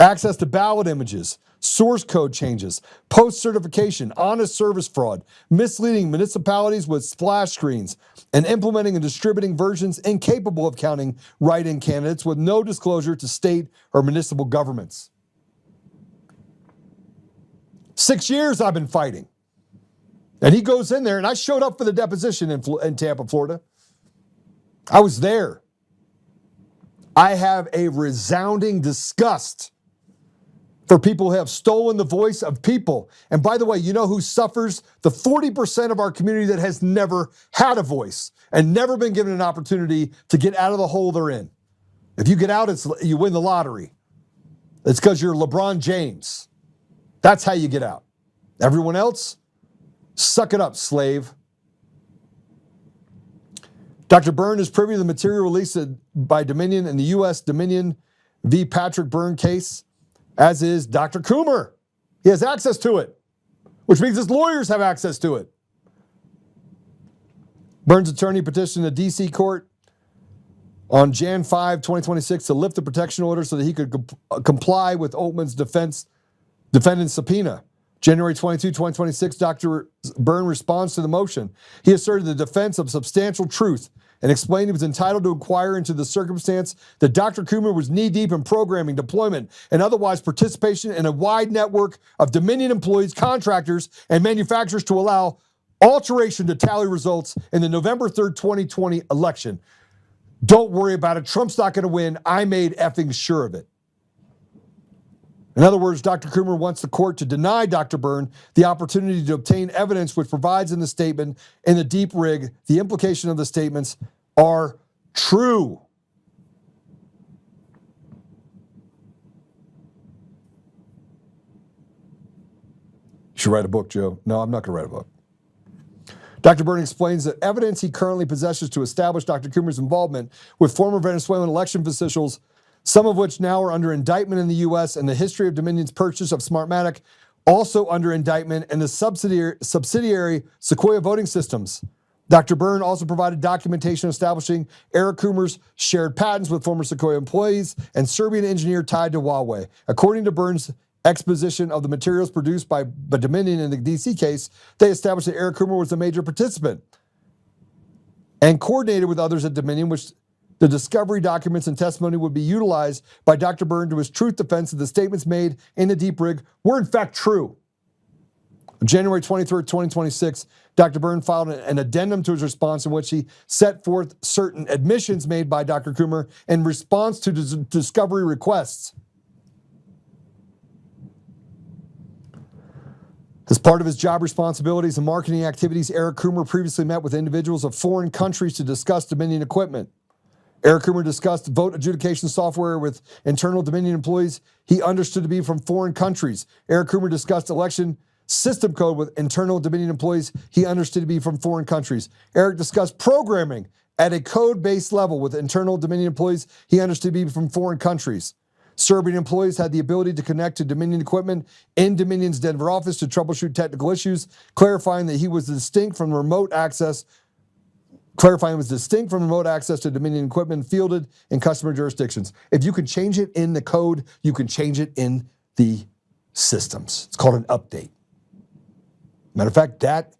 access to ballot images, source code changes, post-certification, honest service fraud, misleading municipalities with splash screens, and implementing and distributing versions incapable of counting write-in candidates with no disclosure to state or municipal governments. 6 years I've been fighting. And he goes in there, and I showed up for the deposition in Tampa, Florida. I was there. I have a resounding disgust for people who have stolen the voice of people. And by the way, you know who suffers? The 40% of our community that has never had a voice and never been given an opportunity to get out of the hole they're in. If you get out, you win the lottery. It's because you're LeBron James. That's how you get out. Everyone else, suck it up, slave. Dr. Byrne is privy to the material released by Dominion in the U.S. Dominion v. Patrick Byrne case, as is Dr. Coomer. He has access to it, which means his lawyers have access to it. Byrne's attorney petitioned a D.C. court on Jan 5, 2026 to lift the protection order so that he could comply with Oltmann's defendant's subpoena. January 22, 2026, Dr. Byrne responds to the motion. He asserted the defense of substantial truth and explained he was entitled to inquire into the circumstance that Dr. Coomer was knee-deep in programming, deployment, and otherwise participation in a wide network of Dominion employees, contractors, and manufacturers to allow alteration to tally results in the November 3rd, 2020 election. Don't worry about it. Trump's not going to win. I made effing sure of it. In other words, Dr. Coomer wants the court to deny Dr. Byrne the opportunity to obtain evidence which provides in the statement in the deep rig the implication of the statements are true. You should write a book, Joe. No, I'm not going to write a book. Dr. Byrne explains that evidence he currently possesses to establish Dr. Coomer's involvement with former Venezuelan election officials, some of which now are under indictment in the U.S., and the history of Dominion's purchase of Smartmatic, also under indictment, and the subsidiary Sequoia voting systems. Dr. Byrne also provided documentation establishing Eric Coomer's shared patents with former Sequoia employees and Serbian engineer tied to Huawei. According to Byrne's exposition of the materials produced by Dominion in the D.C. case, they established that Eric Coomer was a major participant and coordinated with others at Dominion, which the discovery documents and testimony would be utilized by Dr. Byrne to his truth defense that the statements made in the deep rig were in fact true. On January 23rd, 2026, Dr. Byrne filed an addendum to his response in which he set forth certain admissions made by Dr. Coomer in response to discovery requests. As part of his job responsibilities and marketing activities, Eric Coomer previously met with individuals of foreign countries to discuss Dominion equipment. Eric Coomer discussed vote adjudication software with internal Dominion employees he understood to be from foreign countries. Eric Coomer discussed election system code with internal Dominion employees he understood to be from foreign countries. Eric discussed programming at a code-based level with internal Dominion employees he understood to be from foreign countries. Serbian employees had the ability to connect to Dominion equipment in Dominion's Denver office to troubleshoot technical issues, clarifying he was distinct from remote access to Dominion equipment fielded in customer jurisdictions. If you can change it in the code, you can change it in the systems. It's called an update. Matter of fact, that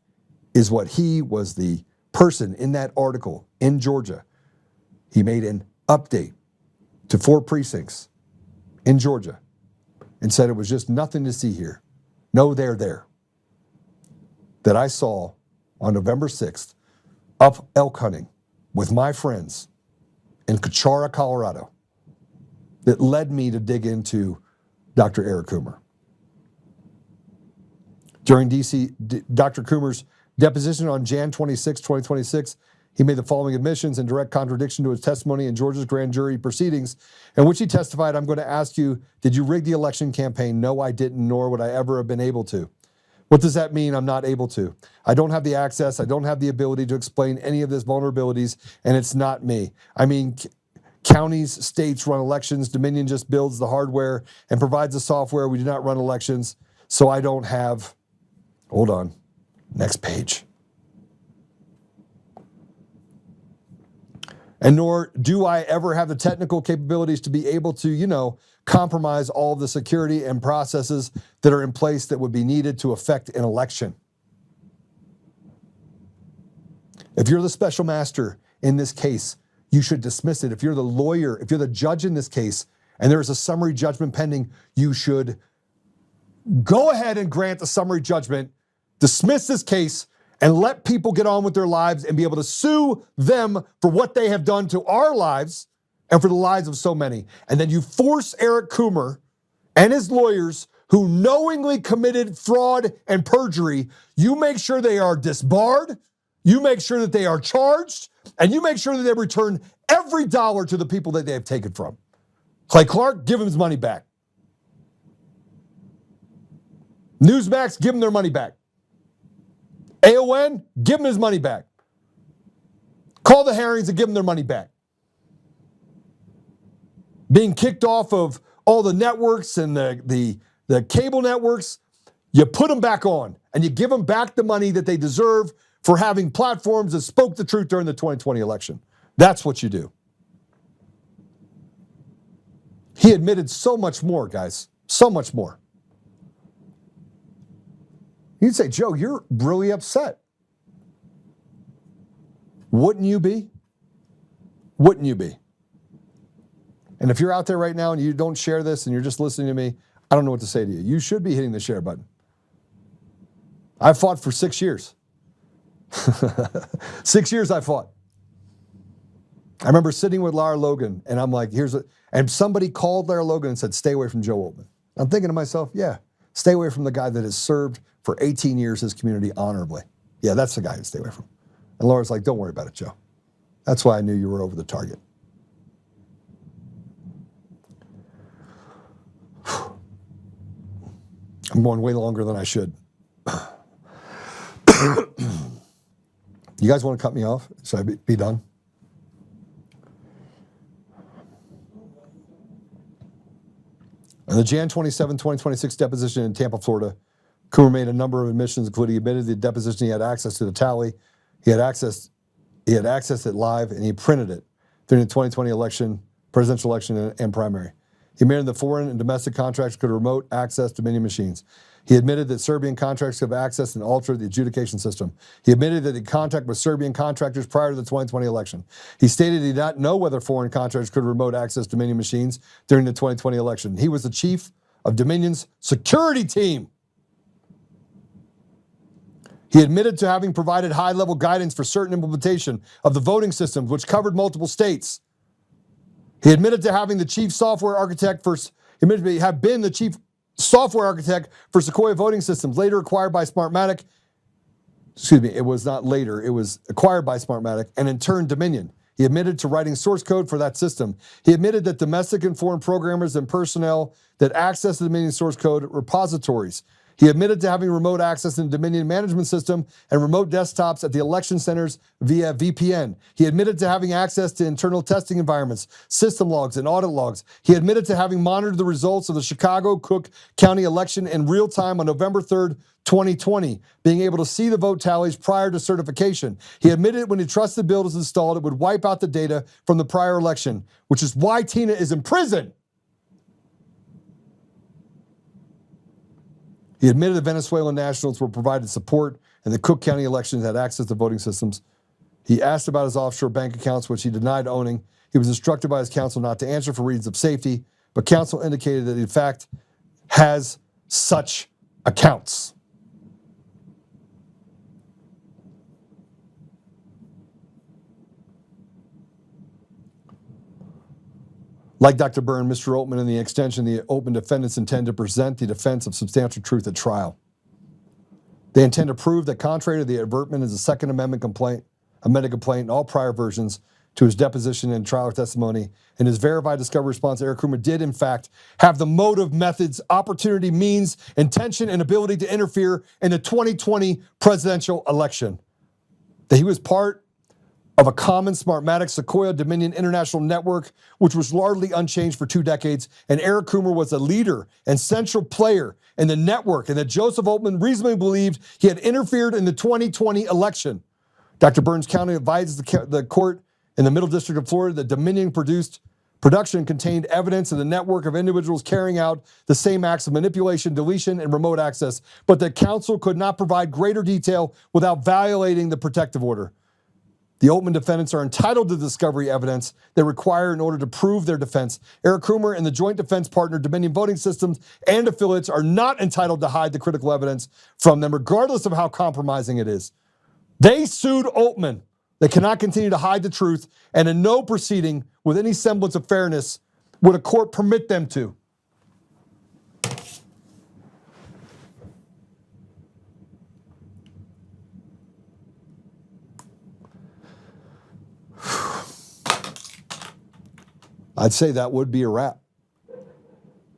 is what he was the person in that article in Georgia. He made an update to 4 precincts in Georgia and said it was just nothing to see here. No, they're there. That I saw on November 6th up elk hunting with my friends in Cachara, Colorado, that led me to dig into Dr. Eric Coomer. During Dr. Coomer's deposition on Jan 26, 2026, he made the following admissions in direct contradiction to his testimony in Georgia's grand jury proceedings, in which he testified, "I'm going to ask you, did you rig the election campaign? No, I didn't, nor would I ever have been able to." What does that mean? I'm not able to. I don't have the access. I don't have the ability to explain any of this vulnerabilities, and it's not me. I mean, counties, states run elections. Dominion just builds the hardware and provides the software. We do not run elections, so I don't have, hold on, next page. And nor do I ever have the technical capabilities to be able to, compromise all of the security and processes that are in place that would be needed to affect an election. If you're the special master in this case, you should dismiss it. If you're the lawyer, if you're the judge in this case, and there is a summary judgment pending, you should go ahead and grant the summary judgment, dismiss this case, and let people get on with their lives and be able to sue them for what they have done to our lives and for the lives of so many. And then you force Eric Coomer and his lawyers who knowingly committed fraud and perjury, you make sure they are disbarred, you make sure that they are charged, and you make sure that they return every dollar to the people that they have taken from. Clay Clark, give him his money back. Newsmax, give him their money back. AON, give him his money back. Call the Herrings and give them their money back. Being kicked off of all the networks and the cable networks, you put them back on and you give them back the money that they deserve for having platforms that spoke the truth during the 2020 election. That's what you do. He admitted so much more, guys. So much more. You'd say, Joe, you're really upset. Wouldn't you be? Wouldn't you be? And if you're out there right now and you don't share this and you're just listening to me, I don't know what to say to you. You should be hitting the share button. I fought for 6 years. 6 years I fought. I remember sitting with Lara Logan and I'm like, and somebody called Lara Logan and said, stay away from Joe Oltmann. I'm thinking to myself, yeah, stay away from the guy that has served for 18 years his community honorably. Yeah, that's the guy to stay away from. And Laura's like, don't worry about it, Joe. That's why I knew you were over the target. I'm going way longer than I should. You guys want to cut me off? Should I be done? In the Jan 27, 2026 deposition in Tampa, Florida, Coomer made a number of admissions, including he admitted the deposition he had access to the tally. He had accessed it live, and he printed it during the 2020 presidential election and primary. He admitted that foreign and domestic contractors could remote access Dominion machines. He admitted that Serbian contractors could have accessed and altered the adjudication system. He admitted that he contacted with Serbian contractors prior to the 2020 election. He stated he did not know whether foreign contractors could remote access Dominion machines during the 2020 election. He was the chief of Dominion's security team. He admitted to having provided high-level guidance for certain implementation of the voting systems, which covered multiple states. He admitted to having the chief software architect for, have been the chief software architect for Sequoia voting systems, later acquired by Smartmatic. Excuse me, it was not later, it was acquired by Smartmatic, and in turn Dominion. He admitted to writing source code for that system. He admitted that domestic and foreign programmers and personnel that access the Dominion source code repositories. He admitted to having remote access in the Dominion management system and remote desktops at the election centers via VPN. He admitted to having access to internal testing environments, system logs, and audit logs. He admitted to having monitored the results of the Chicago-Cook County election in real time on November 3rd, 2020, being able to see the vote tallies prior to certification. He admitted when the trusted build is installed, it would wipe out the data from the prior election, which is why Tina is in prison. He admitted that Venezuelan nationals were provided support and the Cook County elections had access to voting systems. He asked about his offshore bank accounts, which he denied owning. He was instructed by his counsel not to answer for reasons of safety, but counsel indicated that he, in fact, has such accounts. Like Dr. Byrne, Mr. Oltmann and the extension, the Oltmann defendants intend to present the defense of substantial truth at trial. They intend to prove that contrary to the advertisement is a Second Amendment amended complaint in all prior versions to his deposition and trial testimony. In his verified discovery response, Eric Coomer did, in fact, have the motive, methods, opportunity, means, intention, and ability to interfere in the 2020 presidential election. That he was part of a common Smartmatic Sequoia Dominion International network, which was largely unchanged for 2 decades, and Eric Coomer was a leader and central player in the network, and that Joseph Oltmann reasonably believed he had interfered in the 2020 election. Dr. Burns County advises the court in the Middle District of Florida that Dominion production contained evidence of the network of individuals carrying out the same acts of manipulation, deletion, and remote access, but that counsel could not provide greater detail without violating the protective order. The Oltmann defendants are entitled to discovery evidence they require in order to prove their defense. Eric Coomer and the joint defense partner Dominion Voting Systems and affiliates are not entitled to hide the critical evidence from them, regardless of how compromising it is. They sued Oltmann. They cannot continue to hide the truth, and in no proceeding with any semblance of fairness would a court permit them to. I'd say that would be a wrap.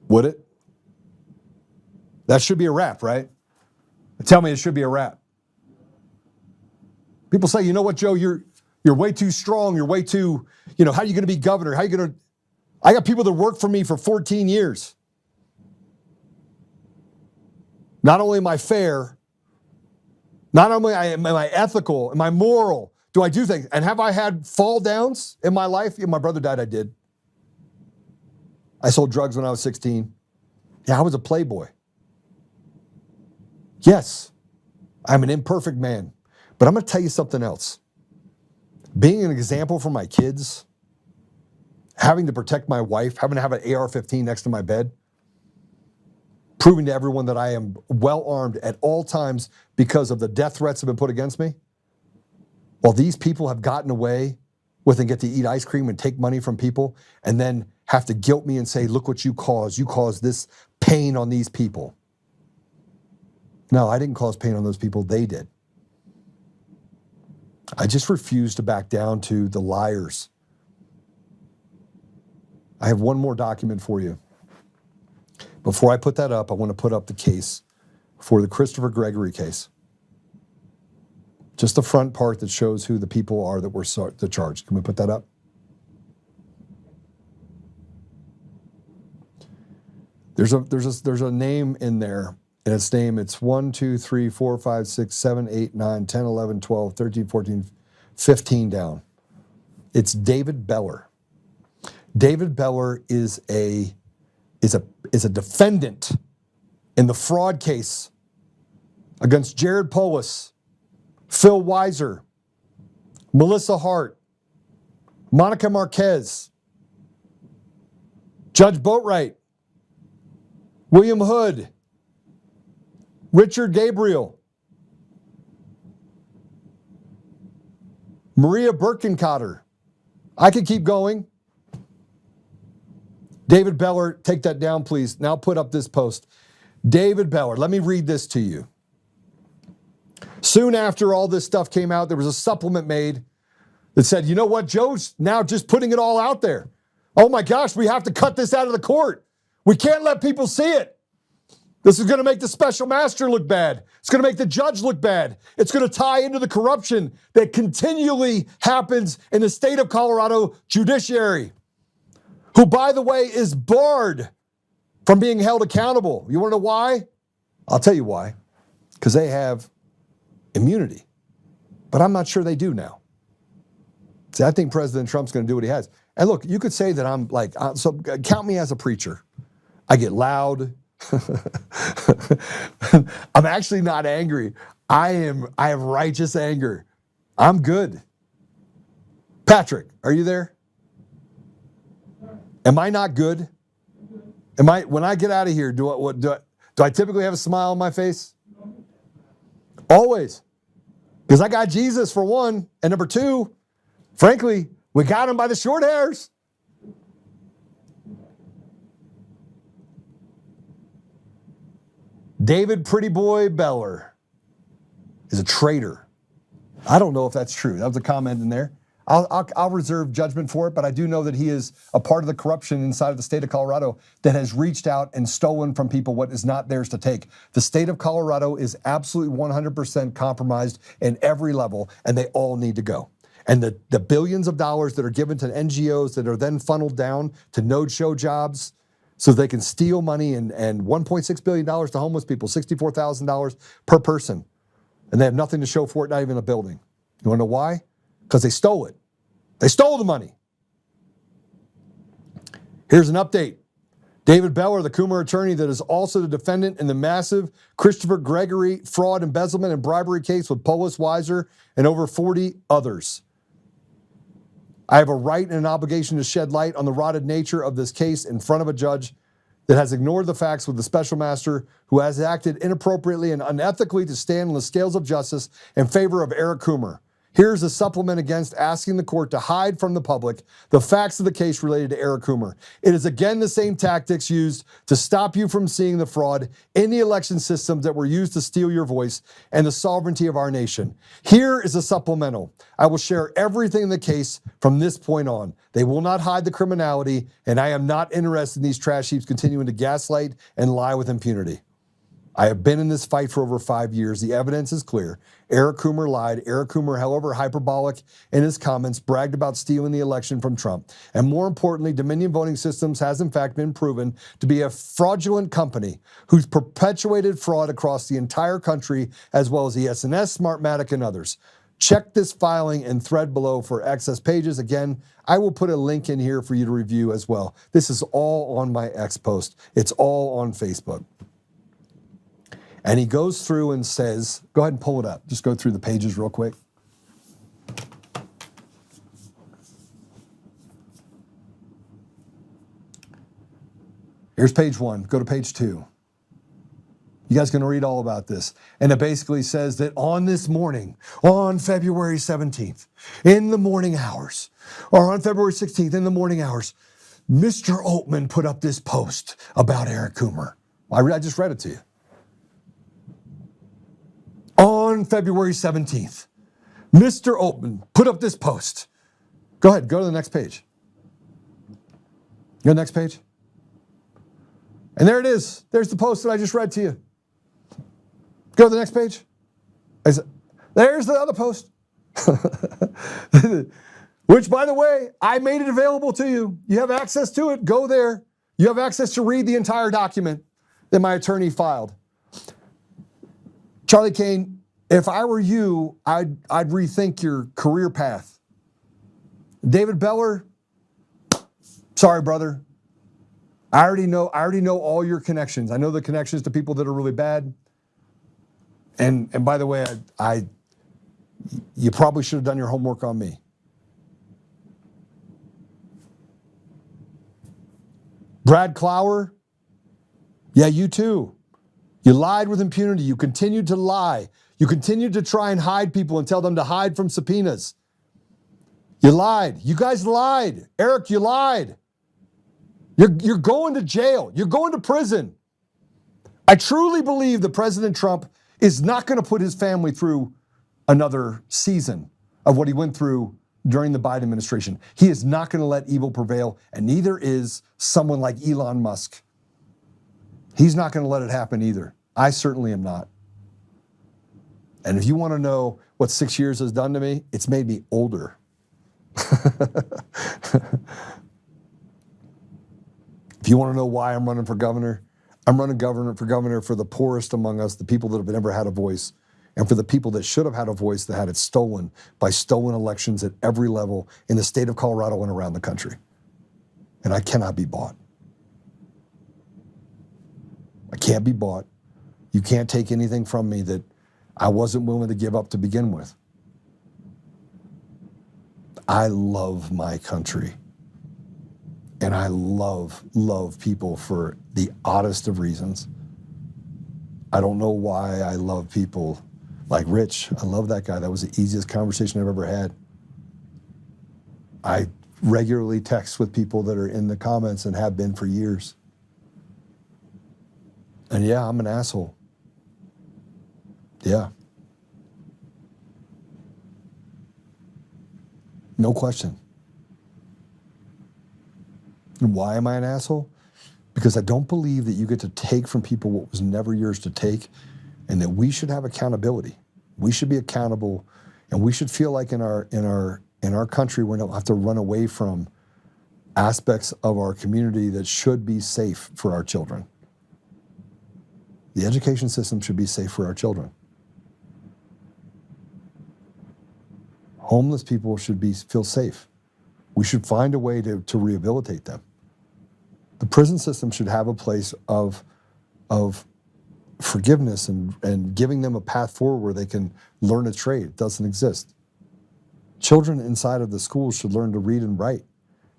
Would it? That should be a wrap, right? Tell me it should be a wrap. People say, you know what, Joe, you're way too strong. You're way too, how are you going to be governor? How are you going to? I got people that worked for me for 14 years. Not only am I fair, not only am I ethical, am I moral, do I do things? And have I had fall downs in my life? Yeah, my brother died, I did. I sold drugs when I was 16. Yeah, I was a playboy. Yes, I'm an imperfect man. But I'm going to tell you something else. Being an example for my kids, having to protect my wife, having to have an AR-15 next to my bed, proving to everyone that I am well armed at all times because of the death threats that have been put against me, while these people have gotten away with and get to eat ice cream and take money from people and then have to guilt me and say, look what you caused. You caused this pain on these people. No, I didn't cause pain on those people. They did. I just refuse to back down to the liars. I have one more document for you. Before I put that up, I want to put up the case for the Christopher Gregory case. Just the front part that shows who the people are that were charged. Can we put that up? There's a name in there. And its name, it's 1, 2, 3, 4, 5, 6, 7, 8, 9, 10, 11, 12, 13, 14, 15 down. It's David Beller. David Beller is a defendant in the fraud case against Jared Polis, Phil Weiser, Melissa Hart, Monica Marquez, Judge Boatwright, William Hood, Richard Gabriel, Maria Birkenkotter. I could keep going. David Beller, take that down, please. Now put up this post. David Beller, let me read this to you. Soon after all this stuff came out, there was a supplement made that said, you know what, Joe's now just putting it all out there. Oh my gosh, we have to cut this out of the court. We can't let people see it. This is going to make the special master look bad. It's going to make the judge look bad. It's going to tie into the corruption that continually happens in the state of Colorado judiciary, who, by the way, is barred from being held accountable. You want to know why? I'll tell you why. Because they have immunity. But I'm not sure they do now. See, I think President Trump's going to do what he has. And look, you could say that I'm like, so count me as a preacher. I get loud. I'm actually not angry. I have righteous anger. I'm good. Patrick, are you there? Am I not good? When I get out of here, do I typically have a smile on my face? Always. Because I got Jesus for one, and number two, frankly, we got him by the short hairs. David Pretty Boy Beller is a traitor. I don't know if that's true. That was a comment in there. I'll reserve judgment for it, but I do know that he is a part of the corruption inside of the state of Colorado that has reached out and stolen from people what is not theirs to take. The state of Colorado is absolutely 100% compromised in every level, and they all need to go. And the billions of dollars that are given to NGOs that are then funneled down to no-show jobs so they can steal money and $1.6 billion to homeless people, $64,000 per person. And they have nothing to show for it, not even a building. You want to know why? Because they stole it. They stole the money. Here's an update. David Beller, the Coomer attorney that is also the defendant in the massive Christopher Gregory fraud, embezzlement, and bribery case with Polis, Weiser, and over 40 others. I have a right and an obligation to shed light on the rotted nature of this case in front of a judge that has ignored the facts with the special master who has acted inappropriately and unethically to stand on the scales of justice in favor of Eric Coomer. Here's a supplement against asking the court to hide from the public the facts of the case related to Eric Coomer. It is again the same tactics used to stop you from seeing the fraud in the election systems that were used to steal your voice and the sovereignty of our nation. Here is a supplemental. I will share everything in the case from this point on. They will not hide the criminality, and I am not interested in these trash heaps continuing to gaslight and lie with impunity. I have been in this fight for over 5 years. The evidence is clear. Eric Coomer lied. Eric Coomer, however hyperbolic in his comments, bragged about stealing the election from Trump. And more importantly, Dominion Voting Systems has in fact been proven to be a fraudulent company who's perpetuated fraud across the entire country, as well as the SNS, Smartmatic, and others. Check this filing and thread below for access pages. Again, I will put a link in here for you to review as well. This is all on my X post. It's all on Facebook. And he goes through and says, go ahead and pull it up. Just go through the pages real quick. Here's page 1. Go to page 2. You guys going to read all about this. And it basically says that on this morning, on February 17th, in the morning hours, or on February 16th, in the morning hours, Mr. Oltmann put up this post about Eric Coomer. I just read it to you. On February 17th, Mr. Oltmann put up this post. Go ahead, go to the next page. Go to the next page. And there it is. There's the post that I just read to you. Go to the next page. There's the other post. Which, by the way, I made it available to you. You have access to it. Go there. You have access to read the entire document that my attorney filed. Charlie Kane, if I were you, I'd rethink your career path. David Beller, sorry, brother. I already know all your connections. I know the connections to people that are really bad. And by the way, you probably should have done your homework on me. Brad Clower, yeah, you too. You lied with impunity. You continued to lie. You continued to try and hide people and tell them to hide from subpoenas. You lied. You guys lied. Eric, you lied. You're going to jail. You're going to prison. I truly believe that President Trump is not going to put his family through another season of what he went through during the Biden administration. He is not going to let evil prevail, and neither is someone like Elon Musk. He's not going to let it happen either. I certainly am not. And if you want to know what 6 years has done to me, it's made me older. If you want to know why I'm running for governor, I'm running for governor for the poorest among us, the people that have never had a voice, and for the people that should have had a voice that had it stolen by stolen elections at every level in the state of Colorado and around the country. And I cannot be bought. I can't be bought. You can't take anything from me that I wasn't willing to give up to begin with. I love my country. And I love people for the oddest of reasons. I don't know why I love people like Rich. I love that guy. That was the easiest conversation I've ever had. I regularly text with people that are in the comments and have been for years. And yeah, I'm an asshole. Yeah. No question. And why am I an asshole? Because I don't believe that you get to take from people what was never yours to take, and that we should have accountability. We should be accountable, and we should feel like in our country we don't have to run away from aspects of our community that should be safe for our children. The education system should be safe for our children. Homeless people should feel safe. We should find a way to rehabilitate them. The prison system should have a place of forgiveness and giving them a path forward where they can learn a trade. It doesn't exist. Children inside of the schools should learn to read and write.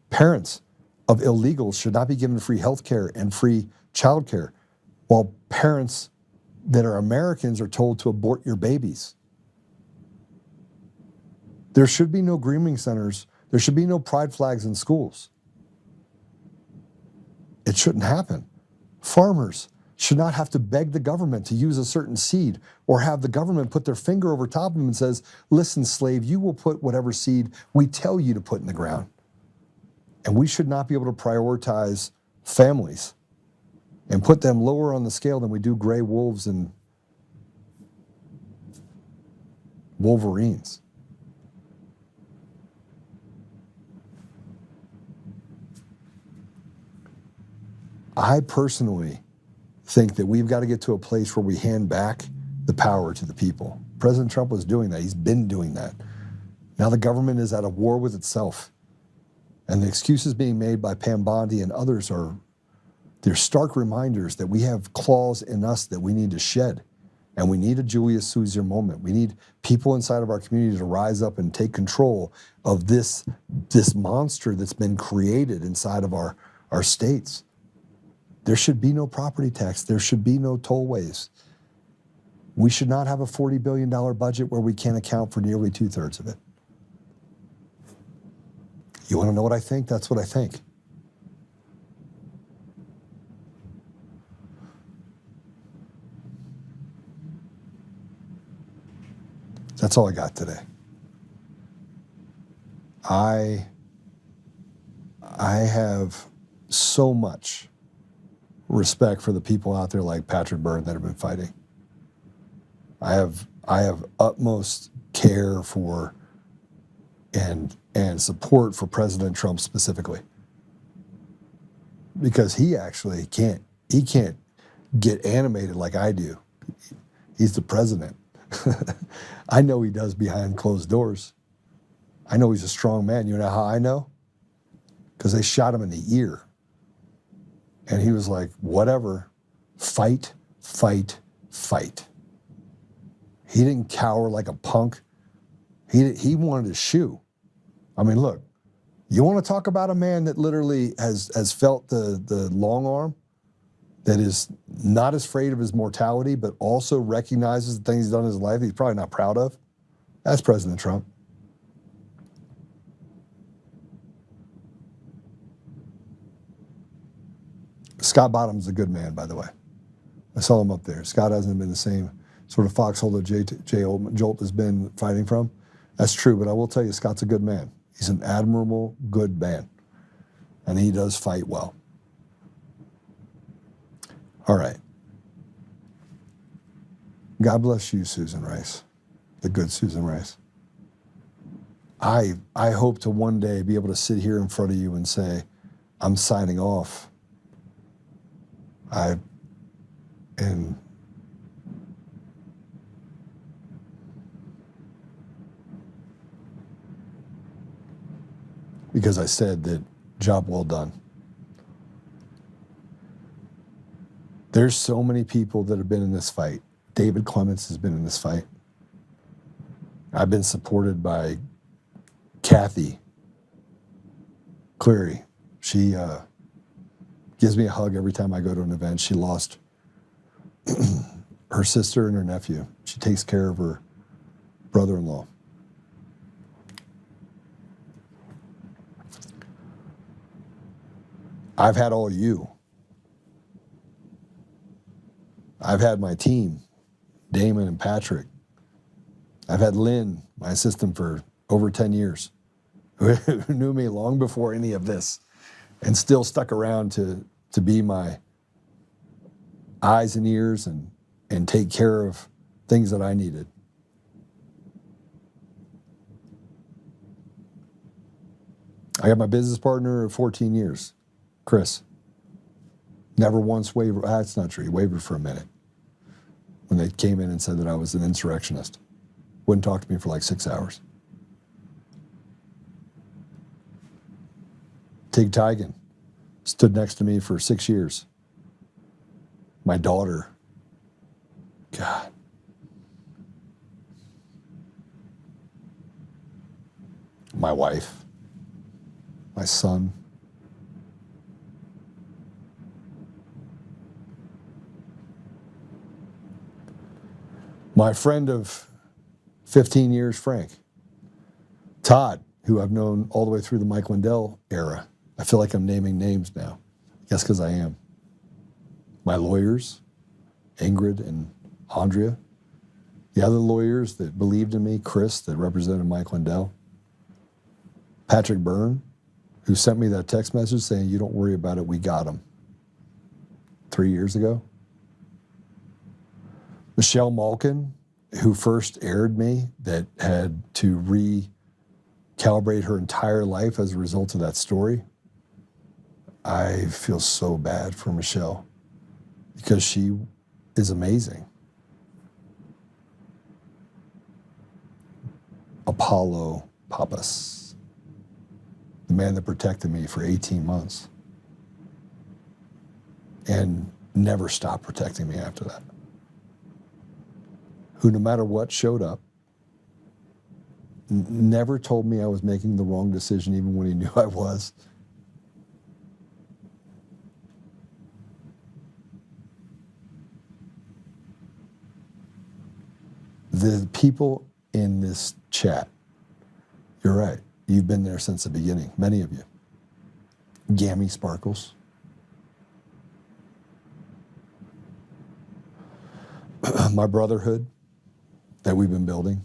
Parents of illegals should not be given free health care and free child care, while parents that are Americans are told to abort your babies. There should be no grooming centers. There should be no pride flags in schools. It shouldn't happen. Farmers should not have to beg the government to use a certain seed or have the government put their finger over top of them and says, listen, slave, you will put whatever seed we tell you to put in the ground. And we should not be able to prioritize families and put them lower on the scale than we do gray wolves and wolverines. I personally think that we've got to get to a place where we hand back the power to the people. President Trump was doing that. He's been doing that. Now the government is at a war with itself. And the excuses being made by Pam Bondi and others they're stark reminders that we have claws in us that we need to shed. And we need a Julius Caesar moment. We need people inside of our community to rise up and take control of this monster that's been created inside of our states. There should be no property tax. There should be no tollways. We should not have a $40 billion budget where we can't account for nearly 2/3 of it. You want to know what I think? That's what I think. That's all I got today. I have so much respect for the people out there like Patrick Byrne that have been fighting. I have utmost care for and support for President Trump specifically, because he actually can't get animated like I do. He's the president. I know he does behind closed doors. I know he's a strong man. You know how I know? Because they shot him in the ear. And he was like, whatever, fight, fight, fight. He didn't cower like a punk. He wanted to shoe. I mean, look, you want to talk about a man that literally has felt the long arm, that is not as afraid of his mortality, but also recognizes the things he's done in his life he's probably not proud of? That's President Trump. Scott Bottom's a good man, by the way. I saw him up there. Scott hasn't been the same sort of foxhole that Joe Oltmann has been fighting from. That's true, but I will tell you, Scott's a good man. He's an admirable, good man. And he does fight well. All right. God bless you, Susan Rice, the good Susan Rice. I hope to one day be able to sit here in front of you and say, I'm signing off. Because I said that job well done. There's so many people that have been in this fight. David Clements has been in this fight. I've been supported by Kathy Cleary. She gives me a hug every time I go to an event. She lost her sister and her nephew. She takes care of her brother-in-law. I've had all you. I've had my team, Damon and Patrick. I've had Lynn, my assistant, for over 10 years, who knew me long before any of this and still stuck around to be my eyes and ears and take care of things that I needed. I got my business partner of 14 years, Chris. Never once wavered. That's not true. He wavered for a minute when they came in and said that I was an insurrectionist. Wouldn't talk to me for like 6 hours. Tig Tigan stood next to me for 6 years. My daughter, God. My wife, my son. My friend of 15 years, Frank. Todd, who I've known all the way through the Mike Lindell era. I feel like I'm naming names now. Yes, because I am. My lawyers, Ingrid and Andrea. The other lawyers that believed in me, Chris, that represented Mike Lindell. Patrick Byrne, who sent me that text message saying, "You don't worry about it, we got him," 3 years ago. Michelle Malkin, who first aired me, that had to recalibrate her entire life as a result of that story. I feel so bad for Michelle because she is amazing. Apollo Pappas, the man that protected me for 18 months and never stopped protecting me after that. Who, no matter what, showed up, never told me I was making the wrong decision even when he knew I was. The people in this chat, you're right, you've been there since the beginning, many of you. Gammy Sparkles. My brotherhood that we've been building.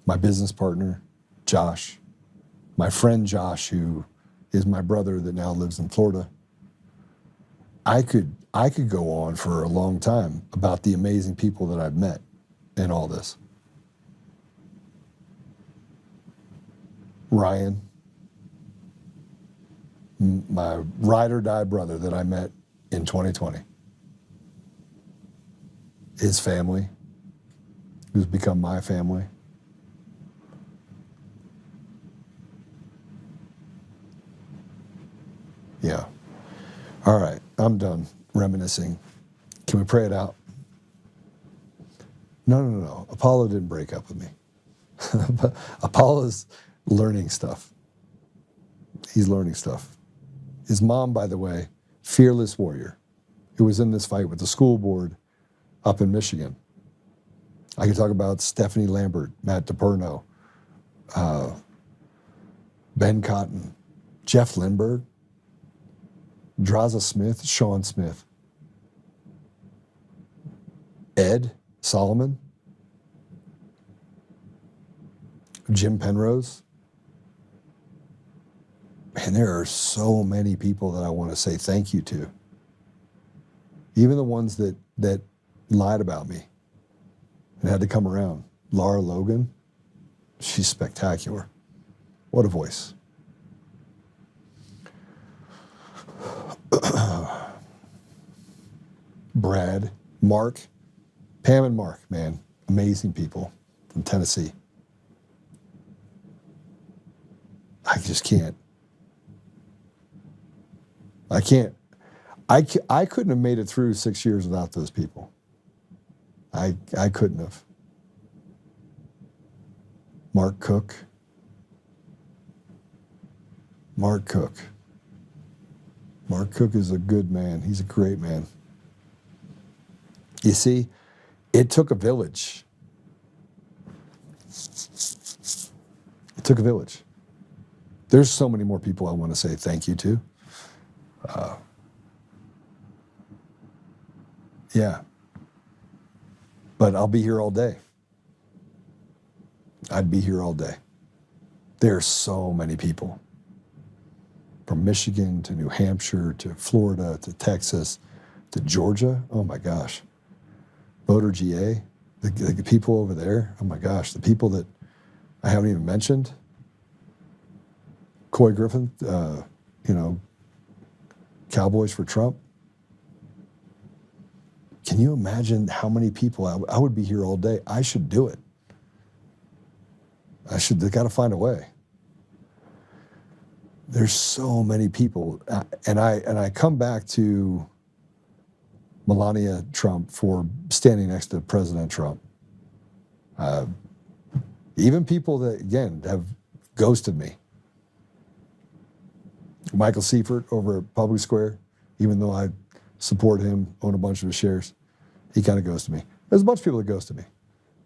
My business partner, Josh. My friend Josh, who is my brother that now lives in Florida. I could go on for a long time about the amazing people that I've met in all this. Ryan, my ride or die brother that I met in 2020. His family, who's become my family. Yeah. All right, I'm done reminiscing. Can we pray it out? No. Apollo didn't break up with me. Apollo's learning stuff. He's learning stuff. His mom, by the way, fearless warrior, who was in this fight with the school board up in Michigan. I could talk about Stephanie Lambert, Matt DePerno, Ben Cotton, Jeff Lindbergh, Draza Smith, Sean Smith, Ed Solomon, Jim Penrose. Man, there are so many people that I want to say thank you to. Even the ones that lied about me and had to come around. Laura Logan, she's spectacular. What a voice. Brad, Mark, Pam and Mark, man, amazing people from Tennessee. I just can't. I couldn't have made it through 6 years without those people. I couldn't have. Mark Cook. Mark Cook is a good man. He's a great man. You see, it took a village. It took a village. There's so many more people I want to say thank you to. Yeah. But I'll be here all day. I'd be here all day. There are so many people. From Michigan to New Hampshire to Florida to Texas to Georgia. Oh my gosh. Voter GA, the people over there. Oh my gosh, the people that I haven't even mentioned. Coy Griffin, Cowboys for Trump. Can you imagine how many people? I would be here all day. I should do it. They got to find a way. There's so many people, and I come back to Melania Trump for standing next to President Trump. Even people that, again, have ghosted me. Michael Seifert over at Public Square, even though I support him, own a bunch of his shares, he kind of ghosted me. There's a bunch of people that ghosted me.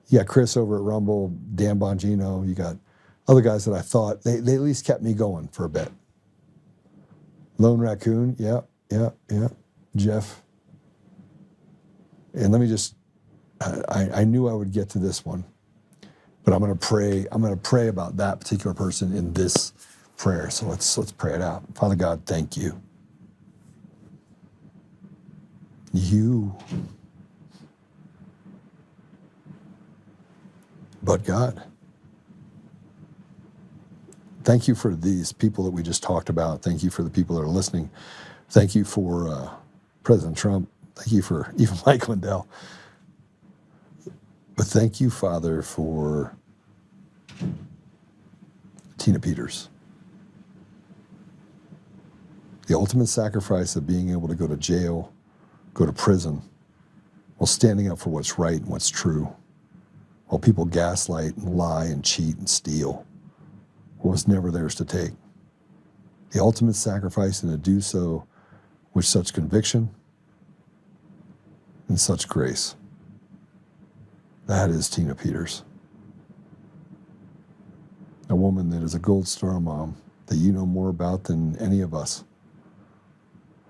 You got Chris over at Rumble, Dan Bongino, you got other guys that I thought, they at least kept me going for a bit. Lone Raccoon, yeah. Jeff. And let me just, I knew I would get to this one, but I'm going to pray about that particular person in this prayer. So let's pray it out. Father God, thank you. But God, thank you for these people that we just talked about. Thank you for the people that are listening. Thank you for President Trump. Thank you for even Mike Lindell. But thank you, Father, for Tina Peters. The ultimate sacrifice of being able to go to jail, go to prison, while standing up for what's right and what's true, while people gaslight and lie and cheat and steal, was never theirs to take. The ultimate sacrifice, and to do so with such conviction and such grace. That is Tina Peters. A woman that is a Gold Star mom that you know more about than any of us.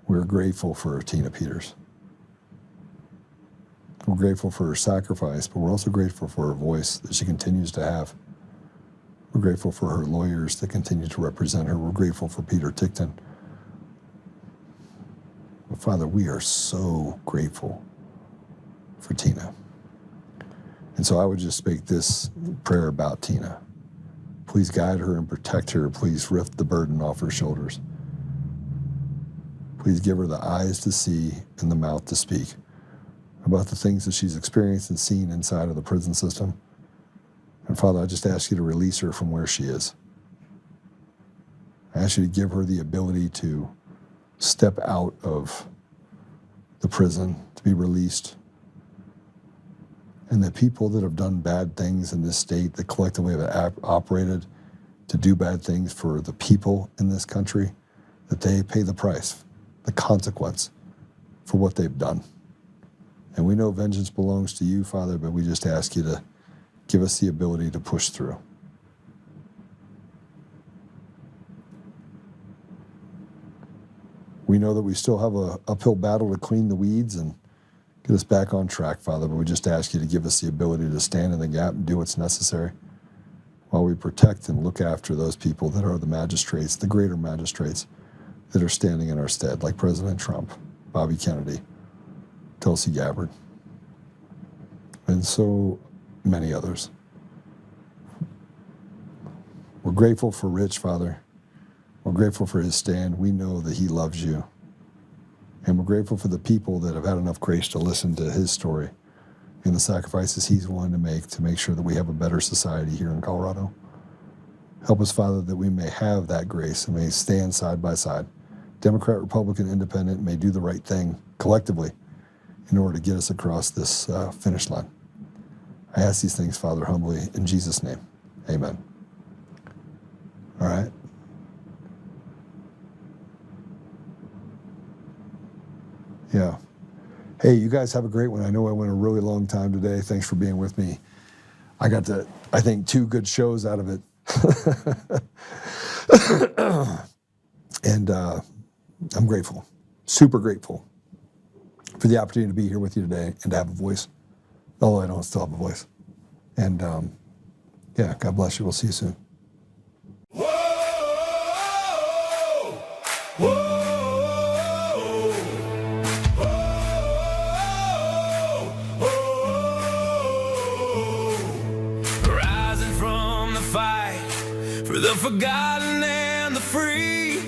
We're grateful for Tina Peters. We're grateful for her sacrifice, but we're also grateful for her voice that she continues to have. We're grateful for her lawyers that continue to represent her. We're grateful for Peter Tickton. But Father, we are so grateful for Tina. And so I would just make this prayer about Tina. Please guide her and protect her. Please lift the burden off her shoulders. Please give her the eyes to see and the mouth to speak about the things that she's experienced and seen inside of the prison system. And Father, I just ask you to release her from where she is. I ask you to give her the ability to step out of the prison, to be released. And the people that have done bad things in this state, that collectively have operated to do bad things for the people in this country, that they pay the price, the consequence for what they've done. And we know vengeance belongs to you, Father, but we just ask you to give us the ability to push through. We know that we still have an uphill battle to clean the weeds and get us back on track, Father, but we just ask you to give us the ability to stand in the gap and do what's necessary while we protect and look after those people that are the magistrates, the greater magistrates that are standing in our stead, like President Trump, Bobby Kennedy, Tulsi Gabbard, and so many others. We're grateful for Rich, Father. We're grateful for his stand. We know that he loves you. And we're grateful for the people that have had enough grace to listen to his story and the sacrifices he's willing to make sure that we have a better society here in Colorado. Help us, Father, that we may have that grace and may stand side by side. Democrat, Republican, Independent may do the right thing collectively in order to get us across this finish line. I ask these things, Father, humbly, in Jesus' name. Amen. All right. Yeah. Hey, you guys have a great one. I know I went a really long time today. Thanks for being with me. I got to, I think, 2 good shows out of it. And I'm grateful, super grateful for the opportunity to be here with you today and to have a voice, although I don't still have a voice. And yeah, God bless you. We'll see you soon. Whoa, whoa. The forgotten and the free,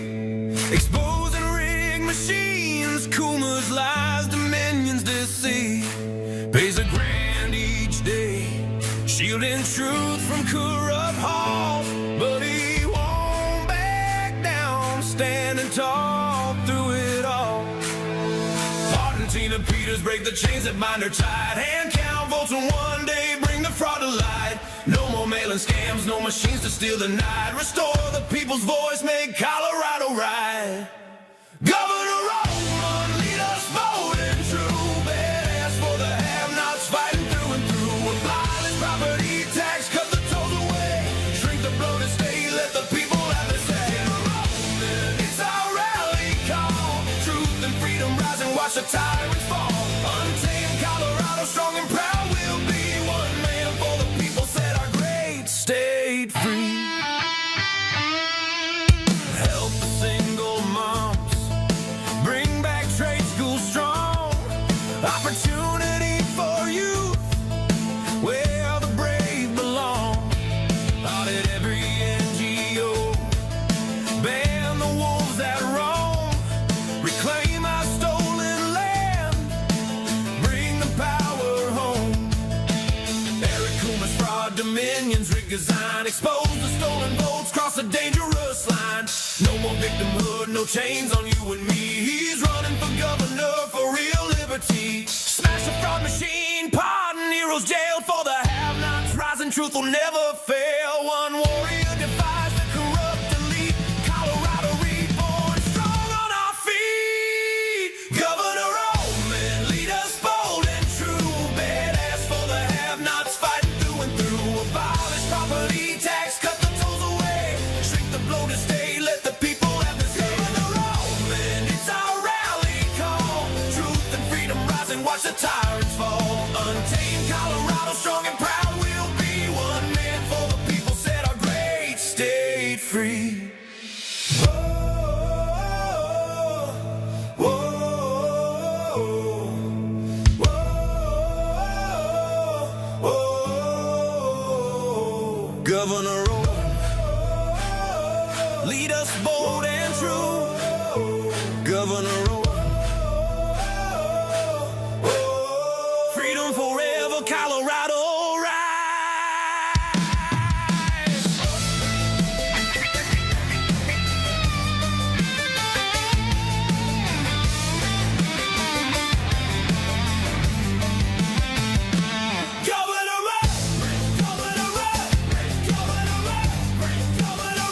exposing rigged machines, Coomer's lies, Dominion's deceit, pays $1,000 each day, shielding truth from corrupt halls, but he won't back down, standing tall through it all. Martin, Tina Peters break the chains that bind her tight, hand count votes and one day bring the fraud to light. No more mailing scams, no machines to steal the night. Restore the people's voice, make Colorado right. Governor Oltmann, lead us voting true. Badass for the have-nots, fighting through and through. Abolish property tax, cut the tolls away. Shrink the bloated rise and watch the tyrants fall. Untamed Colorado, strong and proud, we'll be one man for the people, set our great state free. Help the single moms, bring back trade school strong. Opportunity for youth, where the brave belong. Audit every NGO, ban the wolves that roam. Reclaim our stolen land, bring the power home. Eric Coomer's fraud dominions, rig design, expose the stolen votes, cross a dangerous line. No more victimhood, no chains on you and me. He's running for governor for real liberty. Smash the fraud machine, pardon heroes jailed for the have-nots. Rising truth will never fail. One warrior defies the corrupt elite. Colorado reborn, strong on our feet. Governor Oltmann, lead us bold and true. Badass for the have-nots, fighting through and through. Abolish property tax, cut the tolls away. Shrink the bloated state, let the people have the say. Governor Oltmann, it's our rally call. Truth and freedom rise and watch the tyrants fall. Untamed Colorado, strong and proud, we'll be one man for the people, set our great state free. Whoa, whoa, whoa, whoa. Governor Oltmann, lead us bold and true. Governor Oltmann, freedom forever, Colorado, rise. Governor Oltmann, Governor Oltmann, Governor Oltmann, Governor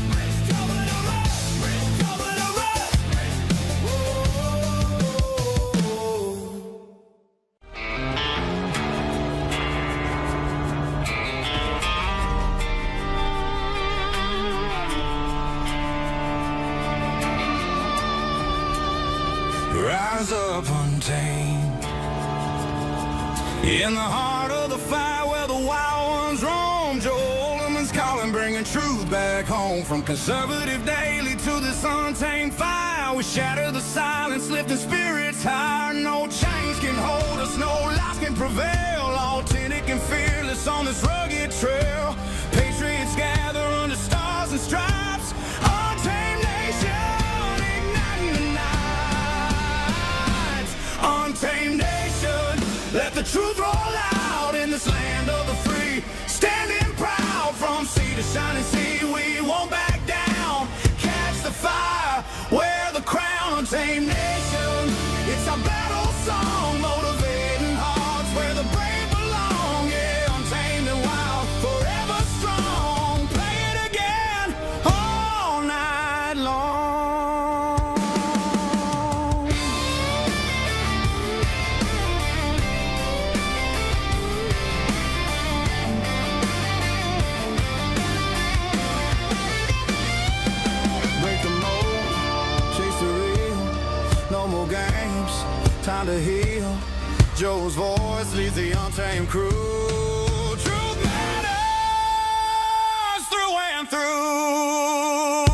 Oltmann, Governor Oltmann, Governor Oltmann. Rise up untamed, in the heart of the fight where the wild ones roam. Joe Oltmann's calling, bringing truth back home. From conservative daily to this untamed fire, we shatter the silence, lifting spirits higher. No chains can hold us, no lies can prevail. Authentic and fearless on this rugged trail. Patriots gather under stars and stripes. Untamed nation, igniting the night. Untamed nation, let the truth roll out in this land of the free. Standing proud from sea to shining sea, we won't back down. Catch the fire, wear the crown. Untamed nation, it's our battle song, motivating hearts where the brave belong. Yeah, untamed and wild, forever strong. Play it again all night long. Break the mold, chase the real. No more games, time to heal. Joe's voice leads the untamed crew. Truth matters through and through.